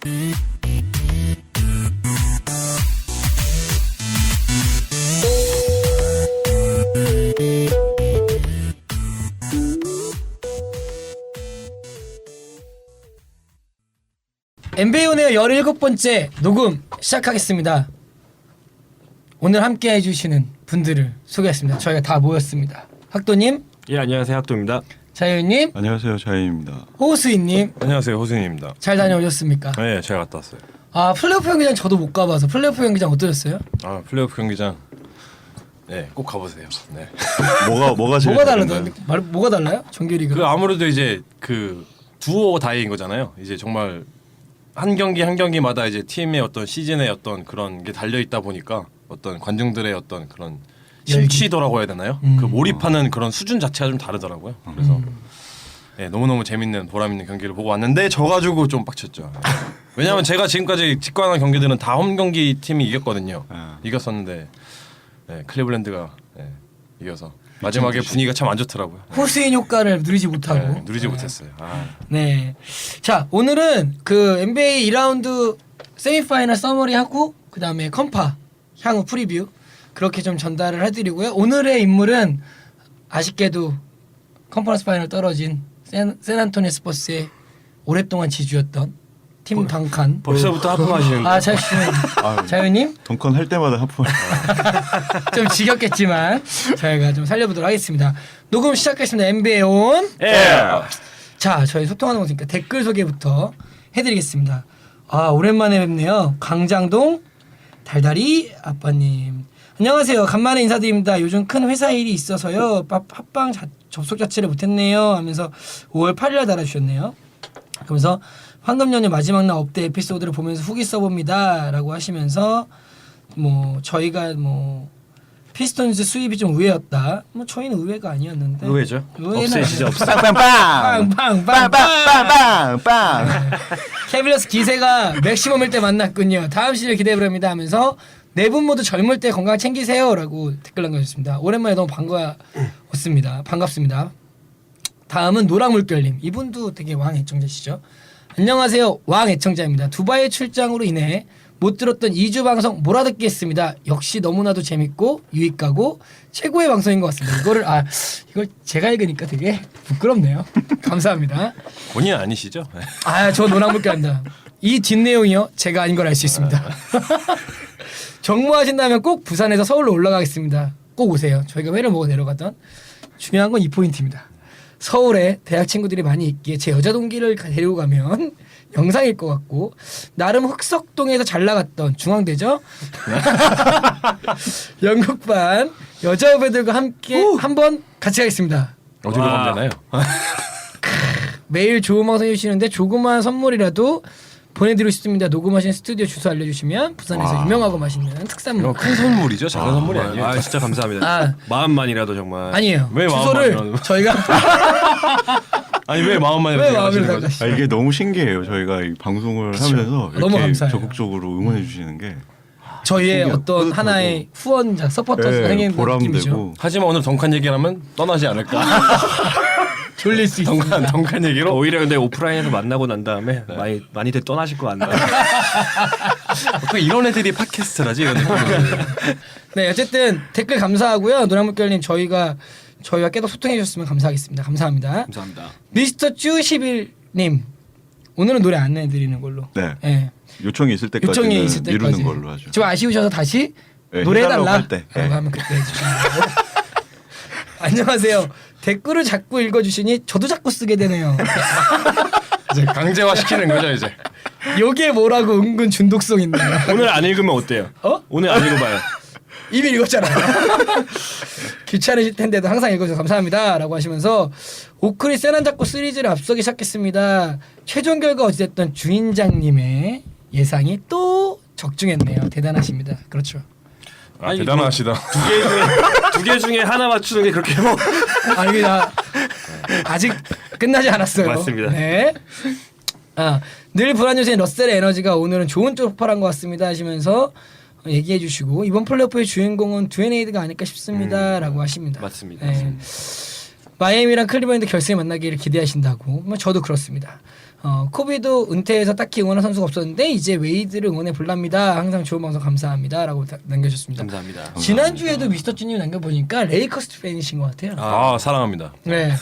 NBA 온에어 17번째 녹음 시작하겠습니다. 오늘 함께 해주시는 분들을 소개했습니다. 저희가 다 모였습니다. 학도님. 예, 안녕하세요. 학도입니다. 자유님. 안녕하세요. 자유입니다. 호수인님. 안녕하세요. 호승입니다. 잘 다녀오셨습니까? 네, 잘 갔다 왔어요. 아, 플레이오프 경기장 저도 못 가봐서 플레이오프 경기장 어떠셨어요? 아, 플레이오프 경기장. 네, 꼭 가보세요. 네. 뭐가 제일 뭐가 다른가요? 달라요? 뭐가 달라요? 정규리그. 그 아무래도 이제 그 두오 다이인 거잖아요. 이제 정말 한 경기 한 경기마다 이제 팀의 어떤 시즌의 어떤 그런 게 달려 있다 보니까 어떤 관중들의 어떤 그런 심취도라고 해야 되나요? 그 몰입하는 그런 수준 자체가 좀 다르더라고요. 그래서 네, 너무너무 재밌는 보람 있는 경기를 보고 왔는데 져가지고 좀 빡쳤죠. 왜냐하면 제가 지금까지 직관한 경기들은 다 홈 경기 팀이 이겼거든요. 이겼었는데 네, 클리블랜드가 네, 이겨서 마지막에 분위기가 참 안 좋더라고요. 호수인 효과를 누리지 못하고. 네, 누리지 못했어요. 아. 네. 자, 오늘은 그 NBA 2라운드 세미파이널 서머리하고 그 다음에 컴파 향후 프리뷰 그렇게 좀 전달을 해드리고요. 오늘의 인물은 아쉽게도 컨퍼런스 파이널 떨어진 샌안토니오 스퍼스의 오랫동안 지주였던 팀 덩컨. 벌써부터 하품하시는데. 아, 자유님. 덩컨 할 때마다 하품. 좀 지겹겠지만 저희가 좀 살려보도록 하겠습니다. 녹음 시작하겠습니다. NBA 온. 자, 저희 소통하는 곳이니까 댓글 소개부터 해드리겠습니다. 아, 오랜만에 뵙네요. 강장동 달달이 아빠님. 안녕하세요. 간만에 인사드립니다. 요즘 큰 회사 일이 있어서요. 합방 접속 자체를 못했네요. 하면서 5월 8일에 달아주셨네요. 그러면서 황금 연휴 마지막 날 업데이트 에피소드를 보면서 후기 써봅니다. 라고 하시면서 뭐 저희가 뭐 피스톤즈 수입이 좀 의외였다. 뭐 저희는 의외가 아니었는데. 의외죠. 없애시죠. 빵빵빵빵빵빵빵빵. 캐빌러스 기세가 맥시멈일 때 만났군요. 다음 시즌 기대해봅니다 하면서 네 분 모두 젊을 때 건강 챙기세요 라고 댓글 남겨주셨습니다. 오랜만에 너무 반갑습니다. 다음은 노랑물결님. 이분도 되게 왕 애청자시죠. 안녕하세요. 왕 애청자입니다. 두바이 출장으로 인해 못 들었던 2주 방송 몰아듣기 했습니다. 역시 너무나도 재밌고 유익하고 최고의 방송인 것 같습니다. 이걸 제가 읽으니까 되게 부끄럽네요. 감사합니다. 본인 아니시죠? 아, 저 노랑물결입니다. 이 뒷내용이요. 제가 아닌 걸 알 수 있습니다. 정모하신다면 꼭 부산에서 서울로 올라가겠습니다. 꼭 오세요. 저희가 회를 먹어 내려가던 중요한 건 이 포인트입니다. 서울에 대학 친구들이 많이 있기에 제 여자 동기를 데리고 가면 영상일 것 같고 나름 흑석동에서 잘 나갔던 중앙대죠. 영국반 여자 후배들과 함께 한번 같이 가겠습니다. 어디로 가면 되나요? 매일 좋은 방송 해주시는데 조그마한 선물이라도 보내드리고 싶습니다. 녹음하신 스튜디오 주소 알려주시면 부산에서 유명하고 맛있는 특산물. 이거 큰 선물이죠. 작은 선물이 아니에요. 아 진짜 감사합니다. 아, 마음만이라도 정말. 아니에요. 왜 주소를 마음만이라도? 저희가 아니 왜 마음만 왜 이렇게 마음을 하시는 거죠? 나가시? 이게 너무 신기해요. 저희가 이 방송을 하면서 이렇게 너무 감사해요. 적극적으로 응원해 주시는 게 저희의 신기해요. 어떤 뿌듯하고. 하나의 후원자, 서포터스 생기는 느낌이죠. 보람되고 하지만 오늘 덩칸 얘기하면 떠나지 않을까? 졸릴 수 있습니다. 덩칸 얘기로 오히려 근데 오프라인에서 만나고 난 다음에 많이들 떠나실 것 같나요? 어떻게 이런 애들이 팟캐스트라지 이런 느낌으로. 네, 어쨌든 댓글 감사하고요. 노랑물결님 저희와 계속 소통해 주셨으면 감사하겠습니다. 감사합니다. 감사합니다. 미스터 쭈11님 오늘은 노래 안 내드리는 걸로. 네. 네. 요청이 있을 때까지는 요청이 있을 때까지 미루는 걸로 하죠. 좀 아쉬우셔서 다시 네, 노래해달라 해달라고 할 때. 라고 네. 하면 그때 해주시면 되고. 안녕하세요. 댓글을 자꾸 읽어주시니 저도 자꾸 쓰게 되네요. 이제 강제화 시키는 거죠 이제. 요게 뭐라고 은근 중독성 있네요. 오늘 안 읽으면 어때요? 오늘 안 읽어봐요. 이미 읽었잖아요. 귀찮으실 텐데도 항상 읽어주셔서 감사합니다 라고 하시면서 오크리 세난자코 시리즈를 앞서기 시작했습니다. 최종 결과 어찌됐든 주인장님의 예상이 또 적중했네요. 대단하십니다. 그렇죠. 아, 대단하시다. 두 개 중에 하나 맞추는 게 그렇게 뭐. 아니 아직 끝나지 않았어요. 맞습니다. 네. 늘 불안 요새인 러셀의 에너지가 오늘은 좋은 쪽으로 폭발한 것 같습니다 하시면서 얘기해 주시고 이번 플레이오프의 주인공은 드웨인 웨이드가 아닐까 싶습니다 라고 하십니다. 맞습니다. 네. 마이애미랑 클리블랜드 결승에 만나기를 기대하신다고. 뭐 저도 그렇습니다. 코비도 은퇴해서 딱히 응원한 선수가 없었는데 이제 웨이드를 응원해 볼랍니다. 항상 좋은 방송 감사합니다라고 남겨주셨습니다. 감사합니다. 지난주에도 미스터 쭈님 남겨보니까 레이커스 팬이신 것 같아요. 아 사랑합니다. 네.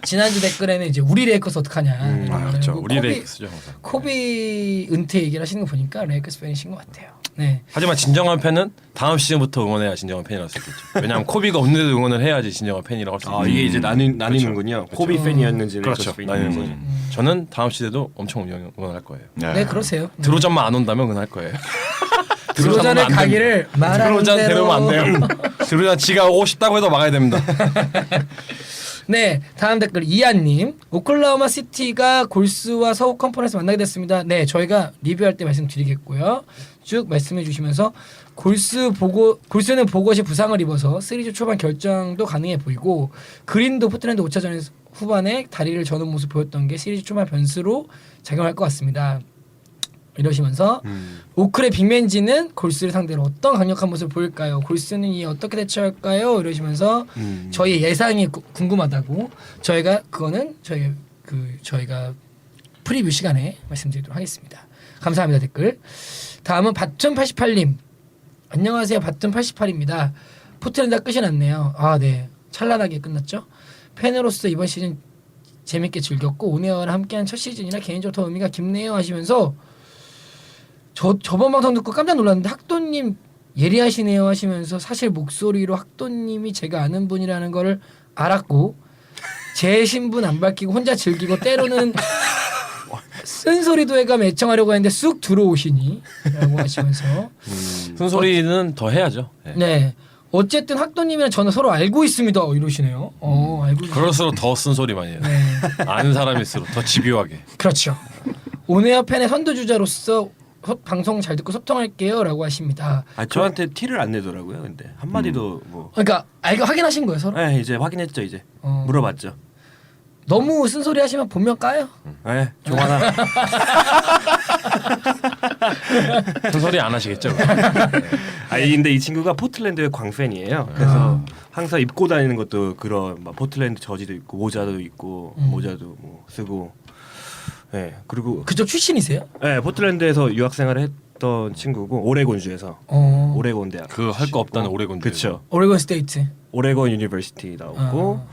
지난주 댓글에는 이제 우리 레이커스 어떡하냐. 그렇죠. 그리고 우리 레이크스죠. 항상. 코비 은퇴 얘기를 하시는 거 보니까 레이커스 팬이신 것 같아요. 네. 하지만 진정한 팬은 다음 시즌부터 응원해야 진정한 팬이라고 할 수 있겠죠. 왜냐하면 코비가 없는데도 응원을 해야지 진정한 팬이라고 할 수 있겠죠. 이게 이제 나뉘는군요. 코비 팬이었는지 그렇죠. 레이커스 팬이었는지. 나뉘는 거죠. 저는 다음 시즌에도 엄청 응원할 거예요. 네, 그러세요. 드로잔만 안 온다면 응원할 거예요. 드로잔의 가기를 말하는 드로잔 대로. 데려오면 안 돼요. 드로잔 지가 오고 싶다고 해도 막아야 됩니다. 네, 다음 댓글 이한님. 오클라호마 시티가 골스와 서부 컨퍼런스 만나게 됐습니다. 네, 저희가 리뷰할 때 말씀드리겠고요. 쭉 말씀해 주시면서 골스는 보것이 부상을 입어서 시리즈 초반 결정도 가능해 보이고 그린도 포트랜드 5차전 후반에 다리를 저는 모습 보였던 게 시리즈 초반 변수로 작용할 것 같습니다. 이러시면서 오클의 빅맨지는 골스를 상대로 어떤 강력한 모습을 보일까요? 골스는 이에 어떻게 대처할까요? 이러시면서 저희의 예상이 궁금하다고 저희가 그거는 저희가 프리뷰 시간에 말씀드리도록 하겠습니다. 감사합니다. 댓글. 다음은 바튼88님. 안녕하세요. 바튼88입니다. 포트랜드가 끝이 났네요. 아, 네. 찬란하게 끝났죠. 팬으로서 이번 시즌 재밌게 즐겼고 오네어랑 함께한 첫 시즌이라 개인적으로 더 의미가 깊네요 하시면서 저번 방송 듣고 깜짝 놀랐는데 학도님 예리하시네요 하시면서 사실 목소리로 학도님이 제가 아는 분이라는 거를 알았고 제 신분 안 밝히고 혼자 즐기고 때로는 쓴소리도 해가며 애청하려고 했는데 쑥 들어오시니 라고 하시면서 쓴소리는 더 해야죠. 네. 네 어쨌든 학도님이랑 저는 서로 알고 있습니다 이러시네요. 알고 그럴수록 더 쓴소리 많이 해요. 네. 아는 사람일수록 더 집요하게. 그렇죠. 오네어 팬의 선두주자로서 방송 잘 듣고 소통할게요 라고 하십니다. 저한테 티를 안 내더라고요. 근데 한 마디도 뭐. 그러니까 알고 확인하신 거예요 서로? 네, 이제 확인했죠. 이제 물어봤죠. 너무 쓴소리 하시면 본명 까요? 네, 종하나. 쓴소리 안 하시겠죠? 근데 이 친구가 포틀랜드의 광팬이에요. 그래서 항상 입고 다니는 것도 그런 막 포틀랜드 저지도 있고 모자도 있고 모자도 뭐 쓰고. 네, 그리고 그쪽 출신이세요? 네, 포틀랜드에서 유학 생활을 했던 친구고 오레곤주에서 오레곤 대학. 그 할 거 없다는 오레곤. 그렇죠. 오레곤 스테이트. 오레곤 유니버시티 나오고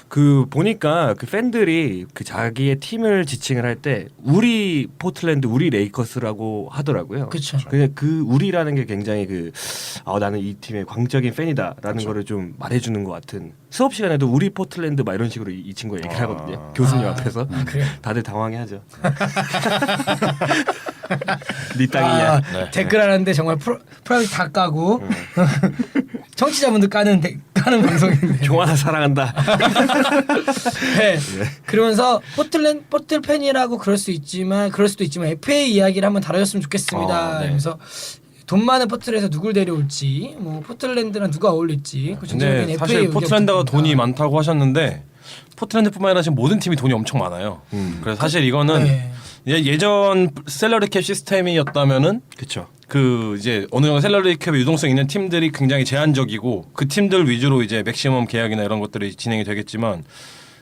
그 보니까 그 팬들이 그 자기의 팀을 지칭을 할 때 우리 포틀랜드 우리 레이커스라고 하더라고요. 그렇죠. 그냥 그 우리라는 게 굉장히 나는 이 팀의 광적인 팬이다라는 거를 좀 말해주는 것 같은 수업 시간에도 우리 포틀랜드 막 이런 식으로 이 친구가 얘기를 하거든요. 교수님 앞에서 그래요? 다들 당황해하죠. 네 땅이냐. 네. 댓글 하는데 정말 프라이빗 다 까고 청취자분들 까는 방송인데. 종하나 사랑한다. 네. 그러면서 포틀 팬이라고 그럴 수도 있지만 FA 이야기를 한번 다뤄줬으면 좋겠습니다. 네. 그래서 돈 많은 포틀에서 누굴 데려올지, 뭐 포틀랜드랑 누가 어울릴지. 근데 사실 포틀랜드가 돈이 많다고 하셨는데 포틀랜드뿐만 아니라 지금 모든 팀이 돈이 엄청 많아요. 그래서 사실 이거는 네. 예전 셀러리 캡 시스템이었다면은 그렇죠. 그 이제 어느 정도 셀러리 캡의 유동성 있는 팀들이 굉장히 제한적이고 그 팀들 위주로 이제 맥시멈 계약이나 이런 것들이 진행이 되겠지만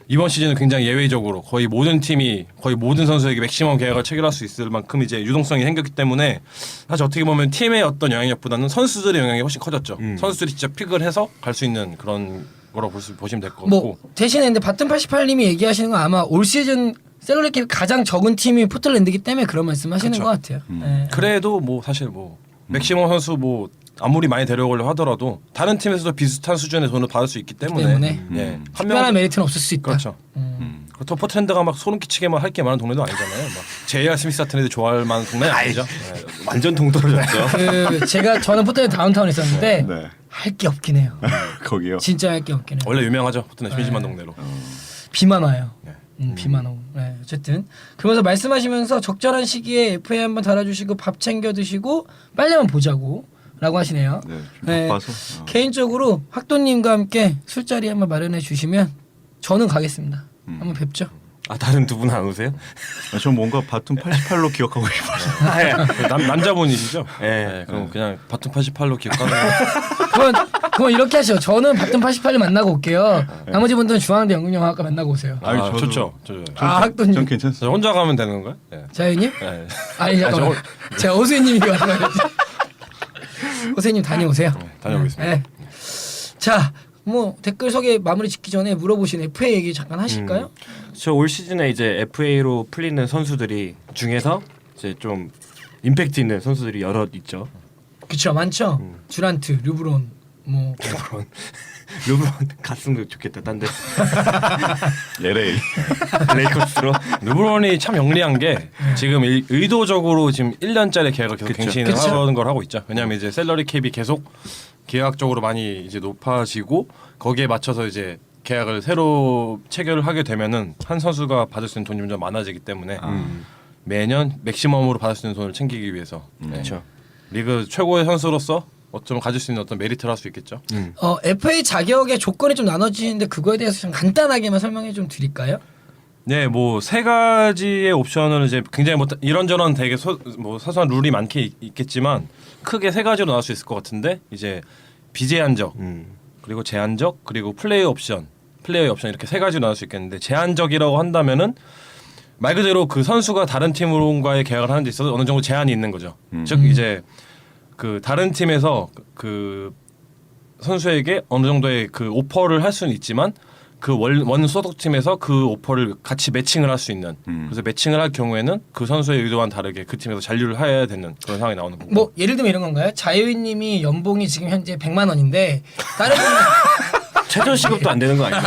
이번 시즌은 굉장히 예외적으로 거의 모든 팀이 거의 모든 선수에게 맥시멈 계약을 체결할 수 있을 만큼 이제 유동성이 생겼기 때문에 사실 어떻게 보면 팀의 어떤 영향력보다는 선수들의 영향이 훨씬 커졌죠. 선수들이 진짜 픽을 해서 갈 수 있는 그런 거라고 보시면 될 것 같고. 뭐 대신에 근데 바튼88님이 얘기하시는 건 아마 올 시즌 셀러리 캡이 가장 적은 팀이 포틀랜드이기 때문에 그런 말씀하시는 그쵸. 것 같아요. 네. 그래도 뭐 사실 뭐 맥시멈 선수 뭐 아무리 많이 데려오려 하더라도 다른 팀에서도 비슷한 수준의 돈을 받을 수 있기 때문에 예. 특별한 메리트는 없을 수 있다. 그렇죠. 그렇다고 포트랜드가 막 소름 끼치게만 할 게 많은 동네도 아니잖아요. 막 제이알 스미스 같은 애들 좋아할 만한 동네 아니죠. 예. 완전 동떨어졌죠. 저는 포트랜드 다운타운에 있었는데 네. 할 게 없긴 해요. 거기요. 진짜 할 게 없긴 해요. 원래 유명하죠. 포트랜드 심심한 동네로. 비만 와요. 네. 비만 오고. 네, 어쨌든 그러면서 말씀하시면서 적절한 시기에 FA 한번 달아주시고 밥 챙겨 드시고 빨리 한번 보자고 라고 하시네요. 네, 좀 바빠서. 개인적으로 학도님과 함께 술자리 한번 마련해 주시면 저는 가겠습니다. 한번 뵙죠. 다른 두 분 안 오세요? 전 뭔가 바튼 88로 기억하고 싶어서. 남자분이시죠? 네. 네, 그럼 그냥 바튼 88로 기억하는 그건 그럼 이렇게 하시죠. 저는 바튼 88을 만나고 올게요. 나머지 분들은 중앙대 연극영화학과 만나고 오세요. 아니, 아, 저도- 좋죠. 아 학도님. 전 괜찮습니다. 저 혼자 가면 되는 거야? 네. 자유님? 네. 아니 잠깐만. 제가 오수희님이 왔어야지. 오수희님 다녀오세요. 네, 다녀오겠습니다. 네. 자, 뭐 댓글 소개 마무리 짓기 전에 물어보신 FA 얘기 잠깐 하실까요? 저 올 시즌에 이제 FA로 풀리는 선수들이 중에서 이제 좀 임팩트 있는 선수들이 여럿 있죠. 그쵸, 많죠. 듀란트, 르브론, 뭐 르브론 갔으면 좋겠다. 딴데 LA. 레이커스로. 르브론이 참 영리한 게 지금 의도적으로 지금 1년짜리 계약을 계속 그쵸. 갱신을 그쵸. 하는 걸 하고 있죠. 왜냐하면 이제 셀러리 캡이 계속 계약적으로 많이 이제 높아지고 거기에 맞춰서 이제 계약을 새로 체결을 하게 되면은 한 선수가 받을 수 있는 돈이 좀 많아지기 때문에 매년 맥시멈으로 받을 수 있는 돈을 챙기기 위해서 네. 그렇죠. 리그 최고의 선수로서 어쩌면 가질 수 있는 어떤 메리트를 할 수 있겠죠. FA 자격의 조건이 좀 나눠지는데 그거에 대해서 좀 간단하게만 설명해 좀 드릴까요? 네, 뭐 세 가지의 옵션을 이제 굉장히 뭐 이런저런 되게 뭐 사소한 룰이 많게 있겠지만 크게 세 가지로 나눌 수 있을 것 같은데 이제 비제한적 그리고 제한적 그리고 플레이어 옵션 이렇게 세 가지로 나눌 수 있겠는데 제한적이라고 한다면은 말 그대로 그 선수가 다른 팀과의 계약을 하는 데 있어서 어느 정도 제한이 있는 거죠. 즉 이제 그 다른 팀에서 그 선수에게 어느 정도의 그 오퍼를 할 수는 있지만 그 원 소속팀에서 그 오퍼를 같이 매칭을 할 수 있는 그래서 매칭을 할 경우에는 그 선수의 의도와는 다르게 그 팀에서 잔류를 해야 되는 그런 상황이 나오는 거고. 뭐 예를 들면 이런 건가요? 자유인님이 연봉이 지금 현재 100만 원인데 다른 팀 최저 시급도 안 되는 거 아니에요?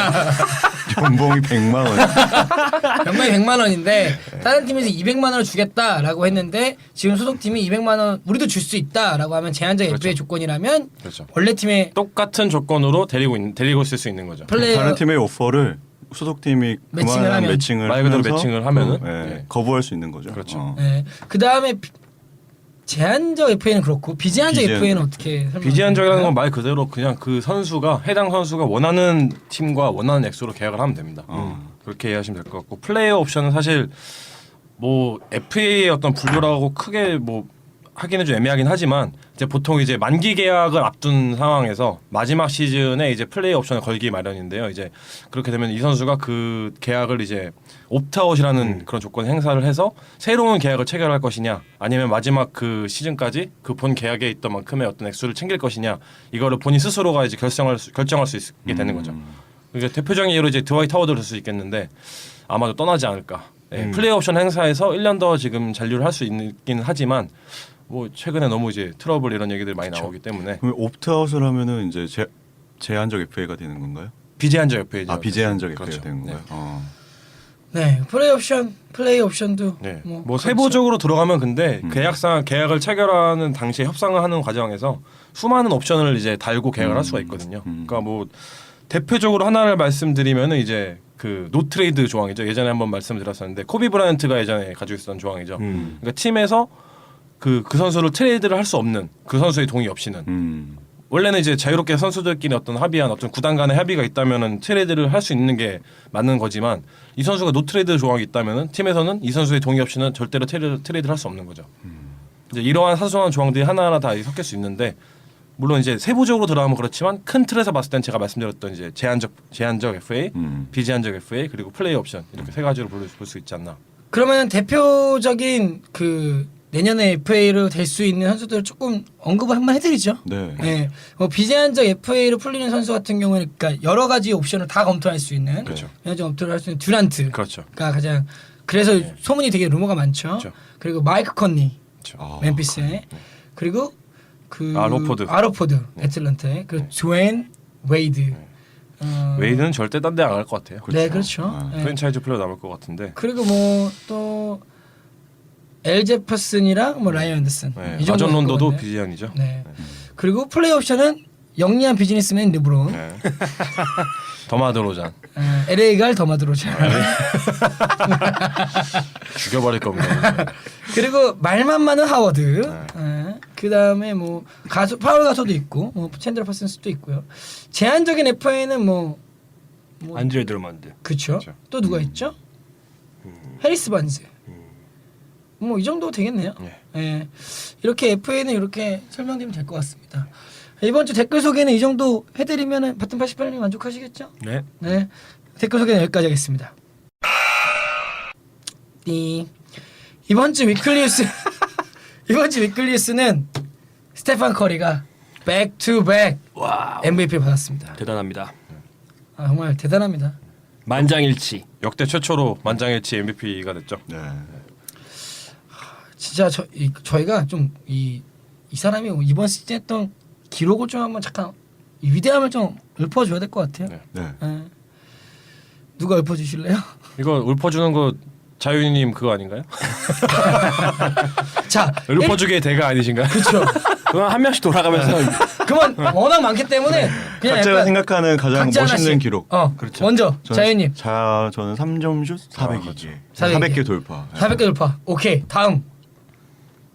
연봉이 100만 원. 연봉이 100만 원인데 다른 팀에서 200만 원을 주겠다라고 했는데 지금 소속팀이 200만 원 우리도 줄 수 있다라고 하면 제한적 그렇죠. FA 조건이라면 그렇죠. 원래 팀의 똑같은 조건으로 데리고 있을 수 있는 거죠. 플레이어 다른 팀의 오퍼를 소속팀이 매칭을 그만한 하면. 매칭을 말 그대로 하면서 매칭을 하면은 네, 거부할 수 있는 거죠. 그렇죠. 네. 그 다음에 제한적 FA는 그렇고 비제한적 비제한. FA는 어떻게 설명하실까요? 비제한적이라는 건 말 그대로 그냥 그 선수가 해당 선수가 원하는 팀과 원하는 액수로 계약을 하면 됩니다. 그렇게 이해하시면 될 것 같고 플레이어 옵션은 사실 뭐 FA의 어떤 분류라고 크게 뭐 하기는 좀 애매하긴 하지만 이제 보통 이제 만기 계약을 앞둔 상황에서 마지막 시즌에 이제 플레이 옵션을 걸기 마련인데요. 이제 그렇게 되면 이 선수가 그 계약을 이제 옵트아웃이라는 그런 조건을 행사를 해서 새로운 계약을 체결할 것이냐, 아니면 마지막 그 시즌까지 그 본 계약에 있던 만큼의 어떤 액수를 챙길 것이냐, 이거를 본인 스스로가 이제 결정할 수 있게 되는 거죠. 그러니까 대표적인 예로 이제 드와이트 하워드를 들 수 있겠는데 아마도 떠나지 않을까. 네, 플레이 옵션 행사에서 1년 더 지금 잔류를 할 수 있긴 하지만. 뭐 최근에 너무 이제 트러블 이런 얘기들이 많이 나오기 때문에 그럼 옵트아웃을 하면은 이제 제한적 FA가 되는 건가요? 비제한적 FA죠. 아 비제한적 FA가 그렇죠. 되는 거예요. 네, 플레이 옵션도 네. 뭐, 뭐 그렇죠. 세부적으로 들어가면 근데 계약을 체결하는 당시에 협상을 하는 과정에서 수많은 옵션을 이제 달고 계약을 할 수가 있거든요. 그러니까 뭐 대표적으로 하나를 말씀드리면은 이제 그 노트레이드 조항이죠. 예전에 한번 말씀드렸었는데 코비 브라이언트가 예전에 가지고 있었던 조항이죠. 그러니까 팀에서 그 선수를 트레이드를 할 수 없는 그 선수의 동의 없이는 원래는 이제 자유롭게 선수들끼리 어떤 합의한 어떤 구단 간의 합의가 있다면은 트레이드를 할 수 있는 게 맞는 거지만 이 선수가 노트레이드 조항이 있다면은 팀에서는 이 선수의 동의 없이는 절대로 트레이드를 할 수 없는 거죠. 이제 이러한 사소한 조항들이 하나하나 다 섞일 수 있는데 물론 이제 세부적으로 들어가면 그렇지만 큰 틀에서 봤을 땐 제가 말씀드렸던 이제 제한적 FA, 비제한적 FA 그리고 플레이 옵션 이렇게 세 가지로 볼 수 있지 않나. 그러면 대표적인 그 내년에 FA로 될 수 있는 선수들 조금 언급을 한번 해드리죠. 네. 네. 뭐 비제한적 FA로 풀리는 선수 같은 경우는 그러니까 여러 가지 옵션을 다 검토할 수 있는 그렇죠. 연적 검토를 할 수 있는 듀란트가 그렇죠. 가장 그래서 소문이 되게 루머가 많죠. 그렇죠. 그리고 마이크 컨니 아, 멤피스에 그리고 그 아로포드. 애틀랜타에 그리고 조앤 웨이드 웨이드는 절대 딴 데 안 갈 것 같아요. 네 그렇죠. 네. 프랜차이즈 플레이어 남을 것 같은데. 그리고 뭐 또 엘 제퍼슨이랑 뭐 라이언 앤더슨 네. 이 정도 아전 론도도 될 것 같은데. 비제한이죠. 네. 그리고 플레이 옵션은 영리한 비즈니스맨 르브론, 네. 더마드로잔 LA가 더마드로자. 죽여버릴 겁니다. 그리고 말만 많은 하워드. 그 다음에 뭐 파울 가소도 있고, 뭐 챈드러 파슨스도 있고요. 제한적인 FA는 뭐 안드레 드러먼드. 그렇죠. 그쵸. 또 누가 있죠? 해리스 반즈. 뭐 이 정도 되겠네요. 예. 예. 이렇게 FA는 이렇게 설명드리면 될 것 같습니다. 이번 주 댓글 소개는 이 정도 해드리면은 바튼 88님 만족하시겠죠? 네. 네. 댓글 소개는 여기까지 하겠습니다. 띵. 이번 주 위클리 뉴스는 스테판 커리가 백투백 MVP 받았습니다. 대단합니다. 아, 정말 대단합니다. 만장일치. 역대 최초로 만장일치 MVP가 됐죠. 네. 진짜 저희가 좀 이 사람이 이번 시즌 했던 기록을 좀 한번 잠깐 이 위대함을 좀 읊어줘야 될 것 같아요. 네. 네. 예. 누가 읊어주실래요? 이거 읊어주는 거 자유님 그거 아닌가요? 자, 읊어주기의 대가 아니신가요? 그렇죠. 그럼 한 명씩 돌아가면서 그만 워낙 많기 때문에 그냥 각자가 약간 생각하는 가장 각자 멋있는 하나씩. 기록. 그렇죠. 먼저 자유님 저는 3점 슛 400이지. 400 400개 돌파. 400개 돌파. 오케이 다음.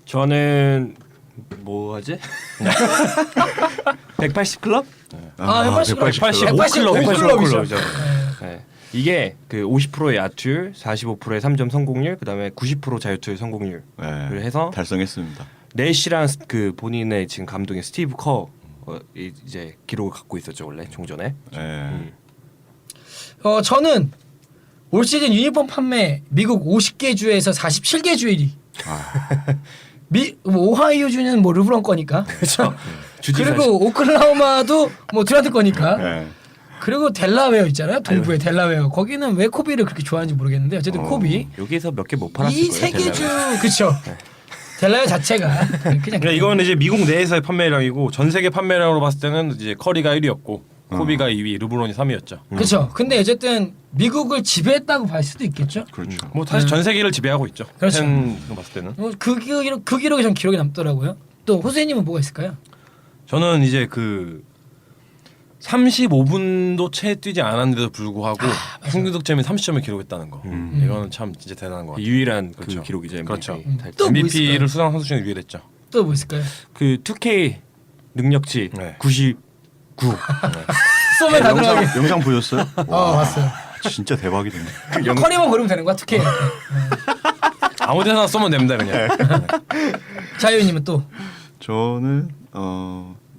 저는 뭐 하지? 180 클럽? 180 클럽. 185 185 클럽이죠. 네. 이게 그 50%의 야투율, 45%의 3점 성공률, 그다음에 90% 자유투 성공률을 네. 해서 달성했습니다. 넷이랑 그 본인의 지금 감독인 스티브 커 이제 기록을 갖고 있었죠 원래 종전에. 네. 저는 올 시즌 유니폼 판매 미국 50개 주에서 47개 주 1위. 오하이오 주는 뭐 르브론 거니까. 그렇죠. 그리고 오클라호마도 뭐 듀란트 거니까. 네. 그리고 델라웨어 있잖아요. 동부의 델라웨어. 거기는 왜 코비를 그렇게 좋아하는지 모르겠는데 어쨌든 코비. 여기서 몇 개 못 팔았을 이 거예요. 세 개 주 델라웨어. 그렇죠. 델라웨어 자체가 그냥 이거는 이제 미국 내에서의 판매량이고 전 세계 판매량으로 봤을 때는 이제 커리가 1위였고 코비가 2위, 르브론이 3위였죠. 그렇죠. 근데 어쨌든 미국을 지배했다고 볼 수도 있겠죠. 그렇죠. 뭐 사실 전 세계를 지배하고 있죠. 그렇죠. 팬으로 봤을 때는. 그 기록이 전 기록에 남더라고요. 또 호세님은 뭐가 있을까요? 저는 이제 그 35분도 채 뛰지 않았는데도 불구하고 평균 득점이 30점을 기록했다는 거. 이거는 참 진짜 대단한 것 같아요. 유일한 그렇죠. 그 기록이죠. MVP. 그렇죠. 또 뭐 MVP를 있을까요? 수상한 선수 중에 유일했죠. 또 뭐 있을까요? 그 2K 능력치 네. 99. 쏘면 다 들어가게. 영상 보셨어요? 봤어요. 진짜 대박이던데. 커리만 고르면 되는 거야 2K. 아무데나 쏘면 됩니다 그냥. 자유님은 또 저는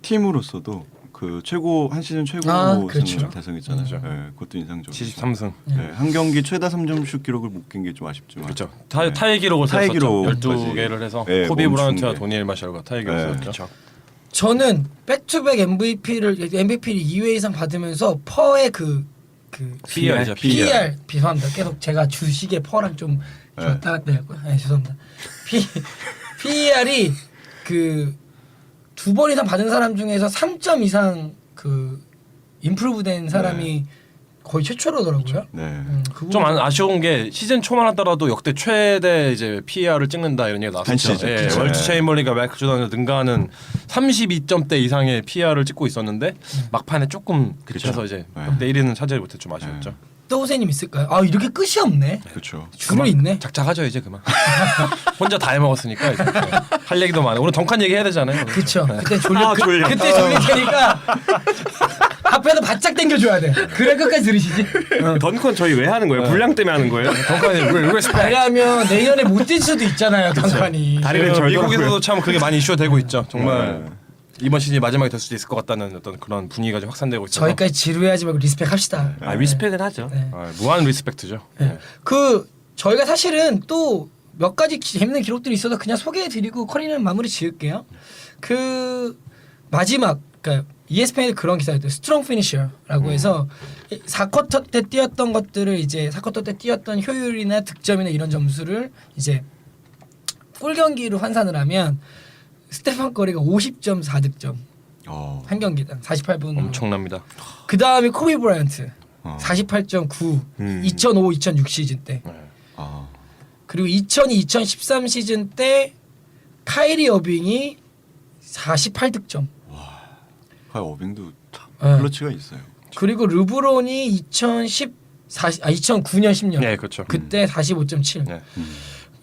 팀으로서도 그 최고 한 시즌 최고 그렇죠. 승을 달성했잖아요. 네, 그것도 인상적이죠. 73승. 네, 한 경기 최다 3점 슛 기록을 못 깬 게 좀 아쉽지만. 그렇죠. 타의 기록을 타의 세웠었죠. 기록까지. 12개를 해서 네, 코비 멈춘 브라이언트와 게. 도니엘 마샬과 타의 기록을 네. 세웠죠. 저는 백투백 MVP를 2회 이상 받으면서 퍼의 그 PR이죠. PER 죄송합니다. 계속 제가 주식의 퍼랑 좀 왔다 갔다 했고요. 네, 죄송합니다. PER이 그 2번 이상 받은 사람 중에서 3점 이상 그 임프루브된 사람이 거의 최초로더라고요. 네. 그거 좀 아쉬운 게 시즌 초만 하더라도 역대 최대 이제 PR을 찍는다 이런 얘기가 한 나왔었죠. 시즌. 예, 그쵸. 월트 체인벌리가 마이클 조던을 능가하는 32점대 이상의 PR을 찍고 있었는데 막판에 조금 그쳐서 이제 네. 역대 1위는 차지를 못해 좀 아쉬웠죠. 또 호세님 있을까요? 아 이렇게 끝이 없네. 그렇죠. 줄이 있네. 작작하죠 이제 그만. 혼자 다 해먹었으니까 이제 할 얘기도 많아. 오늘 덩칸 얘기 해야 되잖아요. 그렇죠. 네. 그때 그때 졸릴 테니까 앞에서 바짝 당겨줘야 돼. 그래 끝까지 들으시지. 던컨 저희 왜 하는 거예요? 분량 때문에 하는 거예요? 덩칸이 왜냐하면 내년에 못 뛸 수도 있잖아요, 덩칸이. 다리를 지금 절더라고요. 미국에서도 참 그게 많이 이슈가 되고 있죠. 정말 네. 이번 시즌이 마지막이 될 수도 있을 것 같다는 어떤 그런 분위기가 좀 확산되고 있어서 저희까지 지루해하지 말고 리스펙합시다. 리스펙은 하죠. 네. 무한 리스펙트죠. 네. 그 저희가 사실은 또 몇 가지 재밌는 기록들이 있어서 그냥 소개해드리고 커리는 마무리 지을게요. 그 마지막 그러니까 ESPN에 그런 기사였대요. 스트롱 피니셔라고 해서 4쿼터 때 뛰었던 것들을 이제 4쿼터 때 뛰었던 효율이나 득점이나 이런 점수를 이제 꿀 경기로 환산을 하면 스테판 커리가 50.4득점 한 경기당 48분. 엄청납니다. 그 다음에 코비 브라이언트 48.9 음. 2005-2006 시즌 때 그리고 2002-2013 시즌 때 카이리 어빙이 48득점 과연 어빙도 네. 클러치가 있어요. 그리고 르브론이 2009년 10년 네, 그렇죠. 그때 45.7 네.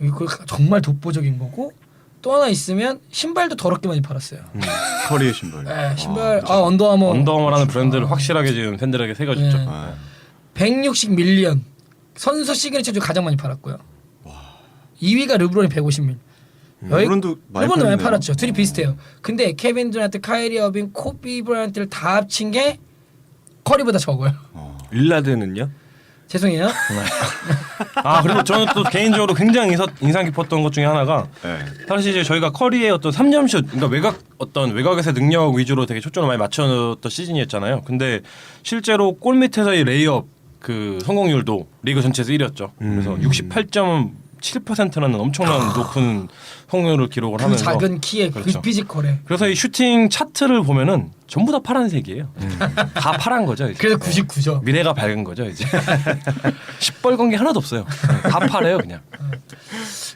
이거 정말 독보적인 거고 또 하나 있으면 신발도 더럽게 많이 팔았어요. 커리의 신발. 네, 신발 언더아머 언더머라는 브랜드를 확실하게 지금 팬들에게 새겨줬죠. 네. 아, 160 밀리언 선수 시그니처 중 가장 많이 팔았고요. 2위가 르브론이 150밀. 여기 르브론도 많이 르브론도 많이 팔리네요. 팔았죠. 둘이 비슷해요. 근데 케빈 듀란트, 카이리 어빙, 코비 브라이언트를 다 합친 게 커리보다 적어요. 릴라드는요? 죄송해요. 아 그리고 저는 또 개인적으로 굉장히 인상 깊었던 것 중에 하나가 네. 사실 이제 저희가 커리의 어떤 3점슛, 그러니까 외곽에서 능력 위주로 되게 초점을 많이 맞춰놓던 시즌이었잖아요. 근데 실제로 골 밑에서의 레이업 그 성공률도 리그 전체에서 1위였죠. 그래서 68.7%라는 엄청난 높은 성공률을 기록을 그 하면서 작은 키에 그렇죠. 그 피지컬에. 그래서 이 슈팅 차트를 보면은 전부 다 파란색이에요. 다 파란 거죠. 이제. 그래서 99죠. 미래가 밝은 거죠 이제. 시뻘건 게 하나도 없어요. 다 파래요 그냥.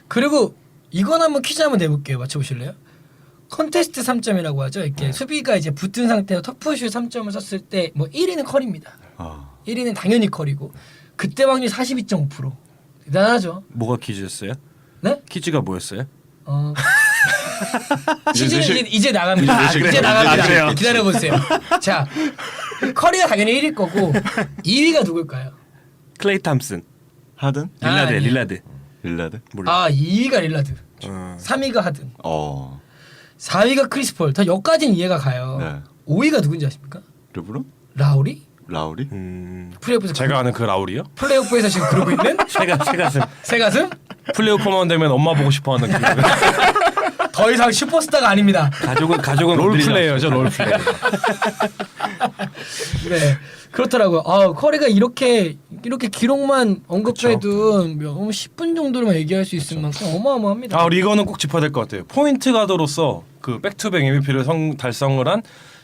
그리고 이건 한번 퀴즈 한번 내볼게요. 맞춰보실래요? 컨테스트 3점이라고 하죠. 이렇게 수비가 이제 붙은 상태에서 터프슛 3점을 썼을 때 뭐 1위는 컬입니다. 1위는 당연히 컬이고 그때 확률 42.5%. 대단하죠. 뭐가 퀴즈였어요? 네? 퀴즈가 뭐였어요? 시즌이 이제 나갑니다. 이제 이제 시작해요. 나갑니다. 아, 그래요? 기다려보세요. 자, 커리가 당연히 1위일 거고 2위가 누굴까요? 클레이 탐슨. 하든? 릴라드, 아니에요. 릴라드. 릴라드? 몰라. 2위가 릴라드, 어. 3위가 하든, 어. 4위가 크리스폴. 더 여기까지는 이해가 가요. 네. 5위가 누군지 아십니까? 르브론? 라우리? 라우리? 플레이오프에서 제가 아는 그 라울이요? 플레이오프에서 지금 그러고 있는 새가슴. 새가슴? 플레이오프만 되면 엄마 보고 싶어하는 그 더 이상 슈퍼스타가 아닙니다. 가족은 롤 건드리지 플레이어죠 롤 플레이어. 네, 그렇더라고요. 커리가 이렇게 기록만 언급해도 10분 정도로만 얘기할 수 있을 만큼 어마어마합니다. 아 우리 이거는 꼭 짚어야 될 것 같아요. 포인트 가드로서 그 백투백 MVP를 달성을 한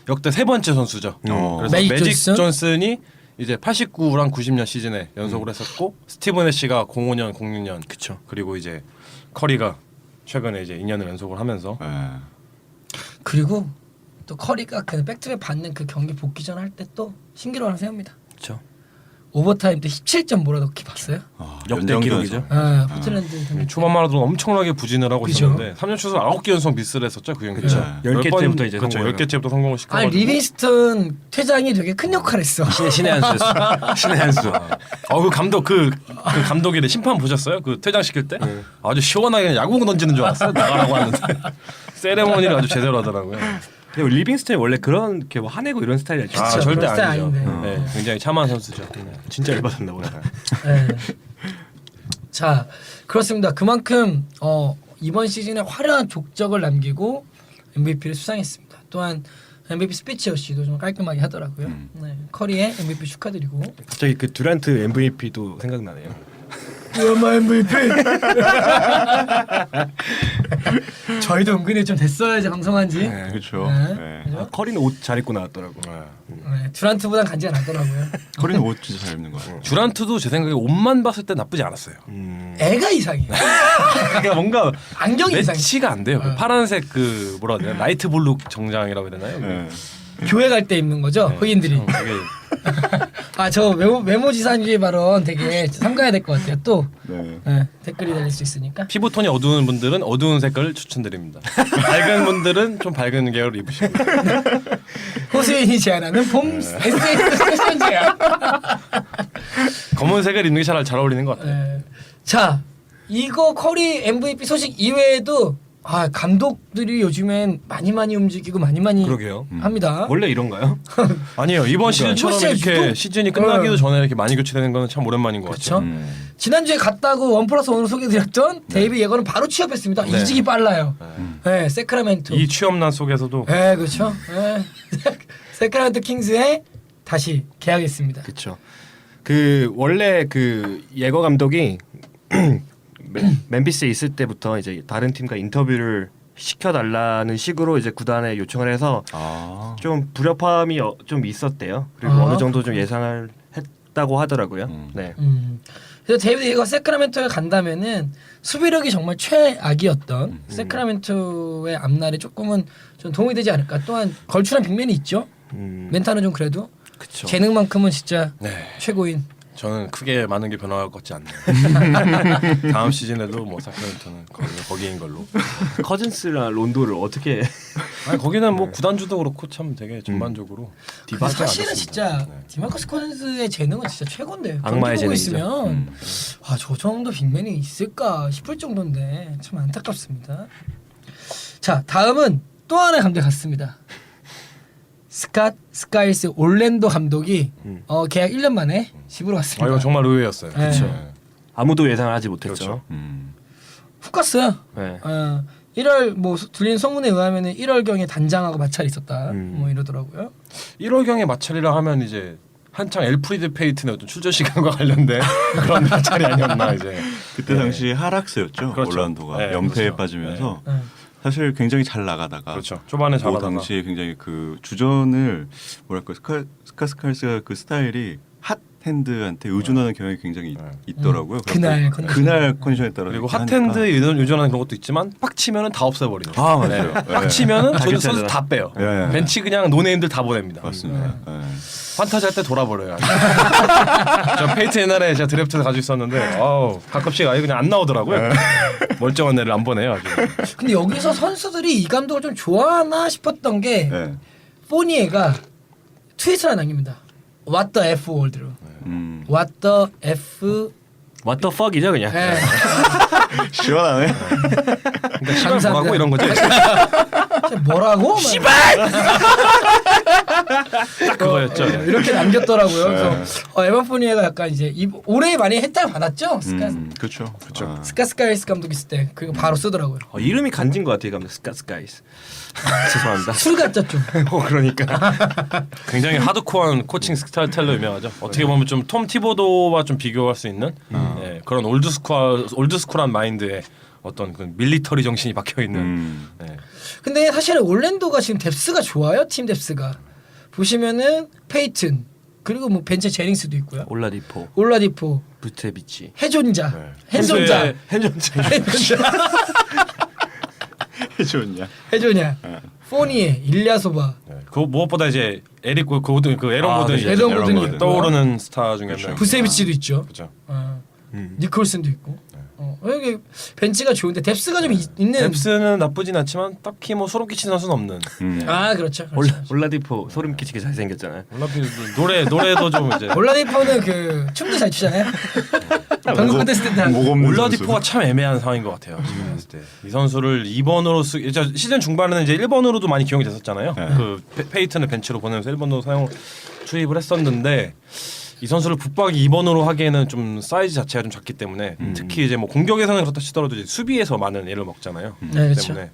역대 세 번째 선수죠. 그래서 매직 매직 존슨? 존슨이 이제 89랑 90년 시즌에 연속으로 했었고 스티븐 애쉬가 05년, 06년 그쵸. 그리고 이제 커리가 최근에 이제 2년을 연속을 하면서 네. 그리고 또 커리가 그 백투백 받는 그 경기 복귀전 할 때 또 신기록을 세웁니다. 그렇죠. 오버타임 때 17점 몰아넣기 봤어요? 역대 연장전에서. 기록이죠. 포틀랜드 경기. 초반만 해도 엄청나게 부진을 하고 그죠? 있었는데 3년 추석 9개 연속 미스를 했었죠 그 경기. 그쵸. 10개 때부터 이제 그렇죠. 성공을 10개째부터 성공을 시켜가지고. 아니 리빙스턴 퇴장이 되게 큰 역할을 했어. 신의 한 수였어. 신의 한 수. 그 감독 그 감독이 심판 보셨어요? 그 퇴장시킬 때 아주 시원하게 그냥 야구공 던지는 줄 알았어요. 나가라고 하는데 세레모니를 아주 제대로 하더라고요. 근데 리빙스턴이 원래 그런 이렇게 뭐 화내고 이런 스타일이 아니죠. 아 그쵸, 절대 그런 스타일 아니죠. 아닌데. 네, 굉장히 참한 선수죠. 진짜 열받았나 보다. 네. 자, 그렇습니다. 그만큼 이번 시즌에 화려한 족적을 남기고 MVP를 수상했습니다. 또한 MVP 스피치 역시도 좀 깔끔하게 하더라고요. 네, 커리의 MVP 축하드리고. 갑자기 그 듀란트 MVP도 생각나네요. 영마 MVP. 저희도 은근히 좀 됐어야지 방송한지. 네, 그렇죠. 네. 네. 그죠? 아, 커리는 옷 잘 입고 나왔더라고. 네, 듀란트보단 간지가 나더라고요. 커리는 옷 진짜 잘 입는 거 같아요. 듀란트도 제 생각에 옷만 봤을 때 나쁘지 않았어요. 애가 이상해. 그러니까 뭔가 안경이 이상해. 매치가 안 돼요. 그 파란색 그 뭐라 해야 되나 라이트 블루 정장이라고 해야 되나요? 네. 교회 갈 때 입는 거죠, 흑인들이. 되게 저 외모지상주의 발언 되게 삼가야 될 것 같아요. 또 네. 댓글이 달릴 수 있으니까. 피부톤이 어두운 분들은 어두운 색깔을 추천드립니다. 밝은 분들은 좀 밝은 계열을 입으시고. 호수인이 제안하는 봄 SNS 패션 제안. 검은색을 입는 게 잘 어울리는 것 같아요. 네. 자, 이거 커리 MVP 소식 이외에도 감독들이 요즘엔 많이 움직이고 많이 그러게요. 합니다. 음. 원래 이런가요? 아니에요. 이번 시즌처럼 이번 이렇게 시즌 시즌이 끝나기도 네. 전에 이렇게 많이 교체되는 거는 참 오랜만인 것 그렇죠. 같아요. 지난주에 갔다고 1+1 소개드렸던 데이비 예거는 바로 취업했습니다. 네. 이직이 빨라요. 네, 세크라멘토. 이 취업난 속에서도 네, 그렇죠. 네. 세크라멘토 킹스에 다시 계약했습니다. 그렇죠. 그 원래 그 예거 감독이 멤피스에 있을 때부터 이제 다른 팀과 인터뷰를 시켜달라는 식으로 이제 구단에 요청을 해서 좀 불협화음이 좀 있었대요. 그리고 어느 정도 좀 예상을 했다고 하더라고요. 네. 그래서 데이비드 예거가 세크라멘토에 간다면은 수비력이 정말 최악이었던 세크라멘토의 앞날에 조금은 좀 도움이 되지 않을까. 또한 걸출한 빅맨이 있죠. 멘탈은 좀 그래도 그쵸. 재능만큼은 진짜 네. 최고인 저는 크게 많은 게 변화할 것 같지 않네요. 다음 시즌에도 뭐 사크라멘토는 거기인 걸로. 커즌스랑 론도를 어떻게 아니 거기는 뭐 구단주도 그렇고 참 되게 전반적으로 근데 사실은 않았습니다. 진짜 네. 디마커스 커즌스의 재능은 진짜 최고인데 악마의 경기 보고 재능이죠. 있으면 저 정도 빅맨이 있을까 싶을 정도인데 참 안타깝습니다. 자 다음은 또 하나의 감독이 갔습니다. 스캇 스카일스 올랜도 감독이 계약 1년 만에 집으로 갔습니다. 아 이거 정말 의외였어요. 네. 그렇죠. 아무도 예상을 하지 못했죠. 그렇죠. 훅 갔어요. 네. 1월 뭐 들린 소문에 의하면은 1월경에 단장하고 마찰이 있었다. 뭐 이러더라고요. 1월경에 마찰이라 하면 이제 한창 엘프리드 페이튼의 어떤 출전 시간과 관련된 그런 마찰이 아니었나 이제. 그때 당시 하락세였죠. 그렇죠. 올란도가 네, 연패에 그렇죠. 빠지면서 네. 사실 굉장히 잘 나가다가 그렇죠. 초반에 그 잘하다가 당시에 굉장히 그 주전을 뭐랄까 스카스칼스가 그 스타일이 핫 핸드한테 의존하는 경향이 굉장히 있더라고요. 그날 그날 컨디션에 따라 그리고 이렇게 핫핸드 하니까. 유전하는 그런 것도 있지만 빡치면은 다 없애버리는. 아 맞아요. 네. 빡치면은 저희 괜찮아요. 선수 다 빼요. 네. 벤치 그냥 노네임들 다 보냅니다. 맞습니다. 네. 판타지 할 때 돌아버려요. 저 페이트 옛날에 제가 드래프트에서 가지고 있었는데 가끔씩 아예 그냥 안 나오더라고요. 멀쩡한 애를 안 보내요. 아주. 근데 여기서 선수들이 이 감독을 좀 좋아하나 싶었던 게 네. 포니에가 트윗을 남깁니다. What the F 월드로. What the F. What the fuck이죠 그냥. 네. 시원하네. 그러니까 시발 감사합니다. 뭐라고 이런 거지. 뭐라고? 씨발! 딱 그거였죠. 이렇게 남겼더라고요. 그래서 에반 포니에가 약간 이제 올해 많이 혜택을 받았죠. 그렇죠. 그렇죠. 스카스카이스 감독 있을 때 그리고 바로 쓰더라고요. 이름이 간진 것 같아요, 감독. 스카이스. 죄송합니다. 술 같죠 좀. 그러니까. 굉장히 하드코어한 코칭 스타일로 유명하죠. 어떻게 보면 좀 톰 티보도와 좀 비교할 수 있는 그런 올드스쿨한 마인드에 어떤 그 밀리터리 정신이 박혀 있는. 네. 근데 사실 올랜도가 지금 뎁스가 좋아요. 팀 뎁스가 보시면은 페이튼 그리고 뭐 벤체 제닝스도 있고요. 올라디포, 올라디포, 부테비치. 해존자, 네. 해존자, hen존자. 좋냐. 해존야, 포니에, 일리아소바. 네. 그 무엇보다 이제 에릭 그 에런 고든이 그렇죠. 에런 고든이 고든. 있고. 떠오르는 스타 중에 한 명. 부세비치도 있죠. 그렇죠. 니콜슨도 있고. 여기 벤치가 좋은데 뎁스가 좀 있는. 뎁스는 나쁘진 않지만 딱히 뭐 소름 끼치는 선수는 없는. 아 그렇죠. 그렇죠. 올라디포 소름 끼치게 잘생겼잖아요. 노래도 좀 이제 올라디포는 그 춤도 잘 추잖아요. 방금 콘테스트 때. 목 없는 올라디포가 참 애매한 상황인 것 같아요. 지금 봤을 때. 이 선수를 2번으로 시즌 중반에는 이제 1번으로도 많이 기용이 됐었잖아요. 네. 그 페이튼을 벤치로 보내면서 1번으로 투입을 했었는데 이 선수를 붙박이 2번으로 하기에는 좀 사이즈 자체가 좀 작기 때문에 특히 이제 뭐 공격에서는 그렇다 치더라도 이제 수비에서 많은 애를 먹잖아요. 네, 그렇기 그렇죠. 때문에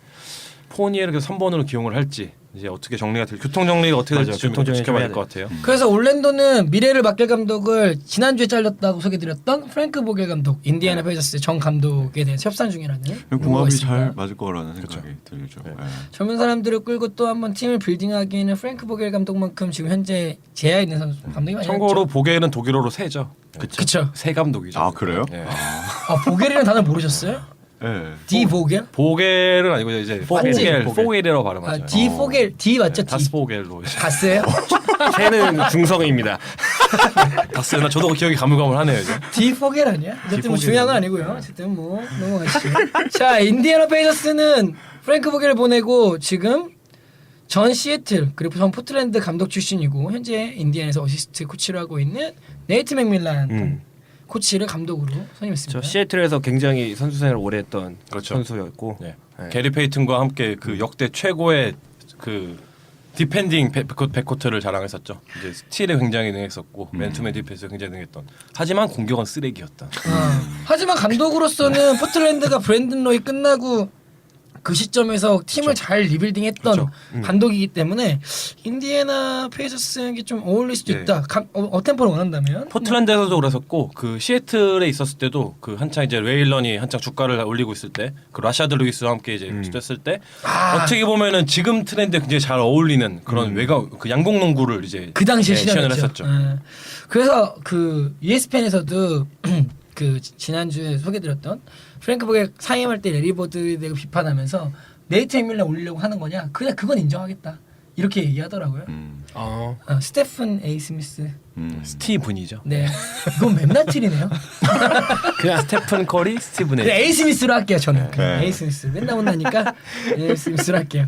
포니에를 3번으로 기용을 할지 이제 어떻게 정리가 될 교통 정리가 어떻게 맞아요. 될지 좀 교통 정리 지켜봐야 좀 될 것 같아요. 그래서 올랜도는 미래를 맡길 감독을 지난주에 잘렸다고 소개드렸던 프랭크 보겔 감독, 인디애나 페이저스 정 감독에 대한 협상 중이라는 루머가 궁합이 있습니다. 잘 맞을 거라는 생각이 들죠. 네. 젊은 사람들을 끌고 또 한번 팀을 빌딩하기에는 프랭크 보겔 감독만큼 지금 현재 제야 있는 선수 감독이 많이 참고로 없죠. 보겔은 독일어로 새죠. 그쵸. 새 감독이죠. 아 그래요? 예. 보겔이라는 단어 모르셨어요? 네. 디 보겔? 보겔은 아니고 이제 포겔이라고 발음하죠. 디 포겔, 디 맞죠? 디. 다스 포겔로. 갔어요? 새는 중성입니다. 다스나 저도 기억이 가물가물하네요. 이제. 디 포겔 아니야? 어쨌든 뭐 중요한 건 아니고요. 어쨌든 뭐 넘어가시죠. 자, 인디애나 페이저스는 프랭크 보겔을 보내고 지금 전 시애틀 그리고 전 포틀랜드 감독 출신이고 현재 인디애나에서 어시스트 코치를 하고 있는 네이트 맥밀란 코치를 감독으로 선임했습니다. 저 시애틀에서 굉장히 선수 생활을 오래 했던 그렇죠. 선수였고 네. 게리 페이튼과 함께 그 역대 최고의 그 디펜딩 백코트를 자랑했었죠. 이제 스틸에 굉장히 능했었고 맨투맨 디펜스에 굉장히 능했던. 하지만 공격은 쓰레기였다. 하지만 감독으로서는 포틀랜드가 브랜든 로이 끝나고 그 시점에서 팀을 잘 리빌딩했던 그렇죠. 감독이기 때문에 인디애나 페이저스에게 좀 어울릴 수도 네. 있다. 업템포를 원한다면. 포틀랜드에서도 그랬었고 그 시애틀에 있었을 때도 그 한창 이제 레일런이 한창 주가를 올리고 있을 때 그 라샤드 루이스와 함께 이제 됐을 때 어떻게 보면은 지금 트렌드에 굉장히 잘 어울리는 그런 외곽 그 양공 농구를 이제 그 당시에 시연을 시연했죠. 했었죠. 그래서 그 ESPN에서도 그 지난주에 소개드렸던 프랭크 보겔 사임할 때 레리 버드에 대고 비판하면서 네이트 맥밀란 올리려고 하는 거냐? 그냥 그건 인정하겠다. 이렇게 얘기하더라고요. 스테픈 A 스미스. 스티븐이죠. 네, 이건 맵나틀이네요. 그냥 스테픈 커리, 스티븐 네, A. A 스미스로 할게요 저는. 네. A 스미스 맨날 혼나니까 A 스미스로 할게요.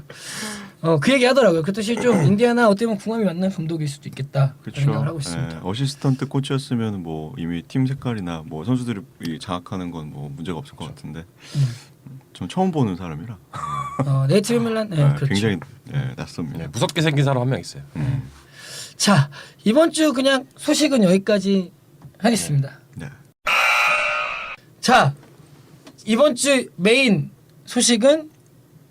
그 얘기 하더라고요. 그 뜻이 좀 인디아나 어떻게 보면 궁합이 맞는 감독일 수도 있겠다 그렇죠. 생각을 하고 있습니다. 어시스턴트 코치였으면 뭐 이미 팀 색깔이나 뭐 선수들이 장악하는 건 뭐 문제가 없을 것 같은데 좀 처음 보는 사람이라 네이티브 밀란, 네, 그렇죠. 굉장히 낯섭니다. 네, 무섭게 생긴 사람 한 명 있어요. 자, 이번 주 그냥 소식은 여기까지 하겠습니다. 네. 자, 이번 주 메인 소식은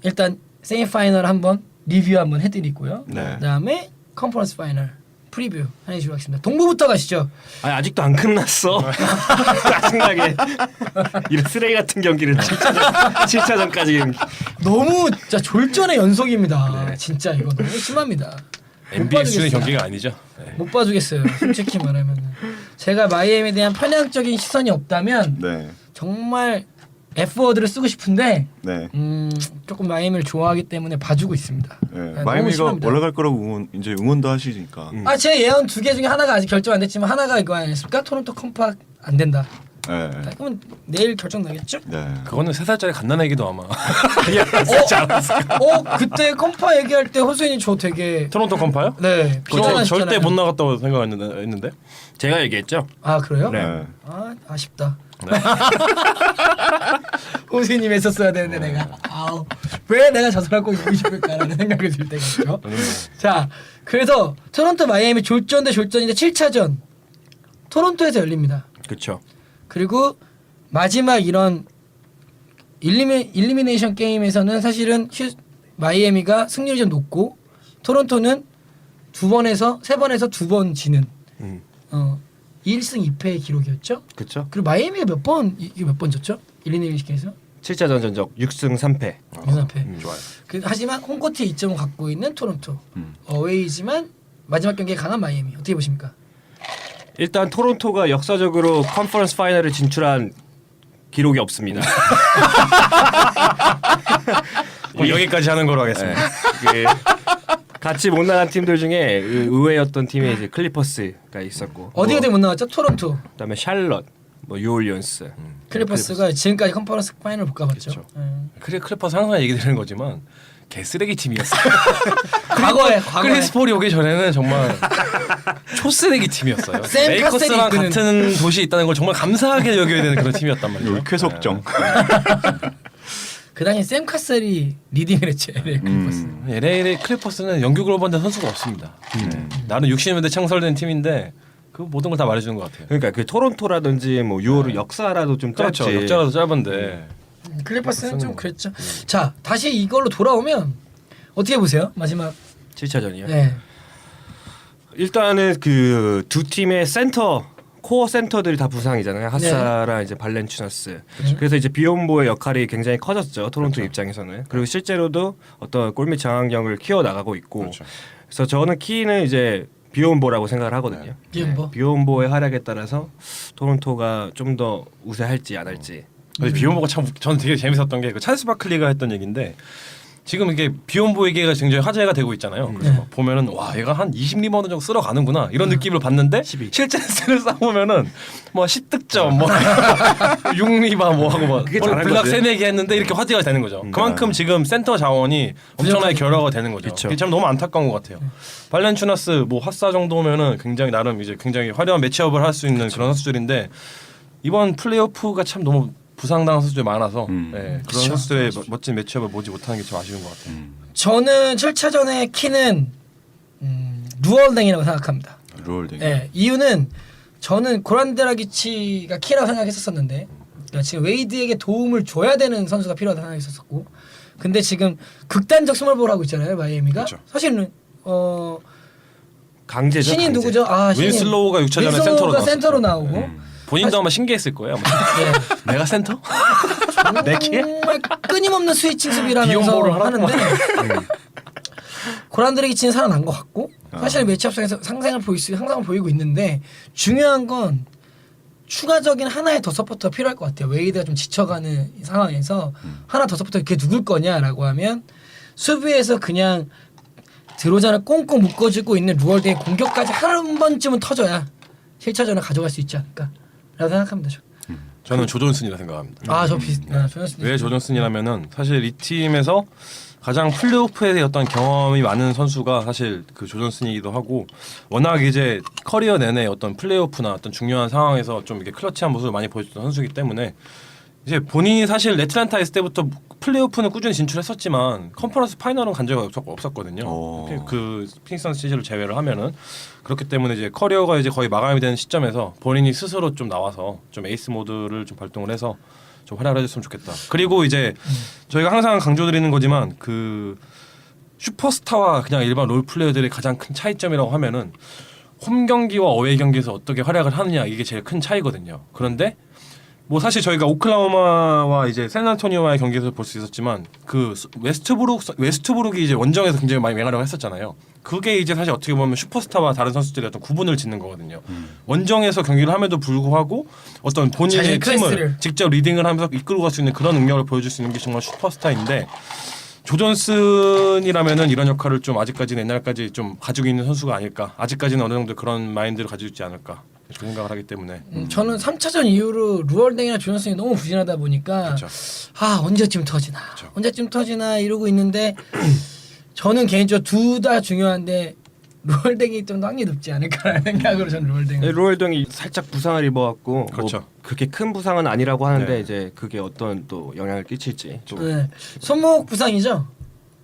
일단 세미파이널 한번 리뷰 한번 해드리고요. 네. 그다음에 컨퍼런스 파이널 프리뷰 해주시고 하겠습니다. 동부부터 가시죠. 아니 아직도 안 끝났어. 짜증나게 이런 쓰레기 같은 경기를 7차전까지 너무 진짜 졸전의 연속입니다. 네. 진짜 이거 너무 심합니다. NBA 수준의 봐주겠어요. 경기가 아니죠. 네. 못 봐주겠어요. 솔직히 말하면 제가 마이애미에 대한 편향적인 시선이 없다면 네. 정말 F워드를 쓰고 싶은데 네. 조금 마이애미를 좋아하기 때문에 봐주고 있습니다. 네. 너무 마이애미가 심합니다. 올라갈 거라고 이제 응원도 하시니까. 제 예언 2개 중에 하나가 아직 결정 안 됐지만 하나가 이거 아니었습니까? 토론토 컴파 안 된다. 네. 그러면 내일 결정 나겠죠? 네. 그거는 3살짜리 갓난애기도 아마 그때 컴파 얘기할 때 호수인이 저 되게 토론토 컴파요? 네 저 비난하셨잖아요. 절대 못 나갔다고 생각했는데. 제가 얘기했죠. 아 그래요? 네. 아쉽다. 호수인님 했었어야 되는데 내가 왜 내가 저 사람 꼭 이기고 싶을까라는 생각이 들 때가 있죠. 자 그래서 토론토 마이애미 졸전 대 졸전인데 7차전 토론토에서 열립니다. 그렇죠. 그리고 마지막 이런 일리미네이션 게임에서는 사실은 마이애미가 승률이 좀 높고 토론토는 2번에서 3번에서 2번 지는 1승 2패의 기록이었죠. 그렇죠. 그리고 마이애미가 몇 번 졌죠? 일리미네이션 게임에서 7차전 전적 6승 3패. 6승 3패. 좋아요. 하지만 홈코트 2점을 갖고 있는 토론토. 어웨이지만 마지막 경기에 강한 마이애미. 어떻게 보십니까? 일단 토론토가 역사적으로 컨퍼런스 파이널을 진출한 기록이 없습니다. 여기까지 하는 걸로 하겠습니다. 그 같이 못 나간 팀들 중에 의외였던 팀이 이제 클리퍼스가 있었고 어디가 못 나왔죠? 토론토. 그다음에 샬럿, 뭐 뉴올리언스. 클리퍼스가 지금까지 컨퍼런스 파이널 못 가봤죠. 그렇죠. 클리퍼스 항상 얘기 드리는 거지만 개쓰레기 팀이었어요. 과거에 크리스 폴이 오기 전에는 정말 초쓰레기 팀이었어요. 샘 레이커스랑 카셀이 같은 도시에 있다는 걸 정말 감사하게 여겨야 되는 그런 팀이었단 말이죠. 쾌속정. 그 당시 샘 카셀이 리딩을 했죠. LA 클리퍼스. LA 클리퍼스는 영규 글로벌된 선수가 없습니다. 나는 60년대 창설된 팀인데 그 모든 걸 다 말해주는 것 같아요. 그러니까 그 토론토라든지 뭐 유오르 역사라도 좀 그렇죠. 짧지. 역자라도 짧은데 클리퍼스는 좀 그랬죠. 자 다시 이걸로 돌아오면 어떻게 보세요? 마지막 7차전이요. 네. 일단은 그 두 팀의 코어 센터들이 다 부상이잖아요. 하사랑 이제 발렌추나스. 그래서 이제 비욘보의 역할이 굉장히 커졌죠. 토론토 입장에서는. 그리고 실제로도 어떤 골밑 장악력을 키워 나가고 있고. 그렇죠. 그래서 저는 키는 이제 비욘보라고 생각을 하거든요. 비욘보. 비욘보의 활약에 따라서 토론토가 좀 더 우세할지 안 할지. 근데 비욘보가 참 저는 되게 재밌었던 게 그 찰스 바클리가 했던 얘기인데 지금 이게 비욘보 얘기가 굉장히 화제가 되고 있잖아요. 그래서 막 보면은 와 얘가 한 20리바운드 정도 쓸어 가는구나 이런 느낌을 받는데 12. 실제 스를 쌓으면은 뭐 10득점 뭐 6리바 뭐 하고 뭐 그게 잘한 블락 거지. 3-4개 했는데 이렇게 화제가 되는 거죠. 그만큼 지금 센터 자원이 엄청나게 결여가 되는 거죠. 그쵸. 이게 참 너무 안타까운 것 같아요. 발렌추나스 뭐 하사 정도면은 굉장히 나름 이제 굉장히 화려한 매치업을 할 수 있는 그런 선수들인데 이번 플레이오프가 참 너무 부상당한 선수들이 많아서 예, 그런 선수들의 멋진 매치업을 보지 못하는 게 좀 아쉬운 것 같아요. 저는 7차전의 키는 루얼댕이라고 생각합니다. 롤 네, 이유는 저는 고란 드라기치가 키라고 생각했었었는데 그러니까 지금 웨이드에게 도움을 줘야 되는 선수가 필요하다고 생각했었고 근데 지금 극단적 스몰볼 하고 있잖아요 마이애미가 그렇죠. 사실은 강제죠. 신인 강제. 누구죠? 신인. 윈슬로우가 6차전에 윈슬로우가 센터로 센터로 나오고 본인도 아마 신기했을 거예요. 아마. 내가 센터? 내 키에? 정말 끊임없는 스위칭 수비라면서 비욘보를 하라고 하는데 고란 드라기치는 살아난 것 같고 사실 매치업상에서 상상을 보이고 있는데 중요한 건 추가적인 하나의 더 서포터가 필요할 것 같아요. 웨이드가 좀 지쳐가는 이 상황에서 하나 더 서포터 그게 누굴 거냐라고 하면 수비에서 그냥 드로잔을 꽁꽁 묶어주고 있는 루월드의 공격까지 한 번쯤은 터져야 7차전을 가져갈 수 있지 않을까 라고 생각합니다. 저는 조존슨이라 생각합니다. 아저 비슷. 조존슨. 왜 조존슨이라면은 사실 이 팀에서 가장 플레이오프에 어떤 경험이 많은 선수가 사실 그 조존슨이기도 하고 워낙 이제 커리어 내내 어떤 플레이오프나 어떤 중요한 상황에서 좀 이렇게 클러치한 모습을 많이 보여줬던 선수이기 때문에 이제 본인이 사실 애틀란타에 있을 때부터 플레이오프는 꾸준히 진출했었지만 컨퍼런스 파이널은 간 적이 없었거든요. 그 피닉스 선스 시즌을 제외를 하면은 그렇기 때문에 이제 커리어가 이제 거의 마감이 되는 시점에서 본인이 스스로 좀 나와서 좀 에이스 모드를 좀 발동을 해서 좀 활약을 해줬으면 좋겠다. 그리고 이제 저희가 항상 강조드리는 거지만 그 슈퍼스타와 그냥 일반 롤 플레이어들의 가장 큰 차이점이라고 하면은 홈 경기와 어웨이 경기에서 어떻게 활약을 하느냐 이게 제일 큰 차이거든요. 그런데 뭐 사실 저희가 오클라호마와 이제 샌안토니오와의 경기에서 볼 수 있었지만 그 웨스트브룩이 이제 원정에서 굉장히 많이 맹활약을 했었잖아요. 그게 이제 사실 어떻게 보면 슈퍼스타와 다른 선수들의 어떤 구분을 짓는 거거든요. 원정에서 경기를 함에도 불구하고 어떤 본인의 팀을 직접 리딩을 하면서 이끌고 갈 수 있는 그런 능력을 보여줄 수 있는 게 정말 슈퍼스타인데 조존슨이라면은 이런 역할을 좀 아직까지는 옛날까지 좀 가지고 있는 선수가 아닐까. 아직까지는 어느 정도 그런 마인드를 가지고 있지 않을까. 그런 생각을 하기 때문에 저는 3차전 이후로 루월댕이나 조존슨이 너무 부진하다 보니까 그쵸. 언제쯤 터지나 언제쯤 터지나 이러고 있는데 저는 개인적으로 둘 다 중요한데 루월댕이 좀 더 확률이 높지 않을까라는 생각으로 저는 루월댕. 네, 루월댕이 살짝 부상을 입어갖고 그렇죠. 뭐 그렇게 큰 부상은 아니라고 하는데 네. 이제 그게 어떤 또 영향을 끼칠지 좀 네. 손목 부상이죠?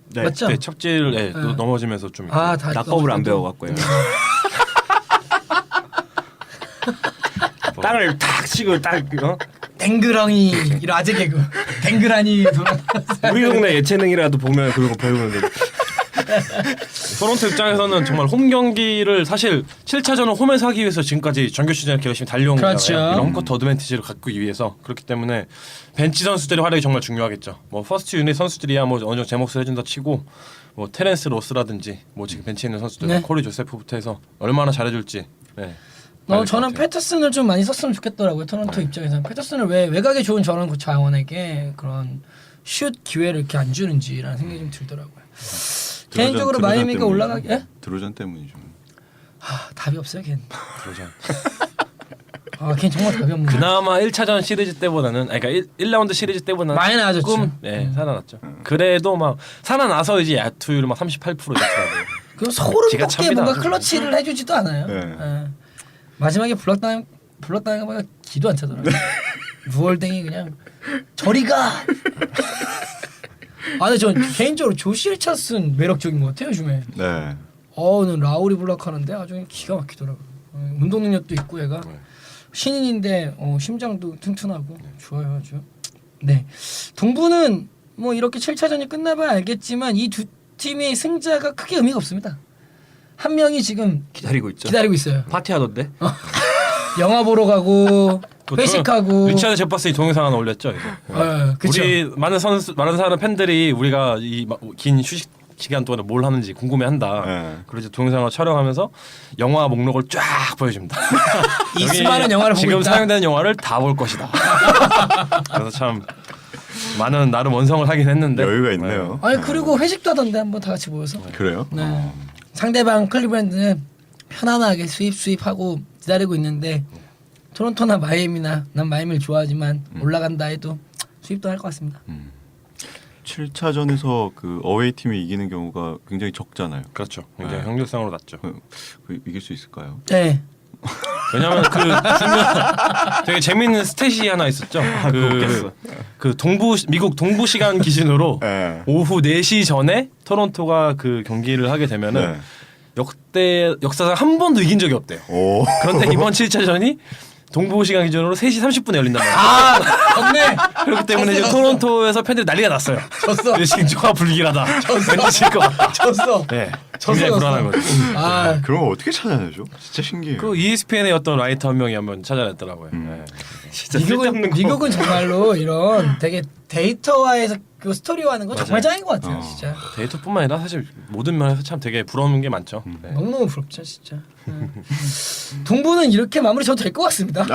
네. 맞죠? 네, 척질 넘어지면서 좀 다 낙법을 안 배워갖고요. 땅을 탁 치고 딱 댕그랑이 이런 아재 개그 댕그라니 돌아다녔어요. 우리 동네 예체능이라도 보면 그런 거 배우는데 토론토 입장에서는 정말 홈 경기를 사실 7차전을 홈에서 하기 위해서 지금까지 정규 시즌 이렇게 열심히 달려온 그렇죠. 거잖아요. 이런 홈코트 어드밴티지를 갖기 위해서 그렇기 때문에 벤치 선수들의 활약이 정말 중요하겠죠. 뭐 퍼스트 유닛 선수들이야 뭐 어느 정도 제 몫을 해준다 치고 뭐 테렌스 로스라든지 뭐 지금 벤치에 있는 선수들 네. 코리 조세프부터 해서 얼마나 잘해줄지. 네. 저는 패터슨을 좀 많이 썼으면 좋겠더라고요. 토론토 입장에서는 패터슨을 왜 외곽에 좋은 저런 자원에게 그런 슛 기회를 이렇게 안 주는지라는 생각이 좀 들더라고요. 개인적으로 마이애미가 올라가게 예? 드로잔 때문이죠. 답이 없어요, 걔는. 그러죠. 걔는 정말 답이 없는. 그나마 1차전 시리즈 때보다는 아니 그러니까 1라운드 시리즈 때보다는 많이 나아졌죠. 조금 살아났죠. 그래도 막 살아나서 이제 야투율 막 38% 이렇더라고요. 그 소름 지가 돋게 찹니다. 뭔가 클러치를 해주지도 않아요. 네. 예. 마지막에 블락당한 거 보니까 기도 안 차더라고요. 루월댕이 그냥 저리 가. 근데 전 개인적으로 조시 리차슨 매력적인 것 같아요 요즘에. 네. 오늘 라우리 블락하는데 아주 기가 막히더라고요. 운동 능력도 있고 얘가 신인인데 심장도 튼튼하고 좋아요 아주. 네. 동부는 뭐 이렇게 7차전이 끝나봐야 알겠지만 이 두 팀의 승자가 크게 의미가 없습니다. 한 명이 지금 기다리고 있죠. 기다리고 있어요. 파티하던데. 영화 보러 가고 회식하고. 리차드 제퍼슨이 동영상 하나 올렸죠. 그쵸. 우리 많은 사람 팬들이 우리가 이 긴 휴식 시간 동안에 뭘 하는지 궁금해한다. 네. 그래서 동영상을 촬영하면서 영화 목록을 쫙 보여줍니다. 이 수많은 영화를 보고 지금 있다. 사용되는 영화를 다 볼 것이다. 그래서 참 많은 나름 원성을 하긴 했는데 여유가 있네요. 아니 그리고 회식도 하던데 한번 다 같이 모여서. 그래요? 네. 상대방 클리브랜드는 편안하게 수입하고 기다리고 있는데 토론토나 마이애미나 난 마이애미를 좋아하지만 올라간다 해도 수입도 할 것 같습니다. 7차전에서 그 어웨이 팀이 이기는 경우가 굉장히 적잖아요. 그렇죠. 굉장히 네. 확률상으로 낮죠. 이길 수 있을까요? 네. 왜냐면 그 되게 재밌는 스탯이 하나 있었죠. 그 미국 동부 시간 기준으로 네. 오후 4시 전에 토론토가 그 경기를 하게 되면은 역사상 한 번도 이긴 적이 없대요. 오. 그런데 이번 7차전이 동부 시간 기준으로 3시 30분에 열린단 말이에요. 졌네. 그렇기 때문에 이제 토론토에서 팬들이 난리가 났어요. 졌어. 지금 조가 불길하다. 왠지 질 것 같다. 졌어. 네. 졌어, 굉장히 졌어. 불안한 거죠. 그런 거 어떻게 찾아내죠? 진짜 신기해요. 그 ESPN의 어떤 라이터 한 명이 한번 찾아냈더라고요. 네. 진짜 쓸데없는 거. 미국은 정말로 이런 되게 데이터화해서 그 스토리화하는 거 정말 짱인 것 같아요, 진짜. 데이터뿐만 아니라 사실 모든 면에서 참 되게 부러운 게 많죠. 네. 너무너무 부럽죠, 진짜. 동부는 이렇게 마무리 져도 될 것 같습니다.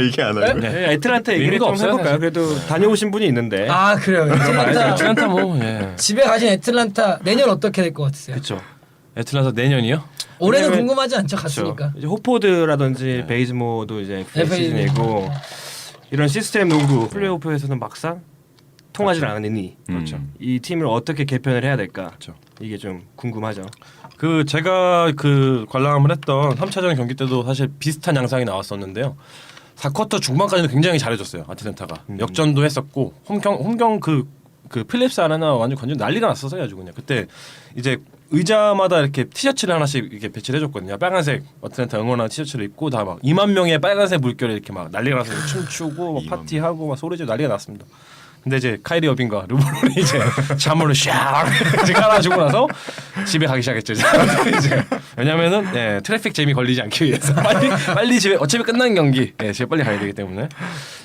이게 안 하요. 네, 애틀란타 얘기를 의미가 좀 없어요, 해볼까요? 사실. 그래도 다녀오신 분이 있는데. 그래요. 애틀란타 애틀란타 뭐 예. 집에 가신 애틀란타 내년 어떻게 될 것 같으세요? 그렇죠. 애틀란타 내년이요? 올해는 왜냐면- 궁금하지 않죠. 갔으니까. 이제 호포드라든지 베이즈모도 이제 FA FA 시즌이고 이런 시스템 농구 플레이오프에서는 막상 통하지 않으니 그렇죠. 이 팀을 어떻게 개편을 해야 될까? 그렇죠. 이게 좀 궁금하죠. 그 제가 그 관람을 했던 3차전 경기 때도 사실 비슷한 양상이 나왔었는데요. 4쿼터 중반까지는 굉장히 잘해줬어요. 아틀란타가 역전도 했었고 홈경 그 필립스 아레나 완전 난리가 났었어요. 아주 그냥 그때 이제 의자마다 이렇게 티셔츠를 하나씩 이렇게 배치를 해줬거든요. 빨간색 아틀란타 응원하는 티셔츠를 입고 다 막 2만 명의 빨간색 물결에 이렇게 막 난리가 나서 춤추고 막 파티하고 막 소리지르고 난리가 났습니다. 근데 이제 카이리 어빙과 르브론이 이제 잠을 샥 이제 깔아주고 나서 집에 가기 시작했죠. 이제 왜냐면은 트래픽 재미 걸리지 않기 위해서 빨리 집에 어차피 끝난 경기 집에 빨리 가야 되기 때문에.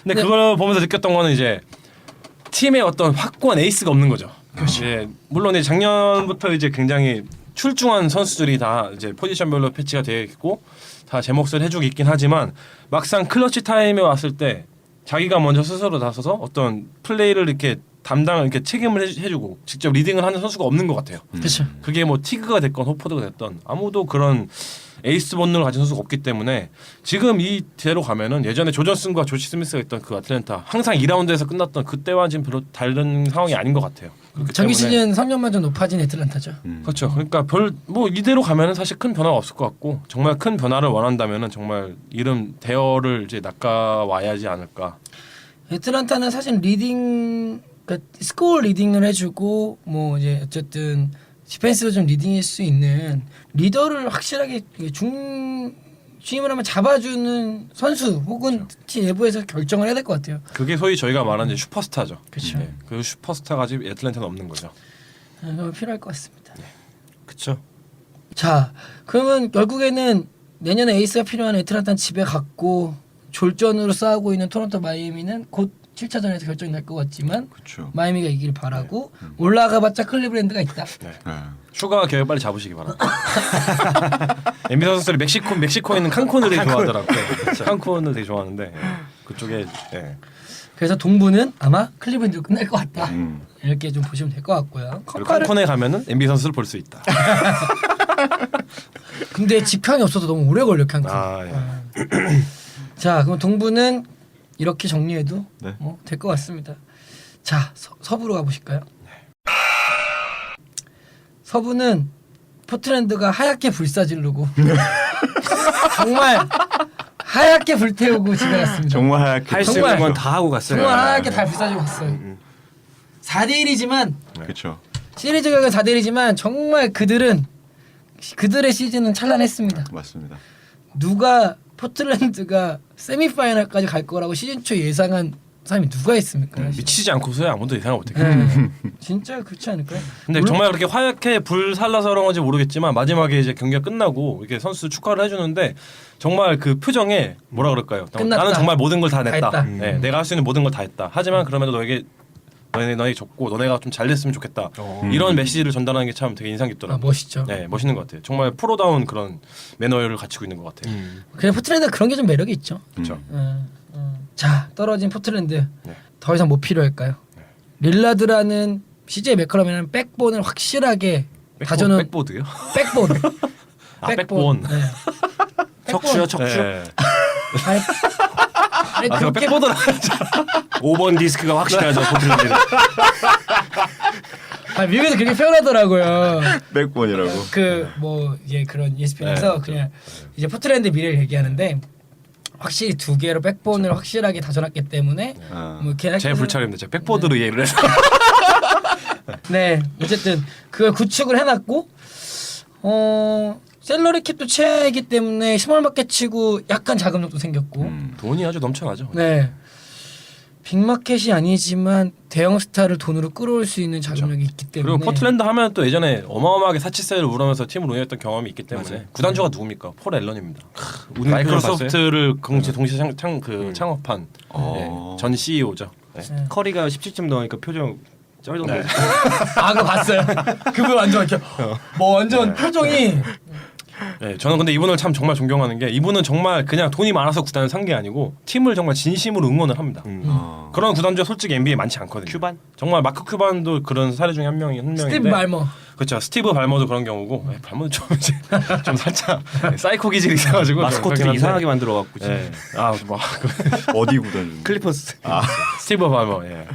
근데 그걸 보면서 느꼈던 거는 이제 팀의 어떤 확고한 에이스가 없는 거죠. 예, 물론 이제 작년부터 이제 굉장히 출중한 선수들이 다 이제 포지션별로 패치가 되어 있고 다 제 몫을 해주고 있긴 하지만 막상 클러치 타임에 왔을 때 자기가 먼저 스스로 나서서 어떤 플레이를 이렇게 담당을 이렇게 책임을 해주고 직접 리딩을 하는 선수가 없는 것 같아요. 그렇죠. 그게 뭐 티그가 됐건 호포드가 됐던 아무도 그런 에이스 본능을 가진 선수가 없기 때문에 지금 이대로 가면은 예전에 조전슨과 조시 스미스가 있던 그 아틀란타 항상 2라운드에서 끝났던 그때와 지금 별로 다른 상황이 아닌 것 같아요. 그렇기 정규 때문에 시즌 3년만 좀 높아진 애틀란타죠. 그렇죠. 그러니까 별 뭐 이대로 가면은 사실 큰 변화가 없을 것 같고 정말 큰 변화를 원한다면은 정말 이름 대어를 이제 낚아와야지 않을까. 애틀란타는 사실 리딩, 그러니까 스코어 리딩을 해주고 뭐 이제 어쨌든 디펜스도 좀 리딩할 수 있는 리더를 확실하게 중심을 하면 잡아주는 선수 혹은 팀 내부에서 결정을 해야 될 것 같아요. 그게 소위 저희가 말하는 이제 슈퍼스타죠. 그쵸. 네. 그 슈퍼스타가 지금 애틀랜타는 없는 거죠. 필요할 것 같습니다. 그렇죠. 자, 그러면 결국에는 내년에 에이스가 필요한 애틀란타는 집에 갔고 졸전으로 싸우고 있는 토론토 마이애미는 곧 7차전에서 결정이 날 것 같지만 그렇죠. 마이애미가 이길 바라고 올라가봤자 클리브랜드가 있다. 휴가 계획 빨리 잡으시기 바랍니다. NBA 선수들이 멕시코에 있는 칸쿤을 되게 좋아하더라고요. 칸쿤을 되게 좋아하는데 그쪽에 그래서 동부는 아마 클리브랜드로 끝날 것 같다. 음. 이렇게 좀 보시면 될 것 같고요. 그리고 칸쿤에 가면은 NBA 선수를 볼 수 있다. 근데 직항이 없어서 너무 오래 걸려 칸쿤. 자, 그럼 동부는 이렇게 정리해도 네. 될 것 같습니다. 자, 서부로 가보실까요? 서부는 포틀랜드가 하얗게 불사지르고 정말 하얗게 불태우고 집에 갔습니다. 정말 하얗게 할 수 정말. 있는 건 다 하고 갔어요. 정말 하얗게 다 불사지고 갔어요. 4대1이지만 그렇죠. 시리즈 결과 4대1이지만 정말 그들의 시즌은 찬란했습니다. 맞습니다. 누가 포틀랜드가 세미파이널까지 갈 거라고 시즌 초 예상한 사람이 누가 있습니까? 미치지 않고서야 아무도 예상 못했고. 진짜 그렇지 않을까요? 근데 정말 그렇게 하얗게 불 살라서 그런 건지 모르겠지만 마지막에 이제 경기가 끝나고 이렇게 선수 축하를 해주는데 정말 그 표정에 뭐라 그럴까요? 끝났다. 나는 정말 모든 걸 다 냈다. 다 했다. 네, 내가 할 수 있는 모든 걸 다 했다. 하지만 그럼에도 너에게 줬고 너네가 좀 잘 됐으면 좋겠다. 이런 메시지를 전달하는 게 참 되게 인상 깊더라고요. 멋있죠. 네, 멋있는 것 같아요. 정말 프로다운 그런 매너를 갖추고 있는 것 같아요. 그냥 포틀랜드가 그런 게 좀 매력이 있죠. 그렇죠. 자, 떨어진 포틀랜드 네. 더 이상 뭐 필요할까요? 릴라드라는 CJ 맥커럼이라는 백본을 확실하게 다져놓은 백보드요? 백본. 아, 백본. 네. 척추요, 척추. 네. 아니 아, 제가 그렇게 백보드라. 5번 디스크가 확실하죠. 포틀랜드는. 미국에서 그렇게 표현하더라고요. 백본이라고. 그 뭐 이제 그런 ESPN에서 네, 그냥 이제 포틀랜드 미래를 얘기하는데 확실히 두 개로 백본을 확실하게 다져놨기 때문에 뭐 계약 제 불찰입니다. 제가 백보드로 이해를 해서. 네, 어쨌든 그걸 구축을 해놨고 셀러리 캡도 최애이기 때문에 스몰 마켓 치고 약간 자금력도 생겼고 돈이 아주 넘쳐나죠. 네. 빅마켓이 아니지만 대형 스타를 돈으로 끌어올 수 있는 자금력이 있기 때문에 그리고 포틀랜드 하면 또 예전에 어마어마하게 사치세를 우러면서 팀을 운영했던 경험이 있기 때문에 구단주가 누굽니까? 폴 앨런입니다. 마이크로소프트를 동시에 창업한 전 CEO죠. 네. 커리가 17점 넣으니까 표정 쩔던데. 네. 아 그거 봤어요. 그분 완전 이렇게 뭐 완전 표정이 네, 저는 근데 이분을 참 정말 존경하는 게 이분은 정말 그냥 돈이 많아서 구단을 산 게 아니고 팀을 정말 진심으로 응원을 합니다. 그런 구단주가 솔직히 NBA에 많지 않거든요. 큐반? 정말 마크 큐반도 그런 사례 중에 한 명인데 스티브 말머 그렇죠. 스티브 발머도 그런 경우고 발머도 좀 이제 좀 살짝 사이코 기질이 있어가지고 마스코트를 이상하게 만들어갖고 지금. 예. 아뭐 어디 구단? 클리퍼스. 스티브 발머. 예.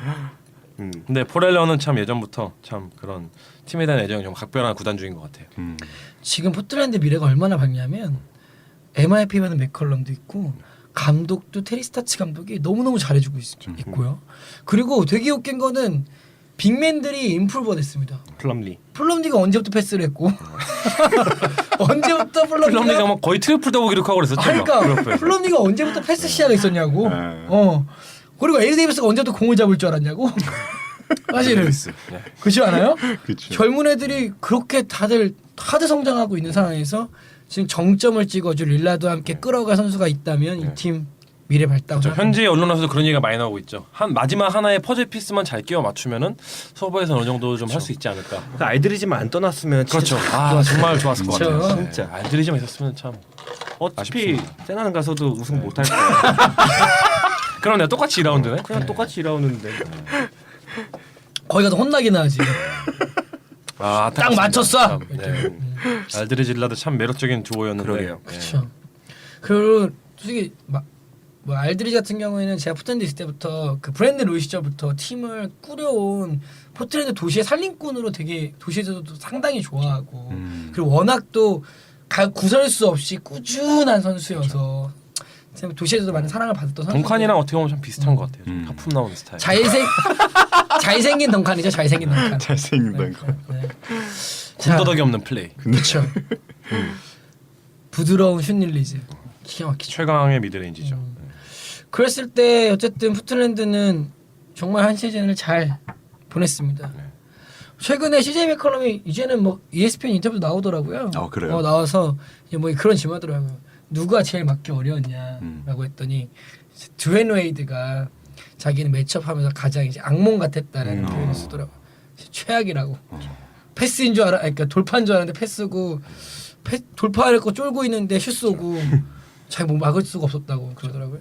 근데 포렐러는 참 예전부터 참 그런 팀에 대한 애정이 좀 각별한 구단주인 것 같아요. 지금 포틀랜드 미래가 얼마나 밝냐면 MIP 받은 맥컬럼도 있고 감독도 테리 스타츠 감독이 너무너무 잘해주고 있고요. 그리고 되게 웃긴 거는 빅맨들이 임프루버 됐습니다. 플럼리가 언제부터 패스를 했고 언제부터 플럼리가 막 거의 트리플 더블 기록하고 그랬었죠. 그러니까 플럼리가 언제부터 패스 시야가 있었냐고. 그리고 에리 데이비스가 언제부터 공을 잡을 줄 알았냐고. 사실은 그렇지 않아요? 그쵸. 젊은 애들이 그렇게 다들 하드 성장하고 있는 상황에서 지금 정점을 찍어줄 릴라드와 함께 끌어갈 선수가 있다면 이 팀 미래 밝다고 그렇죠. 생각합니다. 현지 언론에서도 그런 얘기가 많이 나오고 있죠. 한 마지막 하나의 퍼즐 피스만 잘 끼워 맞추면은 서버에서 어느 정도 좀 할 수 있지 않을까. 그 알드리지만 안 떠났으면 그렇죠. 진짜 아 정말 좋았을 것 그렇죠. 같아요. 진짜. 알드리지만 있었으면 참. 어차피 세나는 가서도 우승 못할 거야. 그러네. 똑같이 2라운드네. 그냥 똑같이 일하는데. 거기 가서 혼나긴 하지. 아, 딱 맞췄어. 네. 알드리지 릴라드 참 매력적인 두오였는데. 그러게요. 그렇죠. 그리고 솔직히 뭐 알드리지 같은 경우에는 제가 포틀랜드 있을 때부터 그 브랜드 로이 시절부터 팀을 꾸려온 포틀랜드 도시의 살림꾼으로 되게 도시에서도 상당히 좋아하고 그리고 워낙 또 구설 수 없이 꾸준한 선수여서 도시에서도 많은 사랑을 받았던 선수. 덩칸이랑 어떻게 보면 참 비슷한 것 같아요. 좀 하품 나오는 스타일. 잘생긴 덩칸이죠. 잘생긴 덩칸. 잘생긴 덩칸. 네. 군더더기 없는 플레이. 그렇죠. 부드러운 슛 릴리즈. 기가 막히죠. 최강의 미드레인지죠. 그랬을 때 어쨌든 포틀랜드는 정말 한 시즌을 잘 보냈습니다. 최근에 CJ 맥컬럼이 이제는 뭐 ESPN 인터뷰 나오더라고요. 그래요? 나와서 이제 뭐 그런 질문하더라고요. 누가 제일 맞기 어려웠냐라고 했더니 드웨인 웨이드가 자기는 매치업하면서 가장 이제 악몽 같았다라는 표현을 쓰더라고요. 최악이라고. 패스인 줄 알아, 그러니까 돌파인 줄 알았는데 패스고 돌파할 거 쫄고 있는데 슛 쏘고 자기 뭐 막을 수가 없었다고 그러더라고요.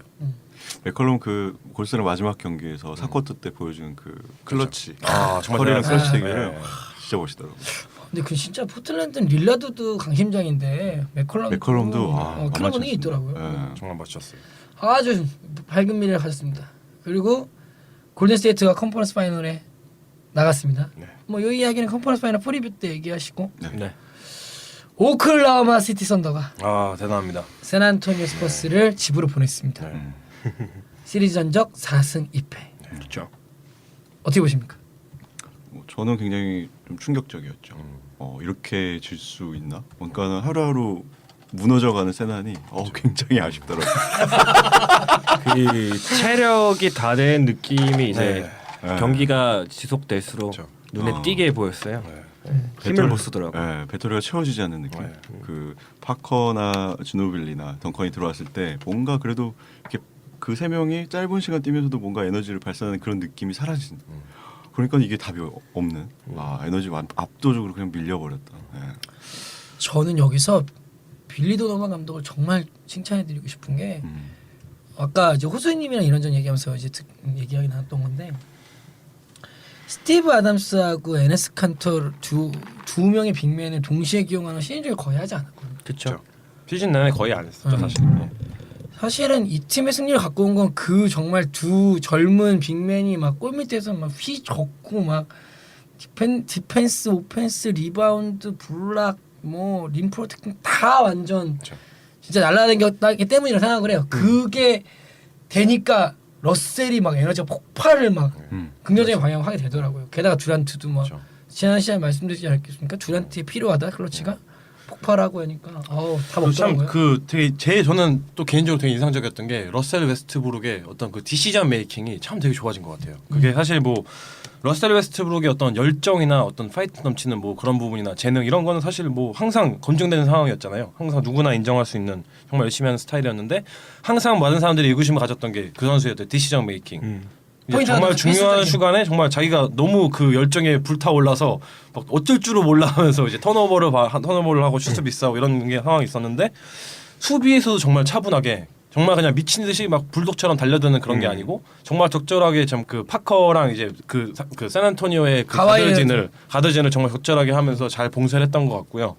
맥컬럼 그 골스의 마지막 경기에서 4쿼터 때 보여준 그 클러치. 아 정말 커리랑 대단하죠. 클러치 대결을 진짜 멋있더라고요. 근데 그 진짜 포틀랜드는 릴라드도 강심장인데 맥컬럼도 그런 분위기 있더라고요. 네. 정말 멋졌어요. 아주 밝은 미래를 가졌습니다. 그리고 골든 스테이트가 컨퍼런스 파이널에 나갔습니다. 뭐 이 이야기는 컨퍼런스 파이널 프리뷰 때 얘기하시고 네. 오클라호마 시티 선더가 아 대단합니다. 샌안토니오 스퍼스를 집으로 보냈습니다. 시리즈 전적 4승 2패. 그렇죠. 어떻게 보십니까? 저는 굉장히 좀 충격적이었죠. 이렇게 질 수 있나? 뭔가는 하루하루 무너져가는 세난이 굉장히 아쉽더라고요. 그 체력이 다 된 느낌이 이제 네. 경기가 지속될수록 그렇죠. 눈에 띄게 보였어요. 힘을 배터리- 못 쓰더라고요. 네, 배터리가 채워지지 않는 느낌. 그 파커나 주노빌리나 덩컨이 들어왔을 때 뭔가 그래도 이렇게 그 세 명이 짧은 시간 뛰면서도 뭔가 에너지를 발산하는 그런 느낌이 사라진. 그러니까 이게 답이 없는. 에너지가 압도적으로 그냥 밀려버렸다. 네. 저는 여기서 빌리 도너만 감독을 정말 칭찬해드리고 싶은 게 아까 이제 호수님이랑 이런저런 얘기하면서 이제 얘기하기 나왔던 건데 스티브 아담스하고 에네스 칸터 두 명의 빅맨을 동시에 기용하는 시즌을 거의 하지 않았거든요. 그렇죠. 시즌 내내 거의 안 했었죠 사실. 사실은 이 팀의 승리를 갖고 온 건 그 정말 두 젊은 빅맨이 막 골밑에서 막 휘젓고 막 디펜스, 오펜스, 리바운드, 블락, 뭐 림 프로텍팅 다 완전 진짜 날라다녔기 때문이라고 생각을 해요. 그게 되니까 러셀이 막 에너지가 폭발을 막 긍정적인 방향을 하게 되더라고요. 게다가 듀란트도 막 지난 시간에 말씀드리지 않았겠습니까? 듀란트에 필요하다 클러치가 폭발하고 하니까 다 먹더라고요. 참그 되게 저는 또 개인적으로 되게 인상적이었던 게 러셀 웨스트브룩의 어떤 그 디시전 메이킹이 참 되게 좋아진 것 같아요. 그게 사실 뭐 러셀 웨스트브룩의 어떤 열정이나 어떤 파이트 넘치는 뭐 그런 부분이나 재능 이런 거는 사실 뭐 항상 검증되는 상황이었잖아요. 항상 누구나 인정할 수 있는 정말 열심히 하는 스타일이었는데 항상 많은 사람들이 의구심을 가졌던 게 그 선수였던 디시전 메이킹. 이제 정말 중요한 시간에 정말 자기가 너무 그 열정에 불타올라서 막 어쩔 줄을 몰라 하면서 이제 턴오버를 하고 슛을 비싸고 이런 게 상황이 있었는데 수비에서도 정말 차분하게 정말 그냥 미친 듯이 막 불독처럼 달려드는 그런 게 아니고 정말 적절하게 참 그 파커랑 이제 그 샌안토니오의 그 가드진을 정말 적절하게 하면서 잘 봉쇄를 했던 것 같고요.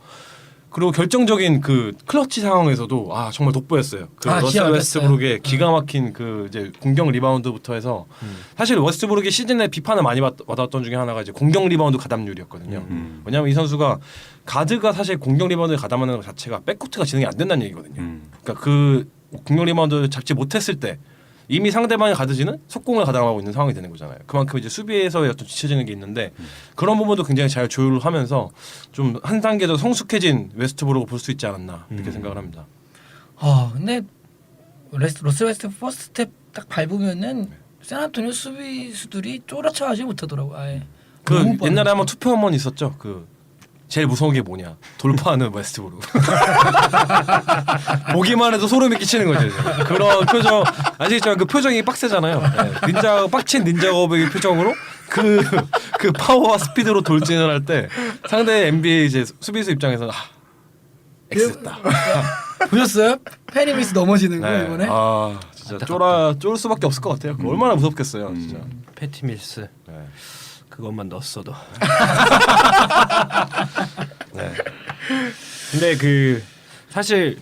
그리고 결정적인 그 클러치 상황에서도 정말 돋보였어요. 그 러셀 웨스트브룩의 기가 막힌 그 이제 공격 리바운드부터 해서 사실 웨스트브룩이 시즌에 비판을 많이 받았던 중에 하나가 이제 공격 리바운드 가담률이었거든요. 왜냐하면 이 선수가 가드가 사실 공격 리바운드를 가담하는 것 자체가 백코트가 진행이 안 된다는 얘기거든요. 그러니까 그 공격 리바운드를 잡지 못했을 때 이미 상대방의 가드진은 속공을 가담하고 있는 상황이 되는 거잖아요. 그만큼 이제 수비에서의 어떤 지쳐지는 게 있는데 그런 부분도 굉장히 잘 조율을 하면서 좀 한 단계 더 성숙해진 웨스트브룩을 볼 수 있지 않았나 이렇게 생각을 합니다. 근데 러셀 웨스트 퍼스트 스텝 딱 밟으면은 샌안토니오 수비수들이 쪼라쳐하지 못하더라고. 아예. 그 옛날에 한번 투표 한번 있었죠. 그 제일 무서운 게 뭐냐? 돌파하는 웨스트브룩. 보기만 해도 소름이 끼치는 거죠. 이제. 그런 표정 아시겠죠? 그 표정이 빡세잖아요. 네. 빡친 닌자 거북이 표정으로 그 파워와 스피드로 돌진을 할 때 상대 NBA 이제 수비수 입장에서는 X했다. 보셨어요? 페니미스 넘어지는 거 이번에? 진짜 쫄 수밖에 없을 것 같아요. 얼마나 무섭겠어요, 진짜. 패티 밀스. 네. 그것만 넣었어도. 네. 근데 그 사실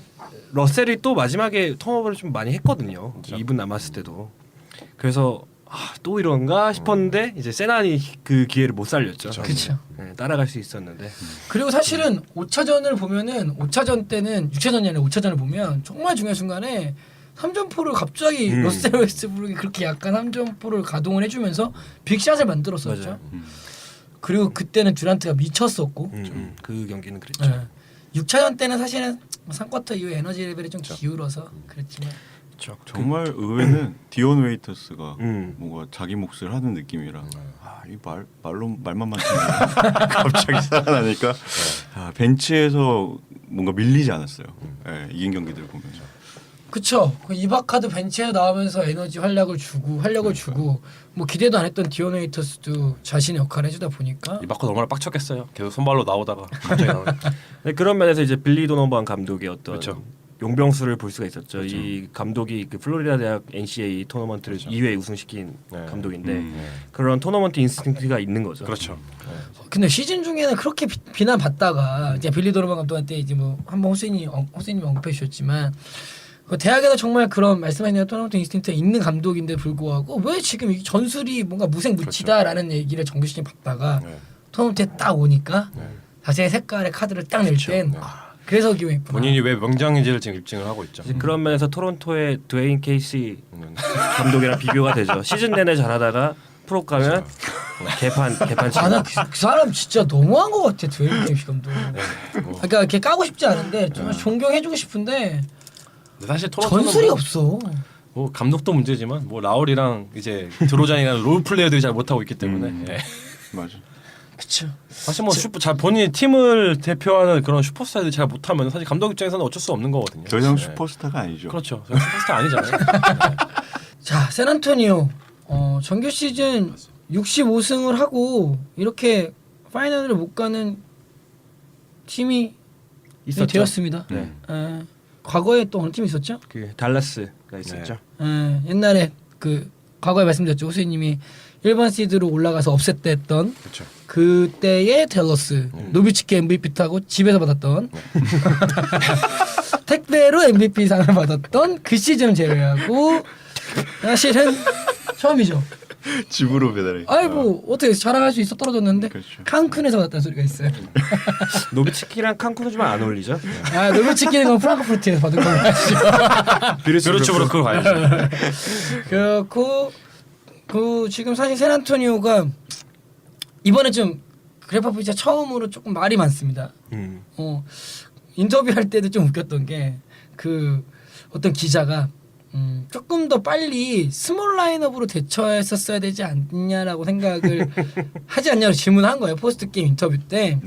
러셀이 또 마지막에 턴오버를 좀 많이 했거든요. 그렇죠. 2분 남았을 때도. 그래서 또 이런가 싶었는데 이제 세난이 그 기회를 못 살렸죠. 그렇죠. 네, 따라갈 수 있었는데. 그리고 사실은 5차전을 보면은 5차전 때는 6차전이 아니라 5차전을 보면 정말 중요한 순간에 3점포를 갑자기 러셀 웨스트브룩이 그렇게 약간 3점포를 가동을 해주면서 빅샷을 만들었었죠. 그리고 그때는 듀란트가 미쳤었고 그 경기는 그랬죠. 네. 6차전 때는 사실은 3쿼터 이후에 에너지 레벨이 좀 기울어서 그랬지만 그렇죠. 정말 의외는 디온 웨이터스가 뭔가 자기 몫을 하는 느낌이라 이 말만 많던데 갑자기 살아나니까 벤치에서 뭔가 밀리지 않았어요. 이긴 경기들 보면. 그쵸. 그 이바카도 벤치에 나오면서 에너지 활력을 주고 뭐 기대도 안 했던 디온 웨이터스도 자신의 역할을 해주다 보니까 이바커 얼마나 빡쳤겠어요. 계속 손발로 나오다가 갑자기 나오네. 네, 그런 면에서 이제 빌리 도노반 감독의 어떤 그렇죠. 용병수를 볼 수가 있었죠. 이 감독이 그 플로리다 대학 NCAA 토너먼트를 2회 우승시킨 감독인데 그런 토너먼트 인스팅트가 있는 거죠. 그렇죠. 근데 시즌 중에는 그렇게 비난받다가 이제 빌리 도노반 감독한테 이제 뭐 한번 호세님이 언급해 주셨지만 그 대학에서 정말 그런 말씀하신 토너먼트 인스팅트가 있는 감독인데 불구하고 왜 지금 이 전술이 뭔가 무색무취다라는 얘기를 정규 시즌 받다가 토너먼트에 딱 오니까 자신의 색깔의 카드를 딱 낼 땐 그래서 기분이 본인이 왜 명장인지를 지금 입증을 하고 있죠. 그런 면에서 토론토의 드웨인 케이시 감독이랑 비교가 되죠. 시즌 내내 잘하다가 프로 가면 개판 나는 그 사람 진짜 너무한 것 같아. 드웨인 케이시 감독. 그러니까 이렇게 까고 싶지 않은데 좀 존경해주고 싶은데 사실 전술이 없어. 뭐 감독도 문제지만 뭐 라울이랑 이제 드로잔이랑 롤 플레이어들이 잘 못하고 있기 때문에 맞아. 그렇죠. 사실 뭐 잘 본인이 팀을 대표하는 그런 슈퍼스타들이 잘 못하면 사실 감독 입장에서는 어쩔 수 없는 거거든요. 더 이상 슈퍼스타가 아니죠. 그렇죠. 슈퍼스타 아니잖아요. 자, 샌안토니오 정규 시즌 65승을 하고 이렇게 파이널을 못 가는 팀이 있었죠. 되었습니다. 네. 과거에 또 어느 팀이 있었죠? 그 달라스가 있었죠. 옛날에 그 과거에 말씀드렸죠. 호세님이 1번 시드로 올라가서 업셋됐던 그렇죠. 그때의 댈러스 노비치키 MVP 타고 집에서 받았던 택배로 MVP 상을 받았던 그 시즌 제외하고 사실은 처음이죠. 집으로 배달해. 아이 뭐 어떻게 자랑할 수 있어 떨어졌는데 그렇죠. 칸쿤에서 받았다는 소리가 있어요. 노비치키랑 칸쿤은 좀 안 어울리죠. 노비치키는 건 프랑크푸르트에서 받은 걸로 아시죠. 그렇죠. 그걸 봐야죠. 그렇고 그 지금 사실 샌안토니오가 이번에 좀 그래파프리차 처음으로 조금 말이 많습니다. 인터뷰할 때도 좀 웃겼던 게 그 어떤 기자가 조금 더 빨리 스몰 라인업으로 대처했었어야 되지 않냐라고 생각을 하지 않냐고 질문한 거예요. 포스트 게임 인터뷰 때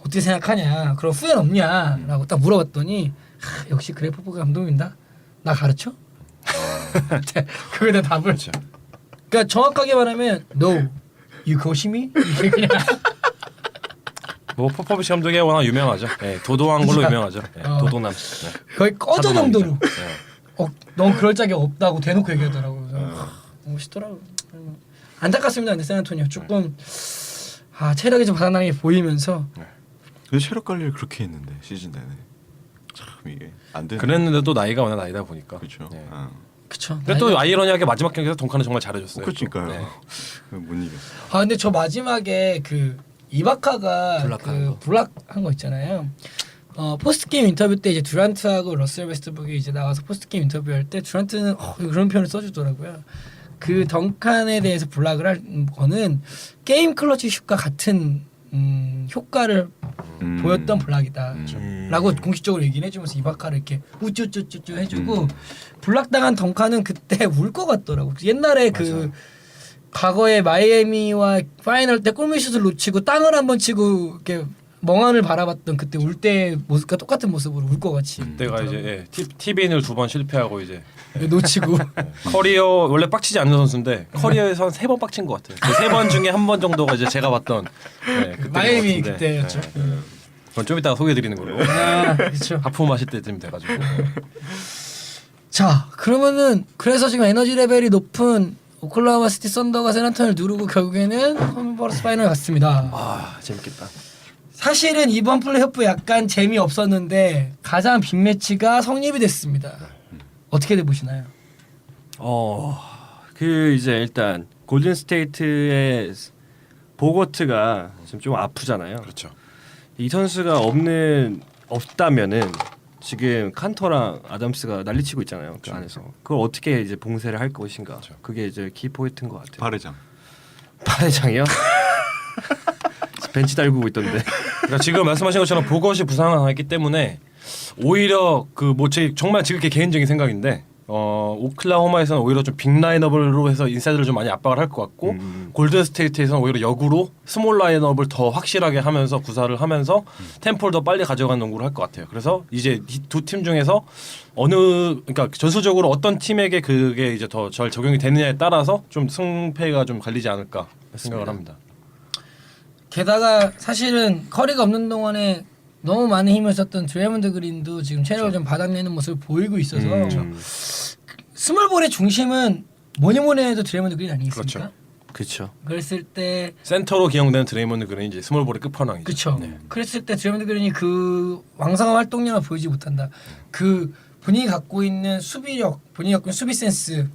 어떻게 생각하냐, 그럼 후회는 없냐라고 딱 물어봤더니 역시 그래파프 감독입니다. 나 가르쳐? 그거에 대한 답을. 그러니까 정확하게 말하면 No, you coach me? 이게 그냥 뭐 포포비치 감독이 워낙 유명하죠. 도도한 걸로 유명하죠. 도도남. 거의 꺼져 정도로 넌 그럴 자격 없다고 대놓고 얘기하더라고요. 그래서 멋있더라고요. 안타깝습니다. 근데 샌안토니오 조금 체력이 좀 바닥나는 게 보이면서 그래서 체력 관리를 그렇게 했는데 시즌 내내 참 이게 안 되네. 그랬는데 또 나이가 워낙 나이다 보니까. 그렇죠. 네. 그쵸. 근데 또 아이러니하게 마지막 경기에서 동카는 정말 잘해줬어요. 그러니까요. 네. 못 이겼어. 근데 저 마지막에 그 이바카가 블락하는 거. 블락한 거 있잖아요. 포스트 게임 인터뷰 때 이제 듀란트하고 러셀 웨스트브룩이 이제 나와서 포스트 게임 인터뷰할 때 듀란트는 그런 표현을 써주더라고요. 그 덩칸에 대해서 블락을 한 거는 게임 클러치 슛과 같은 효과를 보였던 블락이다라고 공식적으로 얘기를 해주면서 이바카를 이렇게 우쭈쭈쭈쭈 해주고 블락당한 덩칸은 그때 울 것 같더라고. 옛날에 그 과거에 마이애미와 파이널 때 골밑슛을 놓치고 땅을 한번 치고 이렇게 멍하늘 바라봤던 그때 울 때 모습과 똑같은 모습으로 울 것 같이. 그때가 이제 티빈을 2번 실패하고 이제 놓치고 커리어 원래 빡치지 않는 선수인데 커리어에서 한 3번 빡친 것 같아요. 그 3번 중에 한 번 정도가 이제 제가 봤던 그때 마이애미 그때였죠. 그건 좀 이따가 소개해드리는 걸로. 그렇죠. 하품 마실 때쯤 돼가지고. 자 그러면은 그래서 지금 에너지 레벨이 높은 오클라호마 시티 썬더가 샌안토니오를 누르고 결국에는 컨퍼런스 파이널 갔습니다. 재밌겠다. 사실은 이번 플레이오프 약간 재미없었는데 가장 빅매치가 성립이 됐습니다. 어떻게들 보시나요? 그 이제 일단 골든 스테이트의 보거트가 지금 좀 아프잖아요. 그렇죠. 이 선수가 없다면은 지금 칸터랑 아담스가 난리치고 있잖아요. 그 안에서 그걸 어떻게 이제 봉쇄를 할 것인가. 그게 이제 키 포인트인 것 같아요. 발회장. 발회장이요? 벤치 달구고 있던데. 그러니까 지금 말씀하신 것처럼 보것이 부상했기 때문에 오히려 정말 지극히 개인적인 생각인데 오클라호마에서는 오히려 좀 빅 라인업으로 해서 인사이드를 좀 많이 압박을 할 것 같고 골든 스테이트에서는 오히려 역으로 스몰 라인업을 더 확실하게 하면서 구사를 하면서 템포를 더 빨리 가져가는 농구를 할 것 같아요. 그래서 이제 두 팀 중에서 그러니까 전술적으로 어떤 팀에게 그게 이제 더 잘 적용이 되느냐에 따라서 좀 승패가 좀 갈리지 않을까 생각을 합니다. 게다가 사실은 커리가 없는 동안에 너무 많은 힘을 썼던 드레먼드 그린도 지금 체력을 좀 바닥내는 모습을 보이고 있어서 스몰볼의 중심은 뭐니 해도 드레먼드 그린 아니겠습니까? 그렇죠. 그랬을 때 센터로 기용되는 드레이먼드 그린이 이제 스몰볼의 끝판왕이죠. 그렇죠. 네. 그랬을 때 드레먼드 그린이 그 왕성한 활동량을 보이지 못한다. 그 본인이 갖고 있는 수비력, 본인이 갖고 있는 수비 센스,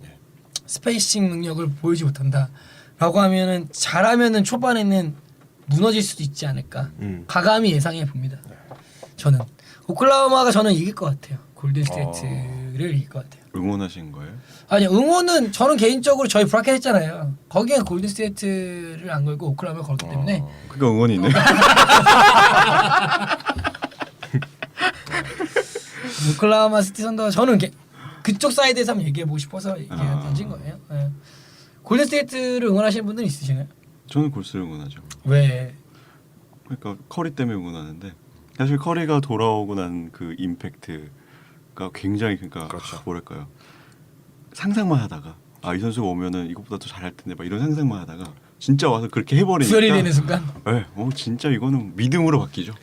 스페이싱 능력을 보이지 못한다라고 하면은 잘하면은 초반에는 무너질 수도 있지 않을까. 가감히 예상해 봅니다. 저는 오클라호마가 저는 이길 것 같아요. 골든 스테이트를 이길 것 같아요. 응원하신 거예요? 아니 응원은 저는 개인적으로 저희 브라켓 했잖아요. 거기에 골든 스테이트를 안 걸고 오클라호마를 걸기 때문에 그러니까 응원이 있네. 오클라호마 시티 선더가 저는 그쪽 사이드에서 한번 얘기해 보고 싶어서 던진 거예요. 네. 골든 스테이트를 응원하시는 분들 있으시나요? 저는 골스를 응원하죠. 왜? 그러니까 커리 때문에 응원하는데 사실 커리가 돌아오고 난 그 임팩트가 굉장히 그러니까 그렇죠. 뭐랄까요 상상만 하다가 이 선수가 오면은 이것보다 더 잘할 텐데 막 이런 상상만 하다가 진짜 와서 그렇게 해버리니까 구현이 되는 순간 네, 진짜 이거는 믿음으로 바뀌죠.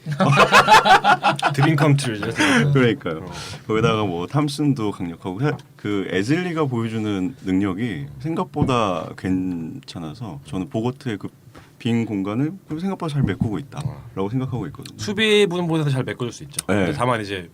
드림 컴트죠. 그러니까요. 거기다가 뭐 탐슨도 강력하고 그 에즐리가 보여주는 능력이 생각보다 괜찮아서 저는 보거트의 그 빈 공간을 생각보다 잘 메꾸고 있다라고 생각하고 있거든요. 수비 부분보다 잘 메꿔줄 수 있죠. 네. 근데 다만 이제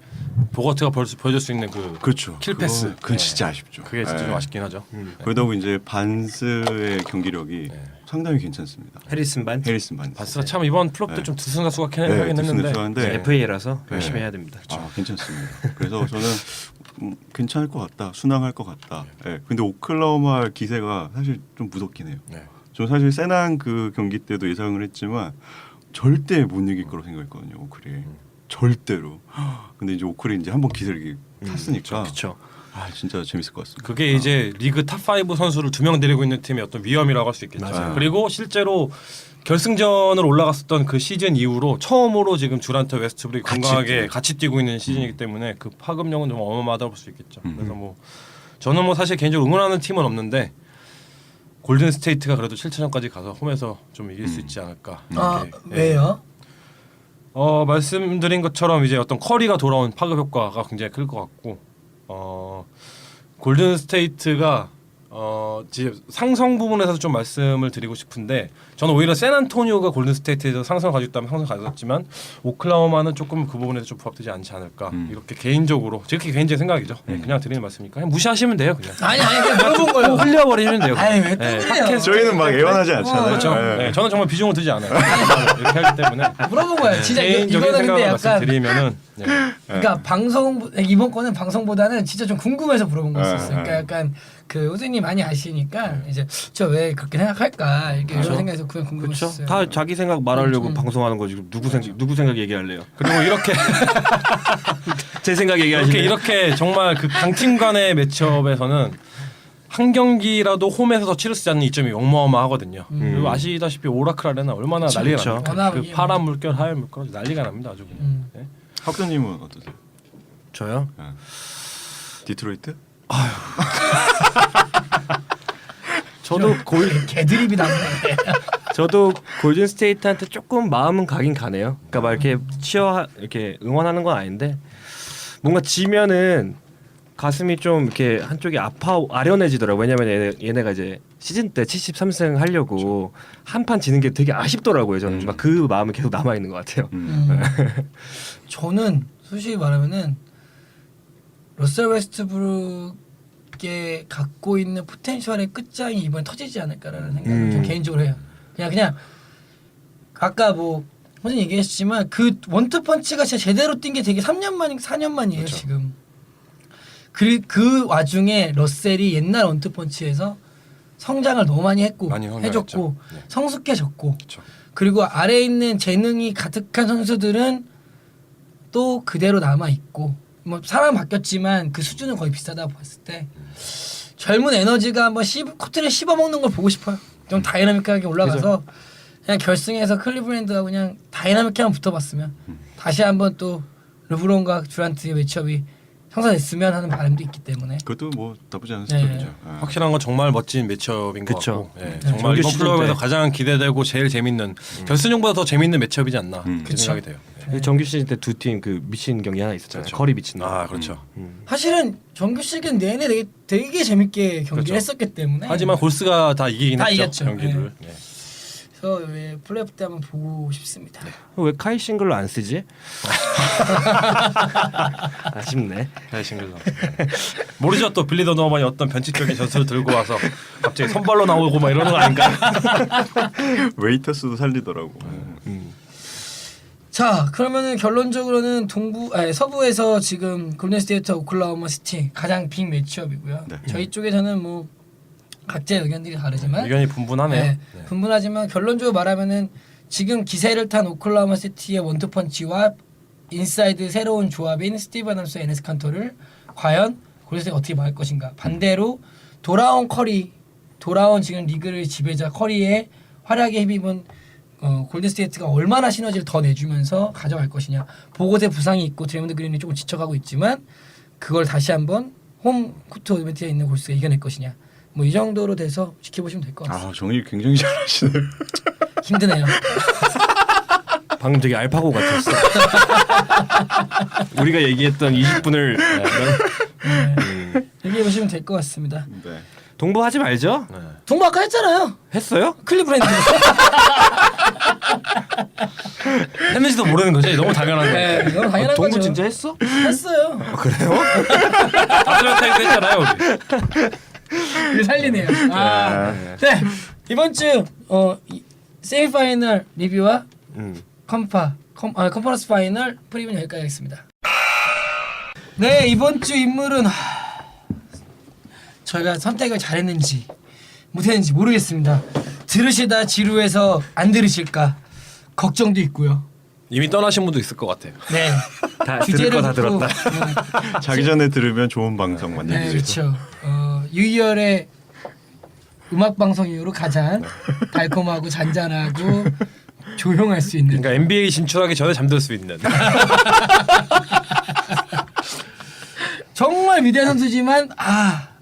보거트가 보여줄 수 있는 그렇죠. 킬 패스. 그건 네. 진짜 아쉽죠. 그게 진짜 좀 아쉽긴 하죠. 그러다 이제 반스의 경기력이 상당히 괜찮습니다. 해리슨 반스. 해리슨 반스. 바스가 참 이번 플롭 때 네. 좀 드승다수가 네, 하긴 했는데 했는데 FA라서 열심히 해야 됩니다. 괜찮습니다. 그래서 저는 괜찮을 것 같다, 순항할 것 같다. 네. 근데 오클라호마 기세가 사실 좀 무섭긴 해요. 네. 저는 사실 세난 그 경기 때도 예상을 했지만 절대 못 이길 거라고 생각했거든요. 오클이 절대로. 근데 이제 오클이 이제 한번 기세를 탔으니까 그렇죠. 진짜 재밌을 것 같습니다. 그게 이제 리그 탑5 선수를 2명 데리고 있는 팀의 어떤 위험이라고 할 수 있겠죠. 맞아요. 그리고 실제로 결승전을 올라갔었던 그 시즌 이후로 처음으로 지금 듀란트 웨스트브룩이 건강하게 같이 뛰고 있는 시즌이기 때문에 그 파급력은 좀 어마어마하다고 볼 수 있겠죠. 그래서 저는 사실 개인적으로 응원하는 팀은 없는데 골든 스테이트가 그래도 7차전까지 가서 홈에서 좀 이길 수 있지 않을까. 이렇게. 왜요? 말씀드린 것처럼 이제 어떤 커리가 돌아온 파급 효과가 굉장히 클 것 같고 골든 스테이트가 지금 상성 부분에서 좀 말씀을 드리고 싶은데 저는 오히려 샌안토니오가 골든 스테이트에서 상성을 가지고 있다면 상성을 가졌지만 오클라호마는 조금 그 부분에서 좀 부합되지 않지 않을까 이렇게 개인적으로 제 개인적인 생각이죠. 네, 그냥 드리는 말씀이니까 그냥 무시하시면 돼요. 그냥 아니 그냥 물어본 거예요. 흘려버리면 돼요. 아니 왜 네, 뚫려요? 저희는 막 애원하지 않잖아요. 그렇죠. 네. 네, 저는 정말 비중을 두지 않아요. 이렇게 하기 때문에 물어본 거예요. 진짜 개인적인 이거는 근데 생각을 약간 말씀드리면은 네. 그러니까 방송 이번 거는 방송보다는 진짜 좀 궁금해서 물어본 거였었어요. 네, 그러니까 약간 그 호주님 많이 아시니까 이제 저 왜 그렇게 생각할까 이렇게 이런 생각에서 그냥 그렇죠. 궁금했어요. 다 자기 생각 말하려고 방송하는 거지. 누구 생각 얘기할래요? 그리고 이렇게 제 생각 얘기하시네. 이렇게 정말 그 강팀 간의 매치업에서는 한 경기라도 홈에서 더 치를 수 있는 이점이 어마어마하거든요. 그리고 아시다시피 오라클 아레나 얼마나 난리가 그쵸. 납니까? 워낙 그 이게 파란 물결, 하얀 물결 난리가 납니다. 아주 그냥. 네. 학교님은 어떠세요? 저요? 네. 디트로이트? 저도 개드립이 나네. 저도 골든 스테이트한테 조금 마음은 가긴 가네요. 그러니까 막 이렇게 이렇게 응원하는 건 아닌데 뭔가 지면은 가슴이 좀 이렇게 한쪽이 아련해지더라고. 왜냐면 얘네가 이제 시즌 때 73승 하려고 한 판 지는 게 되게 아쉽더라고요. 저는 막 그 마음이 계속 남아 있는 것 같아요. 저는 솔직히 말하면은 러셀 웨스트브룩에 갖고 있는 포텐셜의 끝장이 이번에 터지지 않을까라는 생각을 좀 개인적으로 해요. 그냥 아까 뭐 선생님 얘기하셨지만 그 원투펀치가 진짜 제대로 뛴 게 되게 3년 만 4년 만이에요. 그렇죠. 지금. 그 와중에 러셀이 옛날 원투펀치에서 성장을 너무 많이 했고 많이 성장했죠. 해줬고 네. 성숙해졌고 그렇죠. 그리고 아래에 있는 재능이 가득한 선수들은 또 그대로 남아 있고 뭐 사람 바뀌었지만 그 수준은 거의 비슷하다고 봤을 때 젊은 에너지가 한번 코트를 씹어먹는 걸 보고 싶어요. 좀 다이나믹하게 올라가서 그냥 결승에서 클리브랜드하고 그냥 다이나믹하게 한번 붙어봤으면 다시 한번 또 르브론과 듀란트의 매치업이 성사됐으면 하는 바람도 있기 때문에 그것도 뭐 나쁘지 않은 네. 스토리죠. 확실한 건 정말 멋진 매치업인 것 그쵸. 같고 예, 네. 정말 정규 이번 시즌 플레이오프에서 때. 가장 기대되고 제일 재밌는 결승전보다 더 재밌는 매치업이지 않나 그렇게 그쵸. 생각이 돼요. 예. 정규 시즌 때 두 팀 그 미친 경기 하나 있었잖아요. 그렇죠. 커리 미친. 아 그렇죠. 사실은 정규 시즌 내내 되게 재밌게 경기를 그렇죠. 했었기 때문에 하지만 골스가 다 이기긴 다 했죠. 이겼죠. 경기를. 예. 그래서 왜 플레이오프 때 한번 보고 싶습니다. 왜 카이 싱글로 안 쓰지? 아쉽네. 네, 싱글러. 모르죠 또 빌리 더노만이 어떤 변칙적인 전술을 들고 와서 갑자기 선발로 나오고 막 이러는 거 아닌가? 웨이터스도 살리더라고. 자 그러면은 결론적으로는 서부에서 지금 골든스테이트 오클라호마 시티 가장 빅 매치업이고요. 네. 저희 쪽에서는 뭐 각자의 의견들이 다르지만 의견이 분분하네요. 네, 네. 분분하지만 결론적으로 말하면은 지금 기세를 탄 오클라호마 시티의 원투펀치와 인사이드 새로운 조합인 스티브 아담스와 에네스 칸토를 과연 골든스테이트가 어떻게 막을 것인가. 반대로 돌아온 지금 리그를 지배자 커리의 활약에 힘입은 골든스테이트가 얼마나 시너지를 더 내주면서 가져갈 것이냐. 보고세 부상이 있고 드레몬드 그린이 조금 지쳐가고 있지만 그걸 다시 한번 홈 코트 어드밴티지에 있는 골스가 이겨낼 것이냐. 뭐 이 정도로 돼서 지켜보시면 될 것 같습니다. 아 정리 굉장히 잘하시네요. 힘드네요. 방금 되게 알파고 같았어. 우리가 얘기했던 20분을 얘기해 보시면 될 것 같습니다. 네. 동부하지 말죠. 동부 아까 했잖아요. 했어요? 클리브랜드. 했는지도 모르는 거죠. 너무 당연한 네, 거. 이건 당연한 동부 거죠. 진짜 했어? 했어요. 그래요? 아틀란타에서 했잖아요. 우리. 이거 살리네요. 아, 네 이번 주 세미파이널 리뷰와 컨퍼런스 파이널 프리뷰는 여기까지 하겠습니다. 네 이번 주 인물은 저희가 선택을 잘했는지 못했는지 모르겠습니다. 들으시다 지루해서 안 들으실까 걱정도 있고요. 이미 떠나신 분도 있을 것 같아요. 네 다 들을 거 다 두고, 들었다. 자기 전에 들으면 좋은 방송 네 만들죠. 그렇죠. 유희열의 음악 방송 이후로 가장 달콤하고 잔잔하고 조용할 수 있는. 그러니까 NBA 진출하기 전에 잠들 수 있는. 정말 위대한 선수지만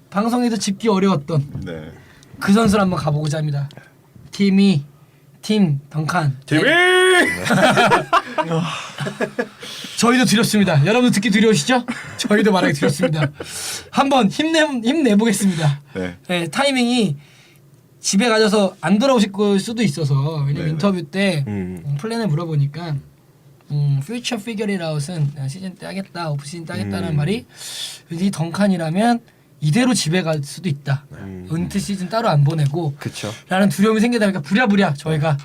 방송에서 짚기 어려웠던 네. 그 선수를 한번 가보고자 합니다. 팀 덩칸. TV. 저희도 두렵습니다. 여러분도 듣기 두려우시죠? 저희도 말하기 두렵습니다. 한번 힘내보겠습니다. 네. 네, 타이밍이 집에 가셔서 안 돌아오실 걸 수도 있어서 왜냐면 네네. 인터뷰 때 플랜을 물어보니까 퓨처 피겨리 라웃은 시즌 때 하겠다, 오프 시즌 때 하겠다는 말이 이 덩칸이라면 이대로 집에 갈 수도 있다. 은퇴 시즌 따로 안 보내고 그쵸. 라는 두려움이 생기다 보니까 부랴부랴 저희가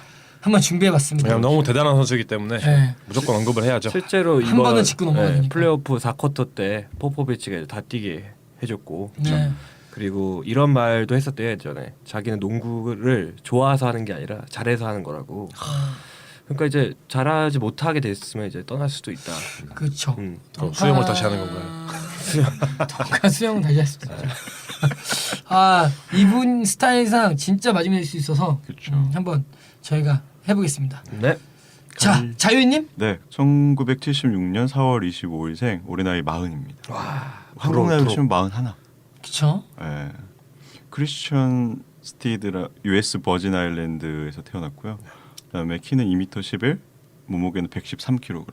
한번 준비해봤습니다. 왜냐면 너무 대단한 선수이기 때문에 네. 무조건 언급을 해야죠. 실제로 한 이번 번은 짚고 넘어가야 되니까. 플레이오프 4쿼터 때 포포비치가 다 뛰게 해줬고 네. 그리고 이런 말도 했었대요 예전에. 자기는 농구를 좋아서 하는 게 아니라 잘해서 하는 거라고. 그러니까 이제 잘하지 못하게 됐으면 이제 떠날 수도 있다. 그렇죠. 그럼 수영을 다시 하는 건가요? 덩칸 수영은 다시 할 수도 있죠. 아 이분 스타일상 진짜 맞으면 수 있어서 그쵸. 한번 저희가 해보겠습니다. 네. 자 자유인님 네, 1976년 4월 25일생 올해 나이 40입니다. 한국 나이로 치면 41. 그쵸? 예. 크리스천 스티드라 US 버진 아일랜드에서 태어났고요. 그다음에 키는 2m 11, 몸무게는 113kg.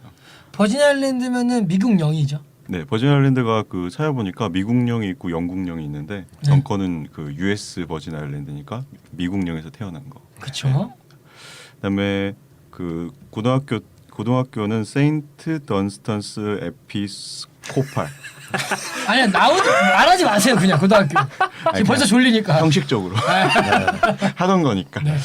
버진 아일랜드면은 미국령이죠. 네, 버진 아일랜드가 그 찾아보니까 미국령이 있고 영국령이 있는데 네. 덩컨은 그 US 버진 아일랜드니까 미국령에서 태어난 거. 그쵸? 그다음에 그 고등학교는 세인트 던스턴스 에피스코팔. 아니야 말하지 마세요 그냥 고등학교. 지금 벌써 졸리니까. 형식적으로 하던 거니까. 네.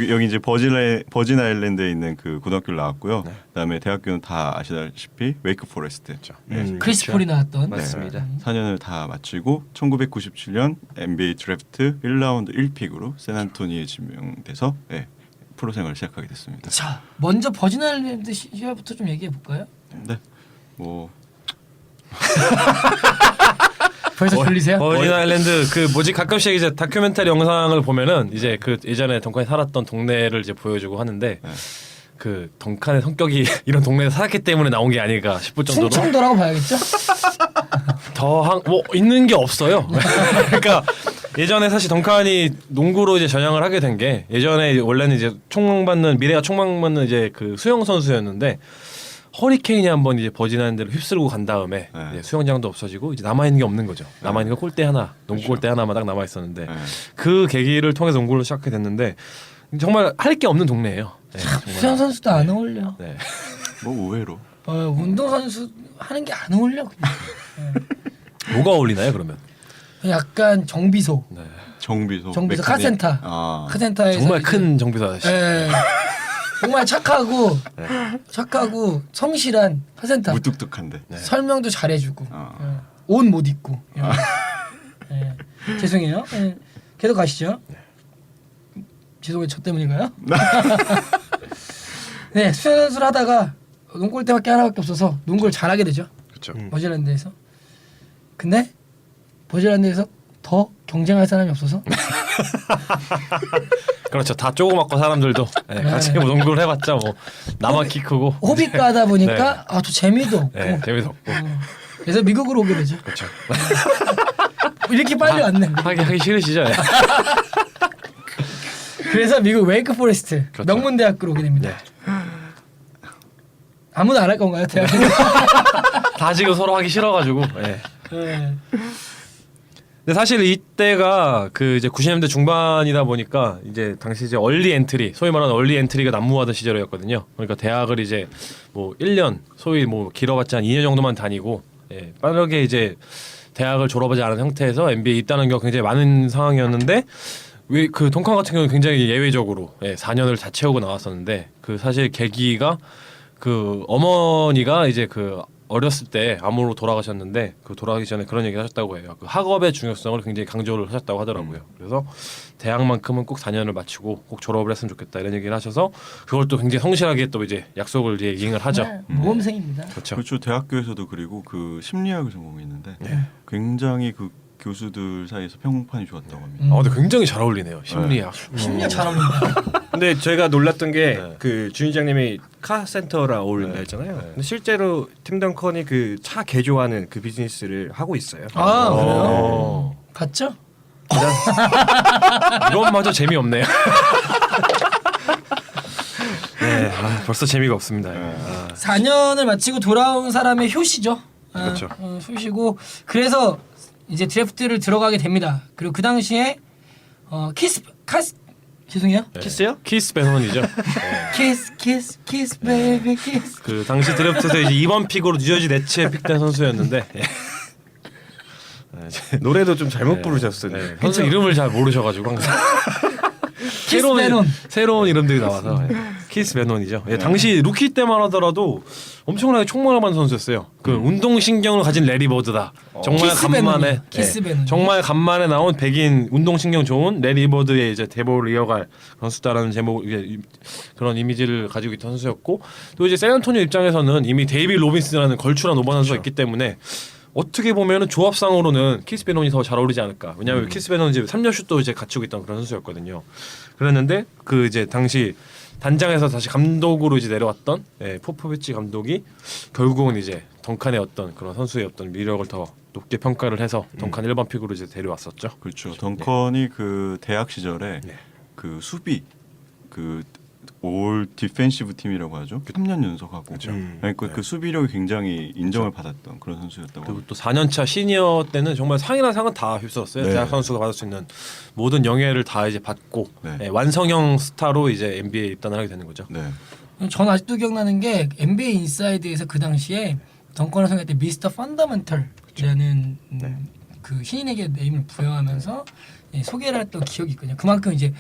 여기 이제 버진 아일랜드에 있는 그 고등학교를 나왔고요. 그다음에 대학교는 다 아시다시피 웨이크 포레스트. 네. 크리스 폴이 나왔던. 맞습니다. 4년을 다 마치고 1997년 NBA 드래프트 1라운드 1픽으로 샌안토니에 지명돼서 네, 프로 생활을 시작하게 됐습니다. 자 먼저 버진 아일랜드 시절부터 좀 얘기해 볼까요? 네. 뭐 벌써 졸리세요? 버진 아일랜드 그 뭐지 가끔씩 이제 다큐멘터리 영상을 보면은 이제 그 예전에 덩칸이 살았던 동네를 이제 보여주고 하는데 네. 그 덩칸의 성격이 이런 동네에 살았기 때문에 나온 게 아닐까 싶을 정도로 충청도라고 봐야겠죠? 뭐 있는 게 없어요. 그러니까 예전에 사실 덩칸이 농구로 이제 전향을 하게 된 게 예전에 원래는 이제 미래가 총망받는 이제 그 수영 선수였는데 허리케인이 한번 이제 버진 아일랜드를 휩쓸고 간 다음에 네. 이제 수영장도 없어지고 이제 남아 있는 게 없는 거죠. 남아 있는 거 골대 하나, 농구 골대 하나만 딱 남아 있었는데 네. 그 계기를 통해서 농구를 시작하게 됐는데 정말 할 게 없는 동네예요. 네, 정말. 수영 선수도 안 어울려. 네. 뭐 의외로 운동 선수 하는 게 안 어울려. 그냥. 뭐가 어울리나요 그러면? 약간 정비소. 네. 정비소 정비소 메카닉. 카센터. 아. 카센터에서 정말 이제- 큰 정비소 아저씨. 예. 정말 착하고 성실한 카센터. 무뚝뚝한데. 네. 설명도 잘해주고 아. 옷 못 입고. 예. 죄송해요. 예. 계속 가시죠. 죄송해요. 저 때문인가요? 네 수영 선수를 하다가 농골대밖에 하나밖에 없어서 농구를 잘하게 되죠. 그렇죠. 버질랜드에서. 근데 버질랜드에서 더 경쟁할 사람이 없어서 그렇죠. 다 쪼고맞고 사람들도 네, 같이 뭐 농구를 해봤자 뭐 나만 키 크고 호비과 하다 보니까 아 또 재미도 없고 네, 재미도 없고 그래서 미국으로 오게 되죠. 그렇죠. 이렇게 빨리 왔네. 하기 싫으시죠? 네. 그래서 미국 웨이크 포레스트 그렇죠. 명문대학교로 오게 됩니다. 아무도 안 할 건가요 대학? 다 지금 서로 하기 싫어가지고. 네. 네. 근데 사실 이때가 그 이제 90년대 중반이다 보니까 이제 당시 이제 얼리 엔트리, 소위 말하는 얼리 엔트리가 난무하던 시절이었거든요. 그러니까 대학을 이제 뭐 1년, 소위 뭐 길어봤자 한 2년 정도만 다니고 빠르게 이제 대학을 졸업하지 않은 형태에서 NBA에 입단한 경우가 굉장히 많은 상황이었는데 왜 그 덩컨 같은 경우는 굉장히 예외적으로 4년을 다 채우고 나왔었는데 그 사실 계기가 그 어머니가 이제 그 어렸을 때 암으로 돌아가셨는데 그 돌아가기 전에 그런 얘기를 하셨다고 해요. 그 학업의 중요성을 굉장히 강조를 하셨다고 하더라고요. 그래서 대학만큼은 꼭 4년을 마치고 꼭 졸업을 했으면 좋겠다 이런 얘기를 하셔서 그걸 또 굉장히 성실하게 또 이제 약속을 이제 이행을 하죠. 네, 모범생입니다. 그렇죠. 그렇죠. 대학교에서도 그리고 그 심리학을 전공했는데 굉장히 그 교수들 사이에서 평판이 좋았다고 합니다. 근데 굉장히 잘 어울리네요. 심리학. 심리학 잘 어울린다. 근데 제가 놀랐던 게 네. 그 주인장님이 카센터라 어울린다 했잖아요. 근데 실제로 팀 덩컨이 그 차 개조하는 그 비즈니스를 하고 있어요. 아 그래요? 어. 봤죠? 이것마저 재미없네요. 네. 벌써 재미가 없습니다. 네. 4년을 마치고 돌아온 사람의 효시죠. 그렇죠. 효시고 그래서 이제 드래프트를 들어가게 됩니다. 그리고 그 당시에 죄송해요. 키스요? 키스 베논이죠. 키스 베이비 키스. 그 당시 드래프트에서 이제 2번 픽으로 뉴저지 네츠에 픽된 선수였는데 노래도 좀 잘못 부르셨어요. 선수 이름을 잘 모르셔가지고 항상 키스 베논. 새로운 이름들이 나와서 키스 베논이죠. 당시 루키 때만 하더라도 엄청나게 총망을 받는 선수였어요. 그 운동 신경을 가진 레리 버드다. 정말 키스 간만에 베논이요. 키스 베논. 정말 간만에 나온 백인 운동 신경 좋은 레리 버드의 이제 대보를 이어갈 선수다라는 제목 그런 이미지를 가지고 있던 선수였고 또 이제 샌안토니오 입장에서는 이미 데이비 로빈슨이라는 걸출한 오버 선수가 있기 때문에. 어떻게 보면은 조합상으로는 키스 베논이 더 잘 어울리지 않을까. 왜냐하면 키스 베논은 이제 3년 슛도 이제 갖추고 있던 그런 선수였거든요. 그랬는데 그 이제 당시 단장에서 다시 감독으로 이제 내려왔던 포포비치 감독이 결국은 이제 덩칸의 어떤 그런 선수의 어떤 미력을 더 높게 평가를 해서 덩칸 1번 픽으로 이제 데려왔었죠. 그렇죠. 덩컨이 그 대학 시절에 그 수비 올 디펜시브 팀이라고 하죠. 3년 연속하고 그러니까 그 수비력이 굉장히 인정을 받았던 그런 선수였다고. 그리고 또 4년차 시니어 때는 정말 상이나 상은 다 휩쓸었어요. 네. 대학 선수가 받을 수 있는 모든 영예를 다 이제 받고 네. 완성형 스타로 이제 NBA에 입단을 하게 되는 거죠. 네. 전 아직도 기억나는 게 NBA 인사이드에서 그 당시에 덩컨을 성공할 때 미스터 펀더멘털이라는 그 신인에게 네임을 부여하면서 소개를 했던 기억이 있거든요. 그만큼 이제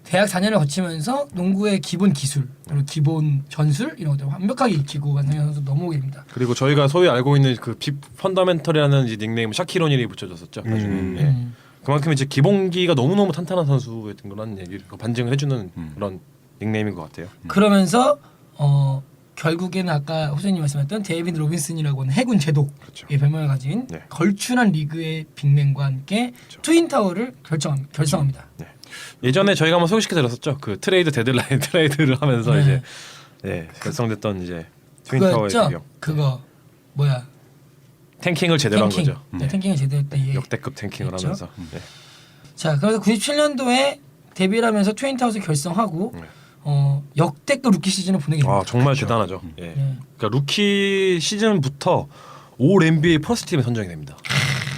대학 4년을 거치면서 농구의 기본 기술 그리고 기본 전술 이런 것들을 완벽하게 익히고 완성현 선수 넘어오게 됩니다. 그리고 저희가 소위 알고 있는 그 빅 펀더멘털이라는 이제 닉네임 샤키로닐이 붙여졌었죠. 나중에. 그만큼 이제 기본기가 너무너무 탄탄한 선수였던 그런 얘기를 반증을 해주는 그런 닉네임인 것 같아요. 그러면서 결국에는 아까 호세님 말씀하셨던 데이비드 로빈슨이라고 하는 해군 제독의 별명을 가진 걸출한 리그의 빅맨과 함께 트윈타워를 결성합니다. 예전에 저희가 한번 소개시켜 드렸었죠. 그 트레이드 데드라인 트레이드를 하면서 이제 결성됐던 이제 트윈타워의 배경. 그거 뭐야? 탱킹을 제대로 한 거죠. 탱킹을 제대로 했다. 역대급 탱킹을 그렇죠? 하면서. 자, 그래서 97년도에 데뷔를 하면서 트윈타워를 결성하고 역대급 루키 시즌을 보내게 됩니다. 정말 대단하죠. 그러니까 루키 시즌부터 올 NBA 퍼스트 팀에 선정이 됩니다.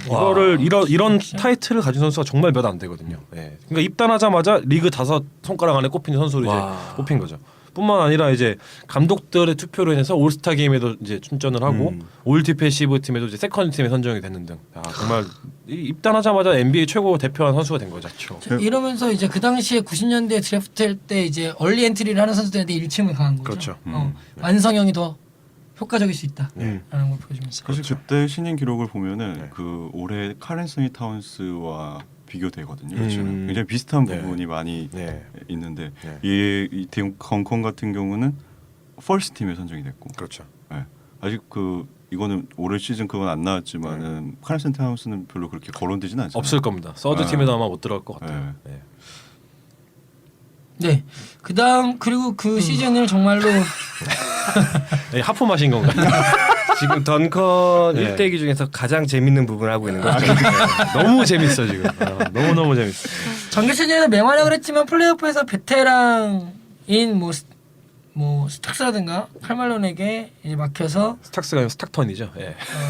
이거를 이런 타이틀을 가진 선수가 정말 몇 안 되거든요. 그러니까 입단하자마자 리그 5 손가락 안에 꼽히는 선수로 이제 뽑힌 거죠. 뿐만 아니라 이제 감독들의 투표로 인해서 올스타 게임에도 이제 출전을 하고 올 디펜시브 팀에도 이제 세컨드 팀에 선정이 됐는 등 정말 입단하자마자 NBA 최고 대표한 선수가 된 거죠. 자, 이러면서 이제 그 당시에 90년대 드래프트 할 때 이제 얼리 엔트리를 하는 선수들한테 일침을 강한 거죠. 그렇죠. 완성형이 더 효과적일 수 있다라는 걸 보여주면서. 사실 그때 신인 기록을 보면은 그 올해 카렌서니 타운스와 비교되거든요. 굉장히 비슷한 부분이 많이 있는데 이 덩컨 같은 경우는 퍼스트 팀에 선정이 됐고, 그렇죠. 아직 이거는 올해 시즌 그건 안 나왔지만은 카렌서니 타운스는 별로 그렇게 거론되지는 않잖아요. 없을 겁니다. 서드 팀에도 아마 못 들어갈 것 같아요. 네. 그다음 그리고 그 시즌을 정말로 하프 마신 건가요? 지금 던컨 1대기 중에서 가장 재밌는 부분을 하고 있는 거죠. 너무 재밌어 지금. 너무 재밌어. 정규 시즌에서 맹활약을 했지만 플레이오프에서 베테랑인 뭐 스탁스라든가 칼말론에게 이제 막혀서 스탁스가 아니고 스탁턴이죠.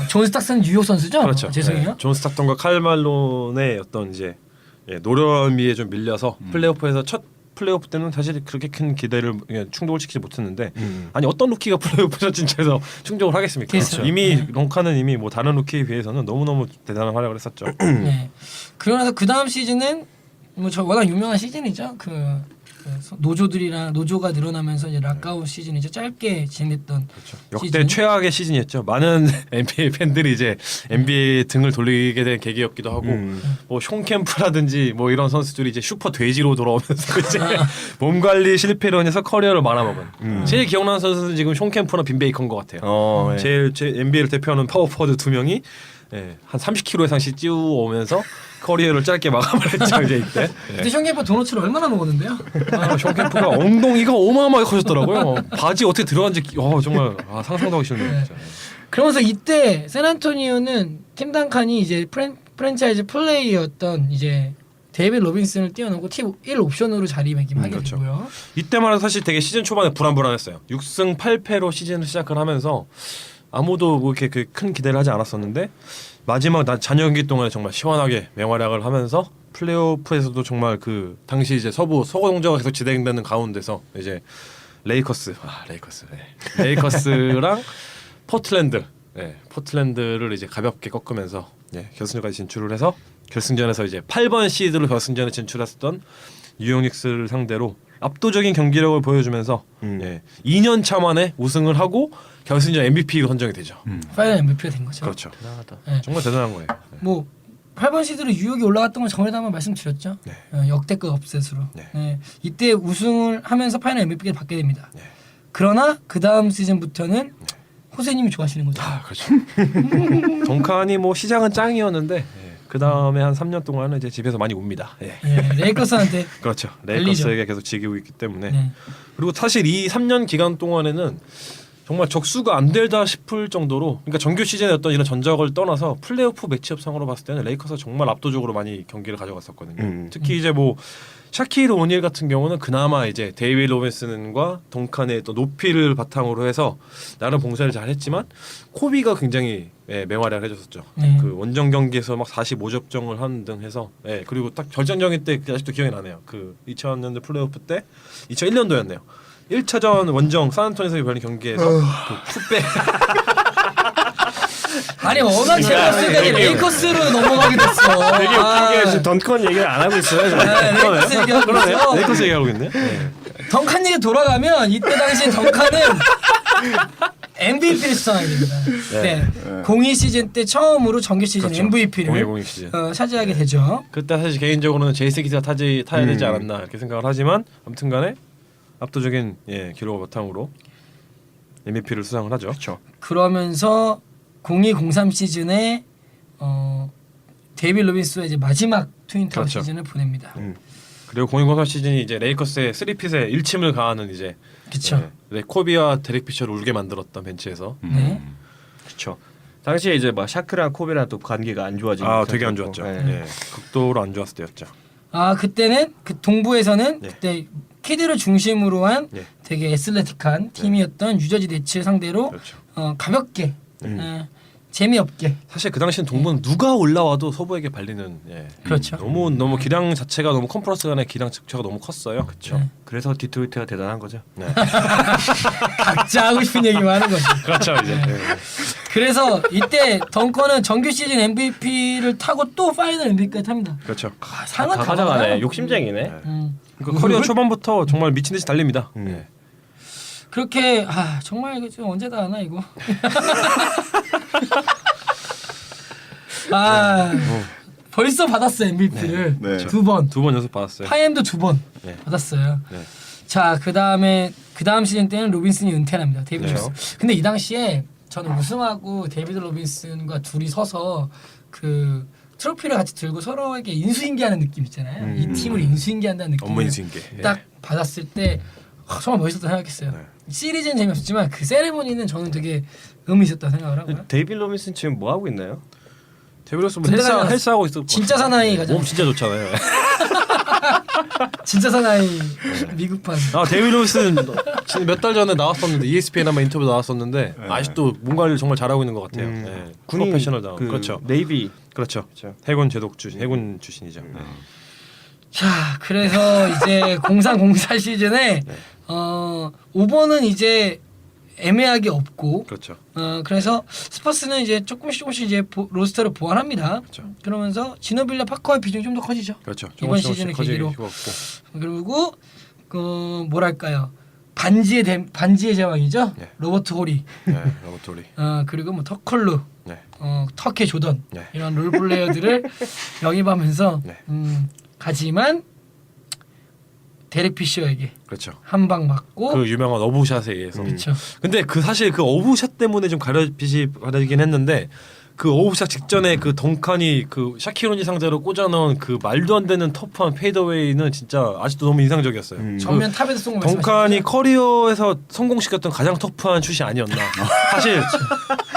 존 스탁스는 뉴욕 선수죠? 그렇죠. 죄송해요. 존 스탁턴과 칼말론의 어떤 이제 노련미에 좀 밀려서 플레이오프에서 첫 플레이오프 때는 사실 그렇게 큰 기대를 충족을 시키지 못했는데 아니 어떤 루키가 플레이오프에서 진짜에서 충족을 하겠습니까? 그렇죠. 이미 롱카는 이미 뭐 다른 루키에 비해서는 너무너무 대단한 활약을 했었죠. 네. 그러고 나서 그 다음 시즌은 뭐 저 워낙 유명한 시즌이죠. 노조가 늘어나면서 이제 락아웃 시즌이죠. 짧게 진행됐던 역대 시즌. 최악의 시즌이었죠. 많은 NBA 팬들이 이제 NBA 등을 돌리게 된 계기였기도 하고 뭐 숀 캠프라든지 뭐 이런 선수들이 이제 슈퍼 돼지로 돌아오면서 이제 몸 관리 실패로 인해서 커리어를 말아먹은. 제일 기억나는 선수는 지금 숀 캠프나 빈 베이커인 것 같아요. 제일 NBA를 대표하는 파워포워드 2명이 한 30kg 이상씩 찌우오면서 커리어를 짧게 마감을 했죠. 이제 이때. 그때 숀 캠프 도너츠를 얼마나 먹었는데요? 숀 캠프가 엉덩이가 어마어마하게 커졌더라고요. 바지 어떻게 들어간지 정말 상상도 하기 싫네요. 진짜. 그러면서 이때 샌안토니오는 팀 던컨이 이제 프랜차이즈 플레이였던 이제 데이빗 로빈슨을 띄워놓고 팀 1 옵션으로 자리매김하게 그렇죠. 되고요. 이때만 해도 사실 되게 시즌 초반에 불안불안했어요. 6승 8패로 시즌을 시작을 하면서 아무도 뭐 이렇게 큰 기대를 하지 않았었는데 마지막 잔여 경기 동안에 정말 시원하게 맹활약을 하면서 플레이오프에서도 정말 그 당시 이제 서부 소고동조가 계속 진행되는 가운데서 이제 레이커스랑 포틀랜드, 포틀랜드를 이제 가볍게 꺾으면서 결승전까지 진출을 해서 결승전에서 이제 8번 시드로 결승전에 진출했었던 뉴욕닉스를 상대로 압도적인 경기력을 보여주면서 2년 차 만에 우승을 하고 결승전 MVP로 선정이 되죠. 파이널 MVP가 된 거죠. 그렇죠. 대단하다. 네. 정말 대단한 거예요. 뭐 8번 시드로 뉴욕이 올라갔던 건 전에도 한번 말씀드렸죠. 네. 역대급 업셋으로. 네. 네. 이때 우승을 하면서 파이널 MVP를 받게 됩니다. 네. 그러나 그 다음 시즌부터는 호세님이 좋아하시는 거죠. 그렇죠. 덩칸이 뭐 시작은 짱이었는데 그 다음에 한 3년 동안은 이제 집에서 많이 웁니다. 레이커스한테 그렇죠. 열리죠. 레이커스에게 계속 지기고 있기 때문에 네. 그리고 사실 이 3년 기간 동안에는 정말 적수가 안 되다 싶을 정도로 그러니까 정규 시즌의 어떤 이런 전적을 떠나서 플레이오프 매치업상으로 봤을 때는 레이커스가 정말 압도적으로 많이 경기를 가져갔었거든요. 특히 이제 뭐 샤키르 오닐 같은 경우는 그나마 이제 데이빗 로빈슨과 덩칸의 또 높이를 바탕으로 해서 나름 봉쇄를 잘했지만 코비가 굉장히 맹활약을 해줬었죠. 그 원정 경기에서 막 45접정을 하는 등 해서 그리고 딱 결정적인 때 아직도 기억이 나네요. 그 2000년도 플레이오프 때 2001년도였네요. 1차전 원정 산안토니에서 열린 경기에서 그 풋백 아니 워낙 재밌었으니까 레이커스로 넘어가게 됐어. 되게 웃긴 게 지금 덩컨 얘기를 안 하고 있어요. 지금. 레이커스 얘기하고 그러네요. 있어. 레이커스 얘기하고 있네. 덩칸 얘기 돌아가면 이때 당시 덩칸은 MVP를 수상하게 됩니다. 네. 02 시즌 때 처음으로 정규 시즌 그렇죠. MVP를 02 시즌. 차지하게 되죠. 그때 사실 개인적으로는 제이스 기가 타야 되지 않았나 이렇게 생각을 하지만 아무튼간에 압도적인 기록을 바탕으로 MVP를 수상을 하죠. 그렇죠. 그러면서 02-03 시즌에 데이빗 로빈스와 이제 마지막 트윈타워 그렇죠. 시즌을 보냅니다. 그리고 02-03 시즌이 이제 레이커스의 3핏에 일침을 가하는 이제 그렇죠. 코비와 데릭 피셔를 울게 만들었던 벤치에서 네. 그렇죠. 당시에 이제 막 샤크랑 코비랑 또 관계가 안 좋아지고 되게 안 좋았죠. 극도로 안 좋았을 때였죠. 그때는 그 동부에서는 네. 그때 키드를 중심으로 한 네. 되게 애슬레틱한 팀이었던 유저지 네츠 상대로 그렇죠. 가볍게 재미없게 사실 그 당시엔 동부는 누가 올라와도 서부에게 발리는 그렇죠. 너무 기량 자체가 너무 컨퍼런스 간의 기량 자체가 너무 컸어요. 그렇죠. 네. 그래서 디트로이트가 대단한 거죠. 각자 하고 싶은 얘기만 하는 거지. 그렇죠 이제. 그래서 이때 덩컨은 정규 시즌 MVP를 타고 또 파이널 MVP까지 탑니다. 그렇죠. 상은 다 가져가네. 받아요. 욕심쟁이네. 그러니까 커리어 초반부터 정말 미친 듯이 달립니다. 그렇게 정말 이거 좀 언제 다 하나 이거. 벌써 받았어요 MVP를 네. 네. 두 번. 2번 연속 받았어요. 파이엠도 2번 네. 받았어요. 네. 자, 그 다음 시즌 때는 로빈슨이 은퇴합니다. 데이비드 네. 로빈슨. 근데 이 당시에 저는 우승하고 데이비드 로빈슨과 둘이 서서 그 트로피를 같이 들고 서로에게 인수인계하는 느낌 있잖아요. 이 팀을 인수인계한다는 느낌. 업무 인수인계. 딱 받았을 때 정말 멋있었다 생각했어요. 네. 시리즈는 재미없었지만 그 세레모니는 저는 되게 의미 있었다 생각을 하고요. 데이빗 로빈슨 지금 뭐 하고 있나요? 데빌로스 뭐 군대 다녀왔어. 헬스하고 있어. 진짜 사나이 가잖아요. 몸 진짜 좋잖아요. 진짜 사나이 미국판. 데빌로스는 몇 달 전에 나왔었는데 ESPN 한번 인터뷰 나왔었는데 아직도 뭔가를 정말 잘하고 있는 것 같아요. 군인 프로페셔널다. 그 그렇죠. 네이비 그렇죠. 그렇죠. 해군 제독 출신, 해군 출신이죠. 자, 그래서 이제 03-04 시즌에 5번은 이제 애매하게 없고 그렇죠. 그래서 스퍼스는 이제 조금씩 이제 로스터를 보완합니다. 그렇죠. 그러면서 지노빌라 파커의 비중이 좀 더 커지죠. 그렇죠. 이번 조금씩 시즌을 커지고 계기로. 있고. 그리고 뭐랄까요? 반지의 제왕이죠. 네. 로버트 호리. 로버트 리. 그리고 뭐 터컬루, 네. 터키 조던 네. 이런 롤 플레이어들을 영입하면서 네. 가지만 데릭 피셔에게 그렇죠. 한 방 맞고 그 유명한 어부샷에 의해서. 그렇죠. 근데 그 사실 그 어부샷 때문에 좀 가려지긴 했는데 그 어부샷 직전에 그 덩칸이 그 샤키로니 상대로 꽂아넣은 그 말도 안 되는 터프한 페이더웨이는 진짜 아직도 너무 인상적이었어요. 정면 탑에서 쏜거 덩칸이 커리어에서 성공시켰던 가장 터프한 슛이 아니었나. 사실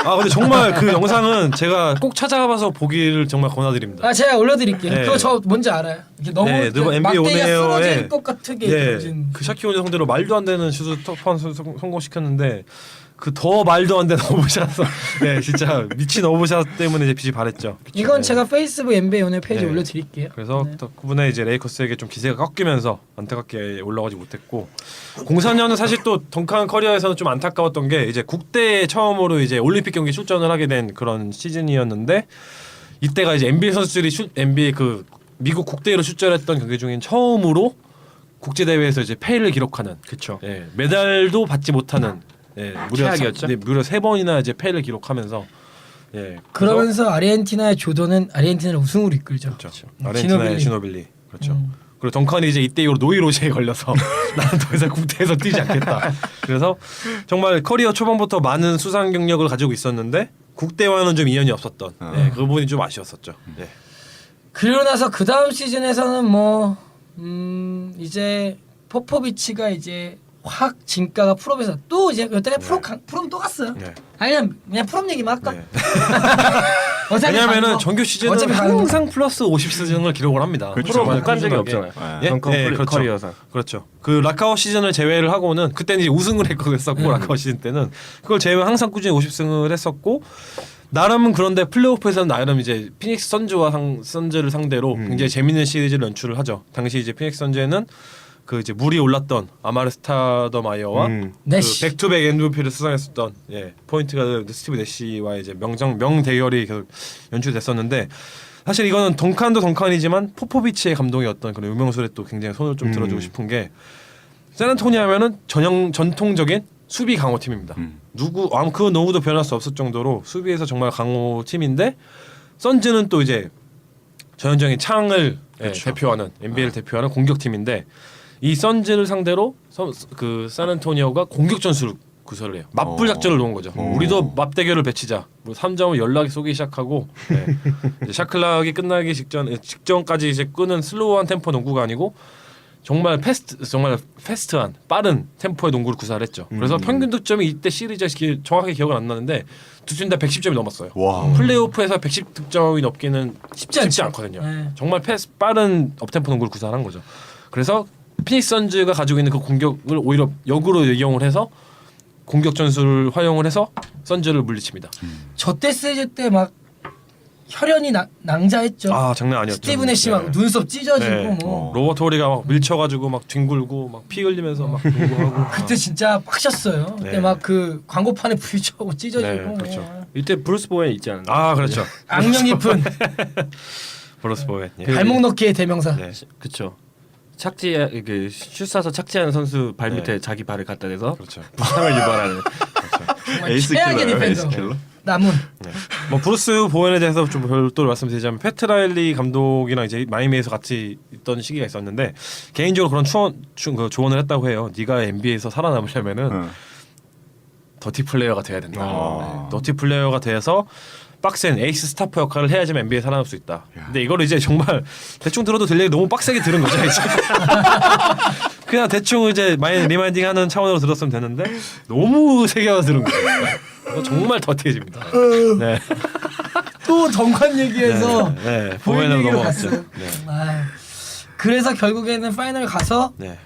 아 근데 정말 그 영상은 제가 꼭 찾아가서 보기를 정말 권하드립니다. 아 제가 올려드릴게요. 네. 그거 저 뭔지 알아요. 이게 너무 네, 너무 NBA 막대기가 오네요에 쓰러질 것 같게 이루어진. 그 샤키오니 상대로 말도 안 되는 슛을 터프한 성공시켰는데 그 더 말도 안 되는 오버샷, 네 진짜 미친 오버샷 때문에 이제 빛이 발했죠. 이건 네. 제가 페이스북 NBA 오늘 페이지에 네. 올려드릴게요. 그래서 네. 덕분에 이제 레이커스에게 좀 기세가 꺾이면서 안타깝게 올라가지 못했고 04년은 사실 또 덩컨 커리어에서는 좀 안타까웠던 게 이제 국대에 처음으로 이제 올림픽 경기 출전을 하게 된 그런 시즌이었는데 이때가 이제 NBA 선수들이 NBA 그 미국 국대로 출전했던 경기 중인 처음으로 국제 대회에서 이제 패를 기록하는 그렇죠. 예, 메달도 받지 못하는 예, 최악이었죠. 무려 3번이나 이제 패를 기록하면서 예, 그러면서 아르헨티나의 조던은 아르헨티나를 우승으로 이끌죠. 그렇죠. 아르헨티나의 지노빌리. 시노빌리. 그렇죠. 그리고 덩컨이 이제 이때 이후로 노이로제에 걸려서 나는 더 이상 국대에서 뛰지 않겠다. 그래서 정말 커리어 초반부터 많은 수상 경력을 가지고 있었는데 국대와는 좀 인연이 없었던 예, 그 부분이 좀 아쉬웠었죠. 예. 그리고 나서 그 다음 시즌에서는 뭐 이제 포포비치가 이제 확 진가가 프로에서 또 이제 여태까지 프로 또 갔어요. 네. 아니 그냥 프로 얘기만 할까? 네. 어차피 왜냐면은 가는 거. 정규 시즌은 어차피 가는 거. 항상 플러스 50시즌을 기록을 합니다. 그렇죠. 프로 정말 못 간 적이 꾸준하게. 없잖아요. 네. 예? 덩컨 네, 그렇죠. 커리어상. 그렇죠. 그 라카오 시즌을 제외를 하고는 그때는 이제 우승을 했었고 라카오 시즌 때는 그걸 제외 항상 꾸준히 50승을 했었고 나름은 그런데 플레이오프에서는 나름 이제 피닉스 선즈와 선즈를 상대로 굉장히 재밌는 시리즈를 연출을 하죠. 당시 이제 피닉스 선즈에는 그 이제 물이 올랐던 아마르 스타더마이어와 그 내시. 백투백 MVP를 수상했었던 포인트 가드 스티브 내시와 이제 명 대결이 계속 연출됐었는데 사실 이거는 덩컨도 덩컨이지만 포포비치의 감독의 어떤 그런 유명술에 또 굉장히 손을 좀 들어주고 싶은 게 샌안토니오 하면은 전통적인 수비 강호 팀입니다. 그 누구도 변할 수 없을 정도로 수비에서 정말 강호 팀인데 선즈는 또 이제 전형적인 창을 대표하는 NBA를 대표하는 공격 팀인데 이 선즈를 상대로 그 샌안토니오가 공격 전술을 구사를 해요. 맞불 작전을 놓은 거죠. 우리도 맞대결을 배치자. 뭐 3점을 연락이 쏘기 시작하고 이제 샤클락이 끝나기 직전까지 이제 끄는 슬로우한 템포 농구가 아니고 정말 패스트한 빠른 템포의 농구를 구사를 했죠. 그래서 평균 득점이 이때 시리즈 정확하게 기억은 안 나는데 두 팀 다 110점이 넘었어요. 와. 플레이오프에서 110 득점이 넘기는 쉽지 않거든요. 네. 정말 빠른 업템포 농구를 구사한 거죠. 그래서 피닉스 선즈가 가지고 있는 그 공격을 오히려 역으로 이용을 해서 공격 전술을 활용을 해서 선즈를 물리칩니다. 저때 시리즈 때 막 혈연이 낭자했죠. 아 장난 아니었죠. 스티븐 애쉬 막 눈썹 찢어지고 네. 뭐 로버트 호리가 막 밀쳐가지고 막 뒹굴고 막 피 흘리면서 막 농구하고. 그때 진짜 빡셨어요. 그때 네. 막 그 광고판에 부딪혀고 찢어지고 네, 뭐. 그렇죠. 이때 브루스 보웬 있지 않나요? 아 그렇죠. 악명 깊은 브루스 보웬. 예. 발목 넣기의 대명사. 네. 그렇죠. 슛 쏴서 착지하는 선수 발 밑에 자기 발을 갖다 대서 그렇죠. 부상을 유발하는. 정말 에이스 최악의 킬러예요. 에이스 디펜더. 킬러. 남은 뭐 브루스 보웬에 대해서 좀 별도로 말씀드리자면 패트 라일리 감독이랑 이제 마이애미에서 같이 있던 시기가 있었는데 개인적으로 그런 조언을 했다고 해요. 네가 NBA에서 살아남으려면은 더티 플레이어가 돼야 된다. 네. 더티 플레이어가 돼서 빡센 에이스 스타퍼 역할을 해야지만 NBA에 살아남을 수 있다. 근데 이거를 이제 정말 대충 들어도 들리기 너무 빡세게 들은 거죠. 이제. 그냥 대충 이제 리마인딩하는 차원으로 들었으면 되는데 너무 세게 와서 들은 거예요. 정말 더티해집니다. 네. 또 덩컨 얘기해서 네. 보인 보웬으로 얘기로 넘어갔죠. 갔어요. 네. 아, 그래서 결국에는 파이널 가서 네.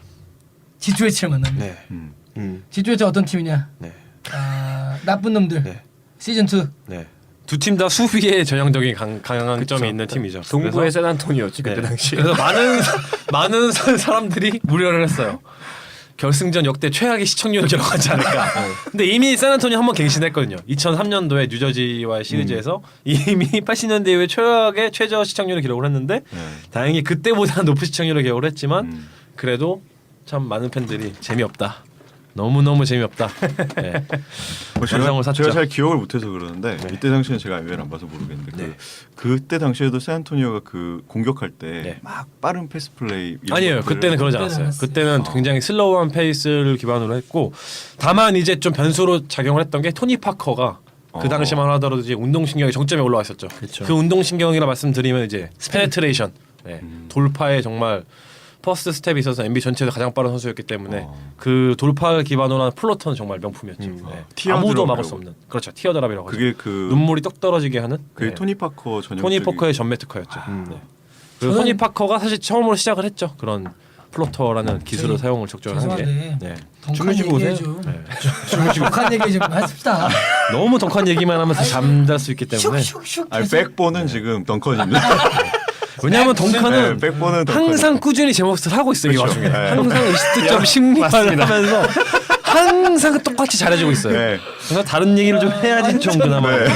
G2H를 만납니다. 네. G2H 어떤 팀이냐? 네. 나쁜 놈들. 네. 시즌 2. 네. 두 팀 다 수비에 전형적인 강점이 있는 팀이죠. 동부의 샌안토니오였지 그때 네. 당시. 그래서 많은 사람들이 우려를 했어요. 결승전 역대 최악의 시청률을 기록하지 않을까. 근데 이미 샌안토니오 한번 갱신했거든요. 2003년도에 뉴저지와의 시리즈에서 이미 80년대 이후에 최악의 최저 시청률을 기록을 했는데 다행히 그때보다 높은 시청률을 기록을 했지만 그래도 참 많은 팬들이 재미없다. 너무너무 재미없다. 네. 완성을 샀죠. 제가 잘 기억을 못해서 그러는데 이때 당시에는 제가 NBA를 안 봐서 모르겠는데 네. 그때 당시에도 샌안토니오가 그 공격할 때 막 네. 빠른 패스 플레이 이런 아니에요. 것들을 그때는 그러지 그때는 않았어요. 않았어요. 그때는 굉장히 슬로우한 페이스를 기반으로 했고 다만 이제 좀 변수로 작용을 했던 게 토니 파커가 그 당시만 하더라도 이제 운동신경이 정점에 올라와 있었죠. 그 운동신경이라 말씀드리면 이제 스페네트레이션 돌파에 정말 퍼스트 스텝이 있어서 NBA 전체에서 가장 빠른 선수였기 때문에 그 돌파를 기반으로 한 플로터는 정말 명품이었죠. 네. 아무도 막을 수 없는. 그렇죠. 티어드랍이라고 하죠. 그게 그 눈물이 떡 떨어지게 하는. 그게 네. 토니 파커 전용. 토니 파커의 전매 특허였죠. 네. 그리고 저는- 토니 파커가 사실 처음으로 시작을 했죠. 그런 플로터라는 기술을 저기 사용을 적절하게. 죄송한데 네. 덩컨 주무시고 오세요. 얘기해 좀. 네. 덩컨 얘기 좀 합시다. 너무 덩컨 얘기만 하면서 잠잘 수 있기 때문에. 슉슉슉. 아니 계속. 백본은 지금 덩컨입니다. 왜냐하면 덩컨은 네, 백본은 덩컨. 항상 꾸준히 제 몫을 하고 있어요. 이 그렇죠. 와중에. 네. 항상 이스트점 심리를 하면서 항상 똑같이 잘해주고 있어요. 네. 그래서 다른 얘기를 좀 해야지 좀 그나마. 네.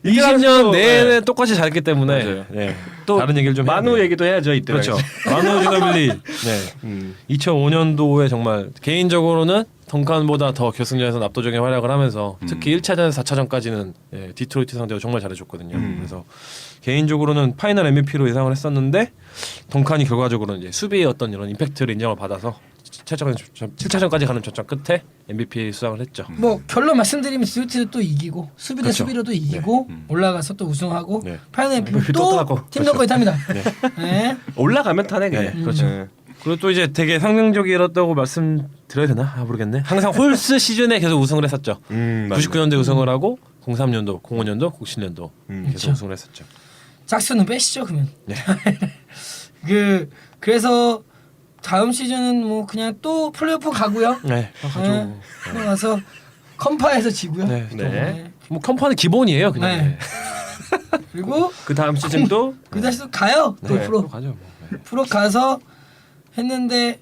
20년 내내 네. 똑같이 잘했기 때문에 맞아요. 네. 또 다른 얘기를 좀 해야 만우 돼요. 얘기도 해야죠 이때. 그렇죠. 마누 지노빌리. 네. 2005년도에 정말 개인적으로는 덩컨보다 더 결승전에서 압도적인 활약을 하면서 특히 1차전, 4차전까지는 예, 디트로이트 상대로 정말 잘해줬거든요. 그래서 개인적으로는 파이널 MVP로 예상을 했었는데 덩컨이 결과적으로는 이제 수비의 어떤 이런 임팩트를 인정을 받아서 7차전까지 가는 전장 끝에 MVP 수상을 했죠. 뭐 결론 말씀드리면 디트로이트도 또 이기고 수비 대 그렇죠. 수비로도 이기고 올라가서 또 우승하고 네. 파이널 MVP 또 또 타고. 팀 덩컨이 탑니다. 네. 올라가면 타네 그냥. 네, 그렇죠. 네. 그리고 또 이제 되게 상징적이었다고 말씀드려야 되나? 모르겠네. 항상 홀스 시즌에 계속 우승을 했었죠. 맞아요. 99년도에 우승을 하고 03년도, 05년도, 07년도 계속 그쵸. 우승을 했었죠. 짝수는 빼시죠 그러면. 네. 그래서 다음 시즌은 뭐 그냥 또 플레이오프 가고요. 네. 네. 가서 컴파에서 지고요. 네. 네. 네. 뭐 컴파는 기본이에요, 그냥. 네. 네. 그리고 그 다음 시즌도 그 다시 또 가요. 또 네. 프로. 또 가죠. 뭐. 네. 프로 가서 했는데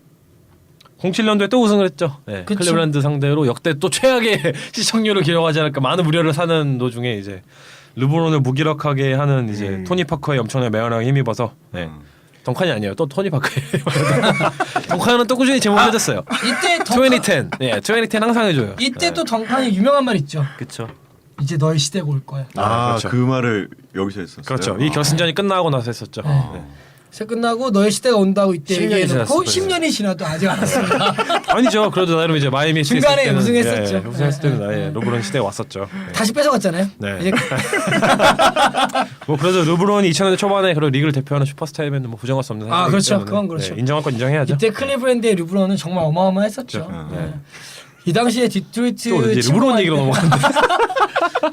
07년도에 또 우승을 했죠. 네. 그쵸. 클리블랜드 상대로 역대 또 최악의 시청률을 기록하지 않을까 많은 우려를 사는 도중에 이제 르브론을 무기력하게 하는 이제 토니 파커의 엄청난 매연함에 힘입어서 네. 덩컨이 아니에요. 또 토니 파커예요. 덩컨은 또 꾸준히 제목을 해줬어요. 이때 2010, 네, 2010 항상 해줘요. 이때 또 덩컨이 유명한 말 있죠. 그쵸. 이제 너의 시대가 올 거야. 그렇죠. 그 말을 여기서 했었어요. 그렇죠. 이 결승전이 끝나고 나서 했었죠. 네. 그래서 끝나고 너의 시대가 온다고 이때 10년이 얘기해놓고 지났어요. 10년이 지나도 아직 안 왔습니다. 아니죠. 그래도 나름 이제 마이애미 FC 중간에 있을 때는, 우승했었죠. 예, 우승했을 때는 네, 예, 르브론 시대에 왔었죠. 네. 다시 뺏어갔잖아요. 네. 이제 뭐 그래도 르브론이 2000년대 초반에 그런 리그를 대표하는 슈퍼스타이면 뭐 부정할 수 없는 아, 상황이기 그렇죠. 때문에, 그건 그렇죠. 네, 인정할 건 인정해야죠. 이때 클리브랜드의 르브론은 정말 어마어마했었죠. 그렇죠. 네. 이 당시에 디트로이트 또 이제 르브론 얘기로 넘어갔는데.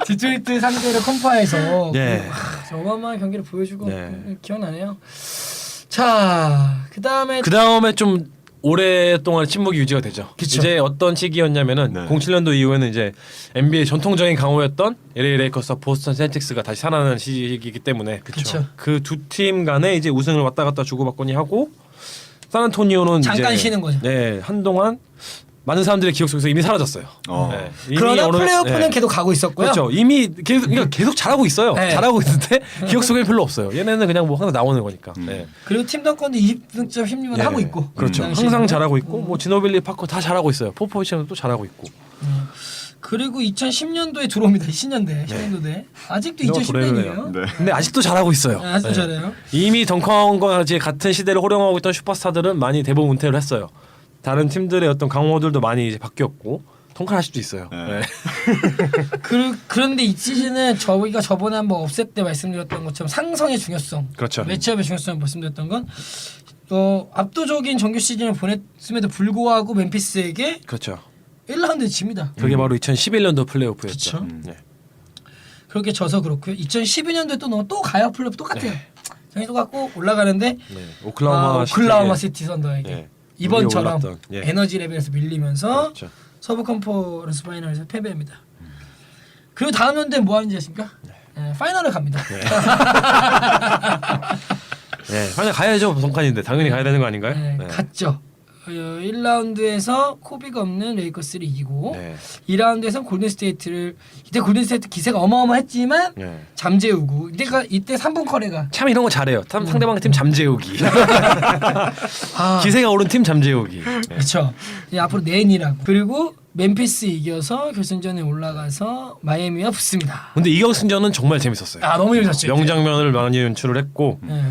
디트로이트 상대로 컴파에서 예. 어마어마한 경기를 보여주고 네. 기억나네요. 자, 그다음에 그 다음에 좀 오랫동안 침묵이 유지가 되죠. 그쵸. 이제 어떤 시기였냐면은 네. 07년도 이후에는 이제 NBA 전통적인 강호였던 LA 레이커스와 보스턴 셀틱스가 다시 살아나는 시기이기 때문에 그쵸. 그 두 팀 간에 이제 우승을 왔다 갔다 주고받거니 하고 산안토니오는 잠깐 이제 쉬는 거죠. 네, 한동안 많은 사람들의 기억 속에서 이미 사라졌어요. 네, 이미 그러나 어느- 플레이오프는 네. 계속 가고 있었고요. 그렇죠. 이미 계속, 그러니까 계속 잘하고 있어요. 네. 잘하고 있는데 기억 속에 별로 없어요. 얘네는 그냥 뭐 항상 나오는 거니까. 네. 그리고 팀 덩컨도 20득점 16을 네. 하고 있고. 그렇죠. 그 당시에는. 항상 잘하고 있고 뭐 지노빌리 파커 다 잘하고 있어요. 포포비치는 또 잘하고 있고. 그리고 2010년도에 들어옵니다. 10년대, 10년도에 아직도 너가 2010년이에요. 네. 근데 아직도 잘하고 있어요. 아직도 네. 잘해요. 이미 덩컨과 이제 같은 시대를 호령하고 있던 슈퍼스타들은 많이 대부분 은퇴를 했어요. 다른 팀들의 어떤 강호들도 많이 이제 바뀌었고 덩컨 할 수도 있어요. 네. 네. 그런데 이 시즌은 저희가 저번에 한번 업셋 때 말씀드렸던 것처럼 상성의 중요성, 그렇죠. 매치업의 중요성을 말씀드렸던 건 압도적인 정규 시즌을 보냈음에도 불구하고 멤피스에게 그렇죠. 1라운드 집니다. 그게 바로 2011년도 플레이오프였죠. 그쵸. 네. 그렇게 져서 그렇고요. 2012년도에 또 가요. 플레이오프 똑같아요. 정이 똑같고 올라가는데 네. 오클라호마 오클라호마 시티에- 시티 선더에게 네. 이번처럼 올랐던, 예. 에너지 레벨에서 밀리면서 그렇죠. 서부 컨퍼런스 파이널에서 패배합니다. 그리고 다음 연도에 뭐 하는지 아십니까? 네, 파이널을 갑니다. 네. 만약 가야죠. 덩컨인데 당연히 가야 되는 거 아닌가요? 네, 갔죠. 1라운드에서 코비가 없는 레이커스를 이기고 네. 2라운드에서 골든스테이트를 이때 골든스테이트 기세가 어마어마했지만 네. 잠재우고 이때 3분 커레가 참 이런 거 잘해요. 상대방 팀 잠재우기. 아, 기세가 오른 팀 잠재우기. 네. 그렇죠. 앞으로 내인이라고. 그리고 멤피스 이겨서 결승전에 올라가서 마이애미와 붙습니다. 근데 이 결승전은 정말 재밌었어요. 아 너무 재밌었죠. 명장면을 많이 연출을 했고, 네.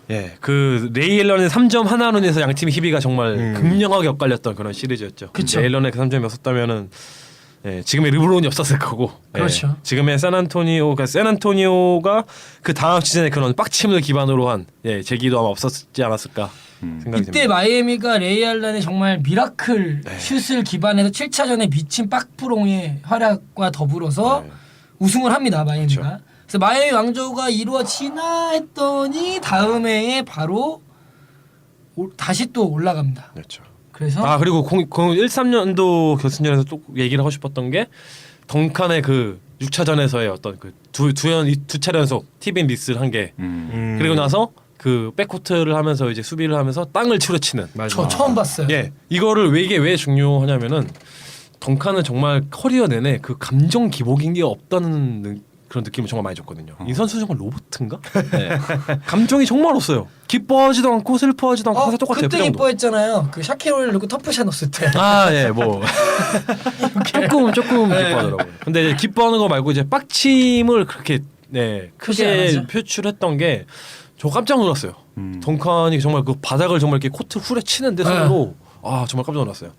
예, 그 레이 앨런의 3점 하나로 인해서 양 팀의 희비가 정말 극명하게 엇갈렸던 그런 시리즈였죠. 그쵸. 레이 앨런의 그 3점이 없었다면은 예, 지금의 르브론이 없었을 거고. 그렇죠. 예, 지금의 샌안토니오가 그 다음 시즌에 그런 빡침을 기반으로 한 재기도 아마 없었지 않았을까 생각이 이때 듭니다. 마이애미가 레이 알란의 정말 미라클 네. 슛을 기반해서 7차전에 미친 빡프롱의 활약과 더불어서 네. 우승을 합니다. 마이애미가. 그렇죠. 그래서 마이애미 왕조가 이루어지나 했더니 다음 해에 바로 다시 또 올라갑니다. 그렇죠. 그래서 아 그리고 13년도 결승전에서 또 얘기를 하고 싶었던 게 덩칸의 그 6차전에서의 어떤 그 두 차례 연속 티빈 미스를 한 게 그리고 나서 그 백코트를 하면서 이제 수비를 하면서 땅을 치러치는 저 처음 봤어요. 예 이거를 이게 왜 중요하냐면은 덩칸은 정말 커리어 내내 그 감정 기복인 게 없다는 그런 느낌을 정말 많이 줬거든요. 이 선수 정말 로봇인가? 네. 감정이 정말 없어요. 기뻐하지도 않고 슬퍼하지도 않고 항상 똑같아요. 그때 그 정도. 기뻐했잖아요. 그 샤키로를 넣고 터프샷 넣었을 때. 아, 예, 뭐 조금 네. 기뻐하더라고요. 근데 이제 기뻐하는 거 말고 이제 빡침을 그렇게 표시 안 크게 하죠? 표출했던 게 저 깜짝 놀랐어요. 덩칸이 정말 그 바닥을 정말 이렇게 코트 후려 치는데 손으로 아 정말 깜짝 놀랐어요.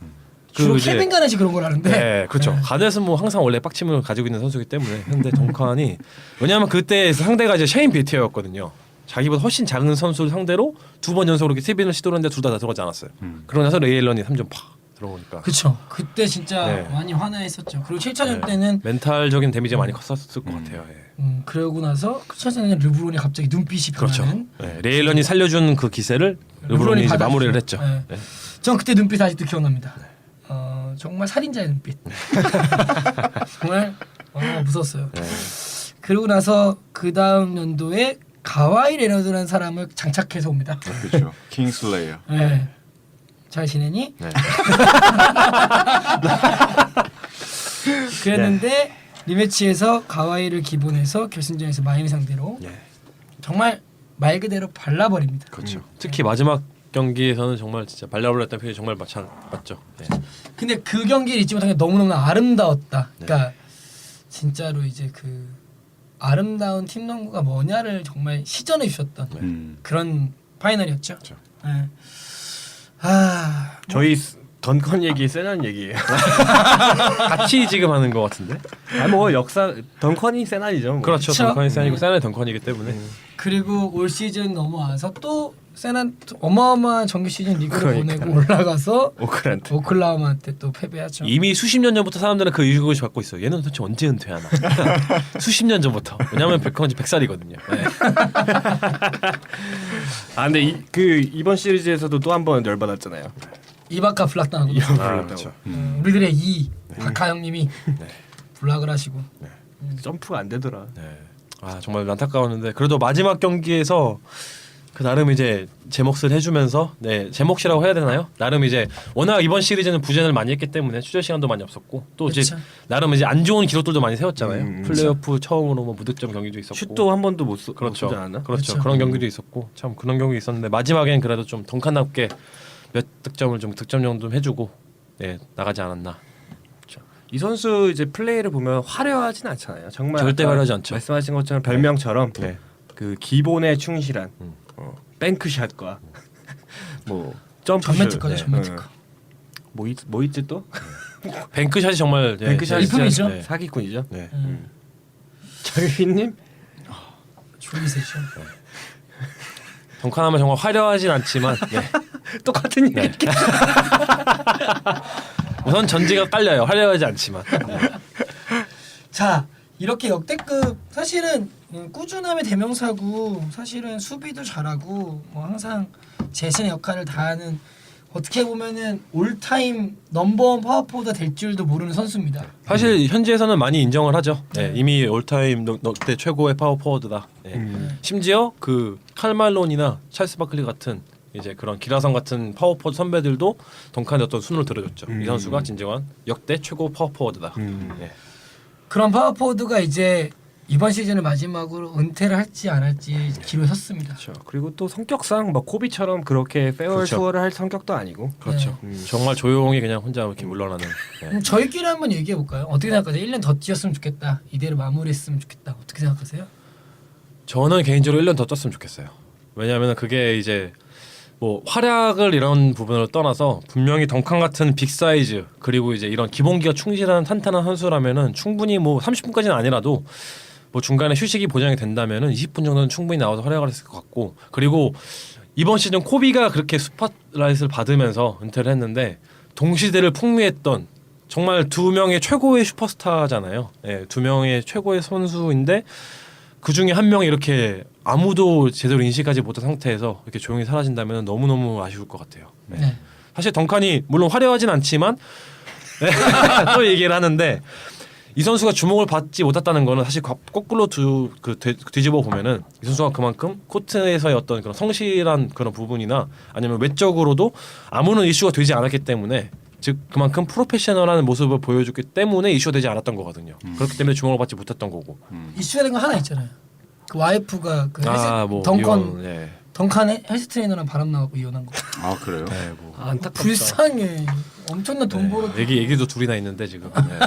주로 이제- 케빈 가넷이 그런 걸 하는데. 네, 그렇죠. 가넷은 뭐 항상 원래 빡침을 가지고 있는 선수이기 때문에. 근데 덩칸이 왜냐하면 그때 상대가 이제 셰인 비티어였거든요. 자기보다 훨씬 작은 선수를 상대로 2번 연속으로 이렇게 세빈을 시도했는데 둘 다 들어가지 않았어요. 그러고 나서 레이 앨런이 3점 팍 들어오니까. 그렇죠. 그때 진짜 네. 많이 화나했었죠. 그리고 7차전 때는 멘탈적인 데미지가 많이 컸었을 것 같아요. 예. 그러고 나서 7차전에는 르브론이 갑자기 눈빛이 그렇죠. 변하는. 네, 레이 앨런이 살려준 그 기세를 르브론이 이제 받아주죠. 마무리를 했죠. 네. 네. 전 그때 눈빛 아직도 기억납니다. 정말 살인자의 눈빛. 정말 무서웠어요. 네. 그러고 나서 그 다음 연도에 가와이 레너드라는 사람을 장착해서 옵니다. 그렇죠. 킹슬레이어. 네. 잘 지내니? 네. 그랬는데 리매치에서 가와이를 기본해서 결승전에서 마이애미 상대로 네. 정말 말 그대로 발라버립니다. 그렇죠. 특히 마지막 경기에서는 정말 진짜 발라버렸다는 표현이 정말 맞죠. 네. 근데 그 경기를 잊지 못한 게 너무너무 아름다웠다. 그러니까 진짜로 이제 그 아름다운 팀 농구가 뭐냐를 정말 시전해 주셨던 그런 파이널이었죠. 그렇죠. 네. 아, 저희 던컨 얘기 세난 얘기예요. 같이 지금 하는 것 같은데. 뭐 역사 던컨이 세난이죠. 뭐. 그렇죠. 그쵸? 덩컨이 세안이고 세안이 덩컨이기 때문에. 그리고 올 시즌 넘어와서 또 세난 어마어마한 정규 시즌 리그를 그러니까요. 보내고 올라가서 오클랜드. 오클라호마한테 또 패배하죠. 이미 수십 년 전부터 사람들은 그 의식을 갖고 있어요. 얘는 도대체 언제 은퇴하나. 수십 년 전부터. 왜냐하면 백헌지 100살이거든요. 네. 아 근데 이번 시리즈에서도 또 한 번 열받았잖아요. 이바카 블락 당하고 그렇죠. 우리들의 이 바카 형님이 블락을 하시고 점프가 안 되더라. 네. 아 정말 안타까웠는데 그래도 마지막 경기에서 그 나름 이제 제 몫을 해주면서 제 몫이라고 해야 되나요? 나름 이제 워낙 이번 시리즈는 부전을 많이 했기 때문에 출전 시간도 많이 없었고 또 이제 그쵸. 나름 이제 안 좋은 기록들도 많이 세웠잖아요. 플레이오프 처음으로 뭐 무득점 경기도 있었고 슛도 한 번도 못 그렇죠. 쏘지 않았나? 그렇죠. 그렇죠. 그런 경기도 있었고 참 그런 경기 있었는데 마지막엔 그래도 좀 덩칸답게 몇 득점을 좀 득점 정도 좀 해주고 나가지 않았나. 이 선수 이제 플레이를 보면 화려하진 않잖아요. 정말 절대 아까 화려하지 않죠. 말씀하신 것처럼 별명처럼 네. 그 기본에 충실한 뱅크샷과 뭐 점프 전면 특허죠, 전면 특허. 뭐 있지 또? 뱅크샷이 정말 뱅크샷이 일품이죠. 네. 사기꾼이죠. 네. 장휘님 조이세죠. 덩칸하면 정말 화려하진 않지만 똑같은 네. 얘기. 우선 전지가 깔려요. 화려하지 않지만. 자 이렇게 역대급 사실은 꾸준함의 대명사고 사실은 수비도 잘하고 뭐 항상 재선의 역할을 다하는 어떻게 보면은 올타임 넘버원 파워포워드가 될 줄도 모르는 선수입니다. 사실 현지에서는 많이 인정을 하죠. 네. 이미 올타임 역대 최고의 파워포워드다. 심지어 그 칼말론이나 찰스 바클리 같은 이제 그런 기라성 같은 파워포워드 선배들도 덩칸의 어떤 순으로 들어줬죠. 이 선수가 진정한 역대 최고 파워포워드다. 예. 그런 파워포워드가 이제 이번 시즌을 마지막으로 은퇴를 할지 안 할지 기로에 섰습니다. 그렇죠. 그리고 또 성격상 뭐 코비처럼 그렇게 페어웰 그렇죠. 투어를 할 성격도 아니고. 그렇죠. 정말 조용히 그냥 혼자 이렇게 물러나는. 저희끼리 한번 얘기해 볼까요? 어떻게 생각하세요? 1년 더 뛰었으면 좋겠다. 이대로 마무리했으면 좋겠다. 어떻게 생각하세요? 저는 개인적으로 1년 더 떴으면 좋겠어요. 왜냐하면 그게 이제 뭐 활약을 이런 부분을 떠나서 분명히 덩컨 같은 빅 사이즈 그리고 이제 이런 기본기가 충실한 탄탄한 선수라면은 충분히 뭐 30분까지는 아니라도 뭐 중간에 휴식이 보장이 된다면은 20분 정도는 충분히 나와서 활약을 했을 것 같고 그리고 이번 시즌 코비가 그렇게 스팟라이트를 받으면서 은퇴를 했는데 동시대를 풍미했던 정말 두 명의 최고의 슈퍼스타잖아요. 예, 두 명의 최고의 선수인데 그 중에 한 명이 이렇게 아무도 제대로 인식하지 못한 상태에서 이렇게 조용히 사라진다면 너무너무 아쉬울 것 같아요. 네. 네. 사실 덩컨이 물론 화려하진 않지만 또 얘기를 하는데 이 선수가 주목을 받지 못했다는 거는 사실 거꾸로 뒤집어 보면은 이 선수가 그만큼 코트에서의 어떤 그런 성실한 그런 부분이나 아니면 외적으로도 아무런 이슈가 되지 않았기 때문에 즉 그만큼 프로페셔널한 모습을 보여줬기 때문에 이슈가 되지 않았던 거거든요. 그렇기 때문에 주목을 받지 못했던 거고. 이슈가 된 거 하나 있잖아요. 그 와이프가 그 뭐 덩컨 예. 덩컨에 헬스 트레이너랑 바람 나가고 이혼한 거. 아 그래요? 네, 뭐. 안타깝다. 불쌍해. 엄청난 돈 벌어. 애기도 둘이나 있는데 지금. 네.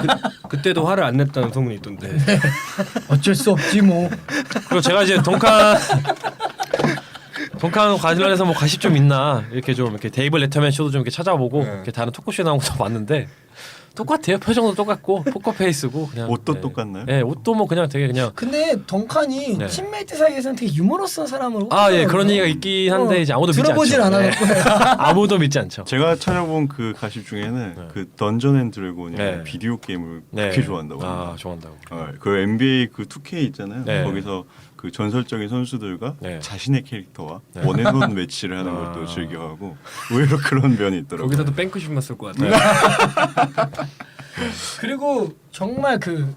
그때도 화를 안 냈다는 소문이 있던데. 어쩔 수 없지 뭐. 그리고 제가 이제 덩컨 관련해서 뭐 가십 좀 있나 이렇게 좀 이렇게 데이블 레터맨 쇼도 좀 이렇게 찾아보고 이렇게 다른 토크쇼 나온 것도 봤는데 똑같아요. 표정도 똑같고 포커페이스고 그냥 옷도 네. 똑같나요? 네, 옷도 뭐 그냥 되게 그냥 근데 덩컨이 네. 팀메이트 사이에서는 되게 유머러스한 사람으로. 예 그런 얘기가 있긴 한데 이제 아무도 믿지 들어보질 않죠. 않아갖고. 아무도 믿지 않죠. 제가 찾아본 그 가십 중에는 네. 그 던전 앤 드래곤이라는 네. 비디오 게임을 네. 그렇게 좋아한다고 합니다. 좋아한다고. 그 NBA 그 2K 있잖아요. 네. 거기서 그 전설적인 선수들과 네. 자신의 캐릭터와 네. 원앤원 매치를 하는 것도 즐겨하고 의외로 그런 면이 있더라고요. 거기서도 뱅크슛만 쓸 것 같아요. 그리고 정말 그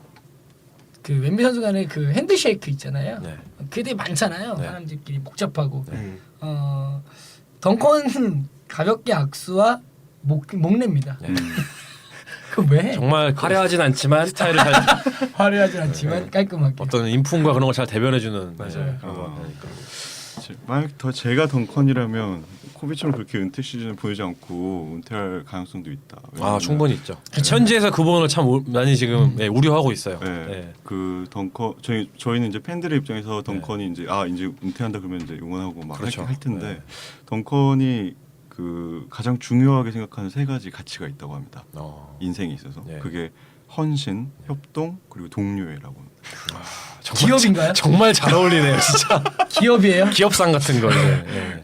웬비 선수 간의 그 핸드쉐이크 있잖아요. 네. 그게 되게 많잖아요. 네. 사람들끼리 복잡하고. 음. 덩컨은 가볍게 악수와 목례입니다. 네. 그 왜? 정말 화려하진 않지만 스타일을 잘 화려하지 않지만 깔끔하게. 어떤 인품과 그런 걸 잘 대변해주는 맞아요. 그런 것 같으니까. 만약 더 제가 덩컨이라면 코비처럼 그렇게 은퇴 시즌을 보이지 않고 은퇴할 가능성도 있다. 왜냐면 충분히 있죠. 현지에서 그 부분을 참 많이 지금 우려하고 있어요. 네, 네. 그 덩컨 저희는 이제 팬들의 입장에서 덩컨이 이제 이제 은퇴한다 그러면 이제 응원하고 막 그렇죠. 할 텐데 네. 덩컨이 그 가장 중요하게 생각하는 세 가지 가치가 있다고 합니다. 인생에 있어서 네. 그게 헌신, 협동 그리고 동료애라고 합니다. 기업인가요? 정말 잘 어울리네요, 진짜. 기업이에요? 기업상 같은 거.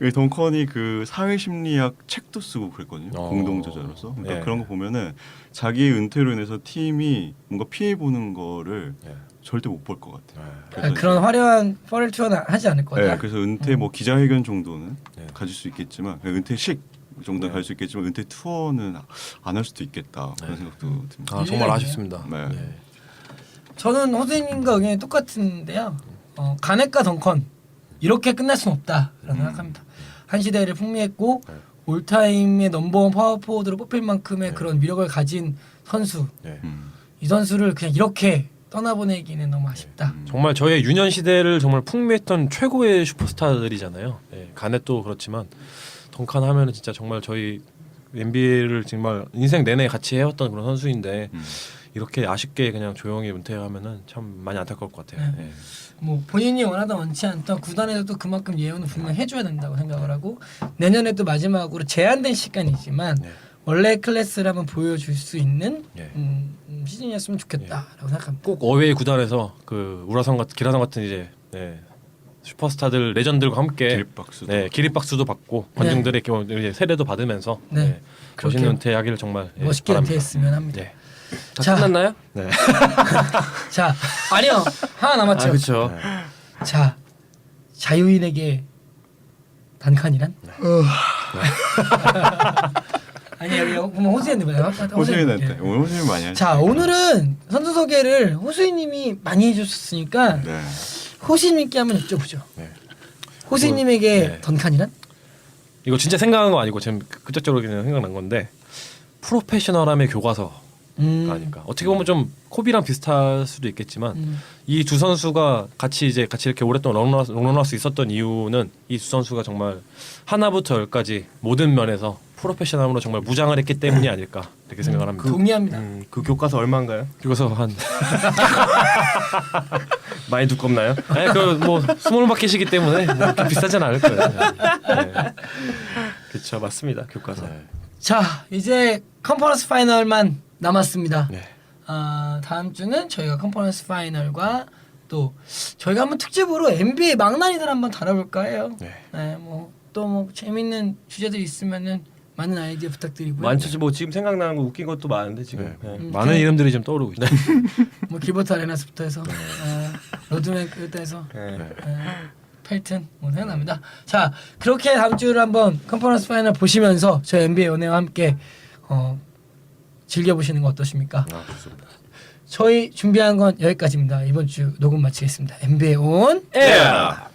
그 덩컨이 그 사회심리학 책도 쓰고 그랬거든요. 어. 공동저자로서. 그러니까 네. 그런 거 보면은 자기의 은퇴로 인해서 팀이 뭔가 피해 보는 거를 네. 절대 못 볼 것 같아요. 그런 화려한 퍼렐 투어는 하지 않을 거다. 네, 그래서 은퇴 뭐 기자회견 정도는 네. 가질 수 있겠지만 은퇴식 정도는 네. 갈 수 있겠지만 은퇴 투어는 안 할 수도 있겠다 그런 생각도 듭니다. 정말 일리가 아쉽습니다. 네. 네. 저는 호수님과 의견이 똑같은데요. 가넷과 덩컨 이렇게 끝날 수는 없다라고 생각합니다. 한 시대를 풍미했고 네. 올타임의 넘버원 파워포워드로 뽑힐 만큼의 그런 위력을 가진 선수. 네. 이 선수를 그냥 이렇게 떠나보내기는 너무 아쉽다. 정말 저의 유년 시대를 정말 풍미했던 최고의 슈퍼스타들이잖아요. 네. 가넷도 그렇지만 덩컨 하면은 진짜 정말 저희 NBA를 정말 인생 내내 같이 해왔던 그런 선수인데 이렇게 아쉽게 그냥 조용히 은퇴하면은 참 많이 안타까울 것 같아요. 네. 뭐 본인이 원하던 원치 않던 구단에서도 그만큼 예우는 분명 해줘야 된다고 생각을 하고 내년에 또 마지막으로 제한된 시간이지만 네. 원래 클래스를 한번 보여줄 수 있는 네. 시즌이었으면 좋겠다라고 생각합니다. 꼭 어웨이 구단에서 그 기라성 같은 이제 슈퍼스타들 레전드들과 함께 기립박수도. 기립박수도 받고 관중들의 이제 세례도 받으면서 네. 멋있는 그렇게 은퇴하기를 정말 멋있게 바랍니다. 은퇴했으면 합니다. 네. 다 자. 끝났나요? 네. 자, 아니요 하나 남았죠. 그렇죠. 자, 자유인에게 단칸이란? 아니 여기 보면 호수인님 호수인한테 오늘 호수인 많이 하죠. 자, 오늘은 선수 소개를 호수인님이 많이 해주셨으니까 네. 호수인님께 한번 여쭤보죠. 네. 호수인님에게 네. 던칸이란? 이거 진짜 생각한 거 아니고 지금 그쪽적으로 그냥 생각난 건데 프로페셔널함의 교과서 아닐까. 어떻게 보면 좀 코비랑 비슷할 수도 있겠지만 이 두 선수가 같이 이렇게 오랫동안 롱런할 수 있었던 이유는 이 두 선수가 정말 하나부터 열까지 모든 면에서 프로페셔널로 정말 무장을 했기 때문이 아닐까 이렇게 생각을 합니다. 동의합니다. 그 교과서 얼마인가요? 그래서 한 많이 두껍나요? 아니 그뭐 스몰 마켓이기 때문에 뭐 그렇게 비싸진 않을 거예요. 네. 그렇죠, 맞습니다. 교과서. 네. 자, 이제 컨퍼런스 파이널만 남았습니다. 네. 다음 주는 저희가 컨퍼런스 파이널과 또 저희가 한번 특집으로 NBA 망나니들 한번 다뤄볼까 해요. 네. 뭐 또 뭐 재밌는 주제들 있으면은 많은 아이디어 부탁드리고요. 많죠. 뭐 지금 생각나는 거 웃긴 것도 많은데 지금. 네. 네. 많은 이름들이 좀 떠오르고 있죠. 뭐 기버트 아레나스부터 해서 로드맨부터 해서 네. 펠튼 뭐 생각납니다. 자, 그렇게 다음 주를 한번 컨퍼런스 파이널 보시면서 저희 NBA 연애와 함께 즐겨보시는 거 어떠십니까? 좋습니다. 저희 준비한 건 여기까지입니다. 이번 주 녹음 마치겠습니다. NBA 온 에어. 에어.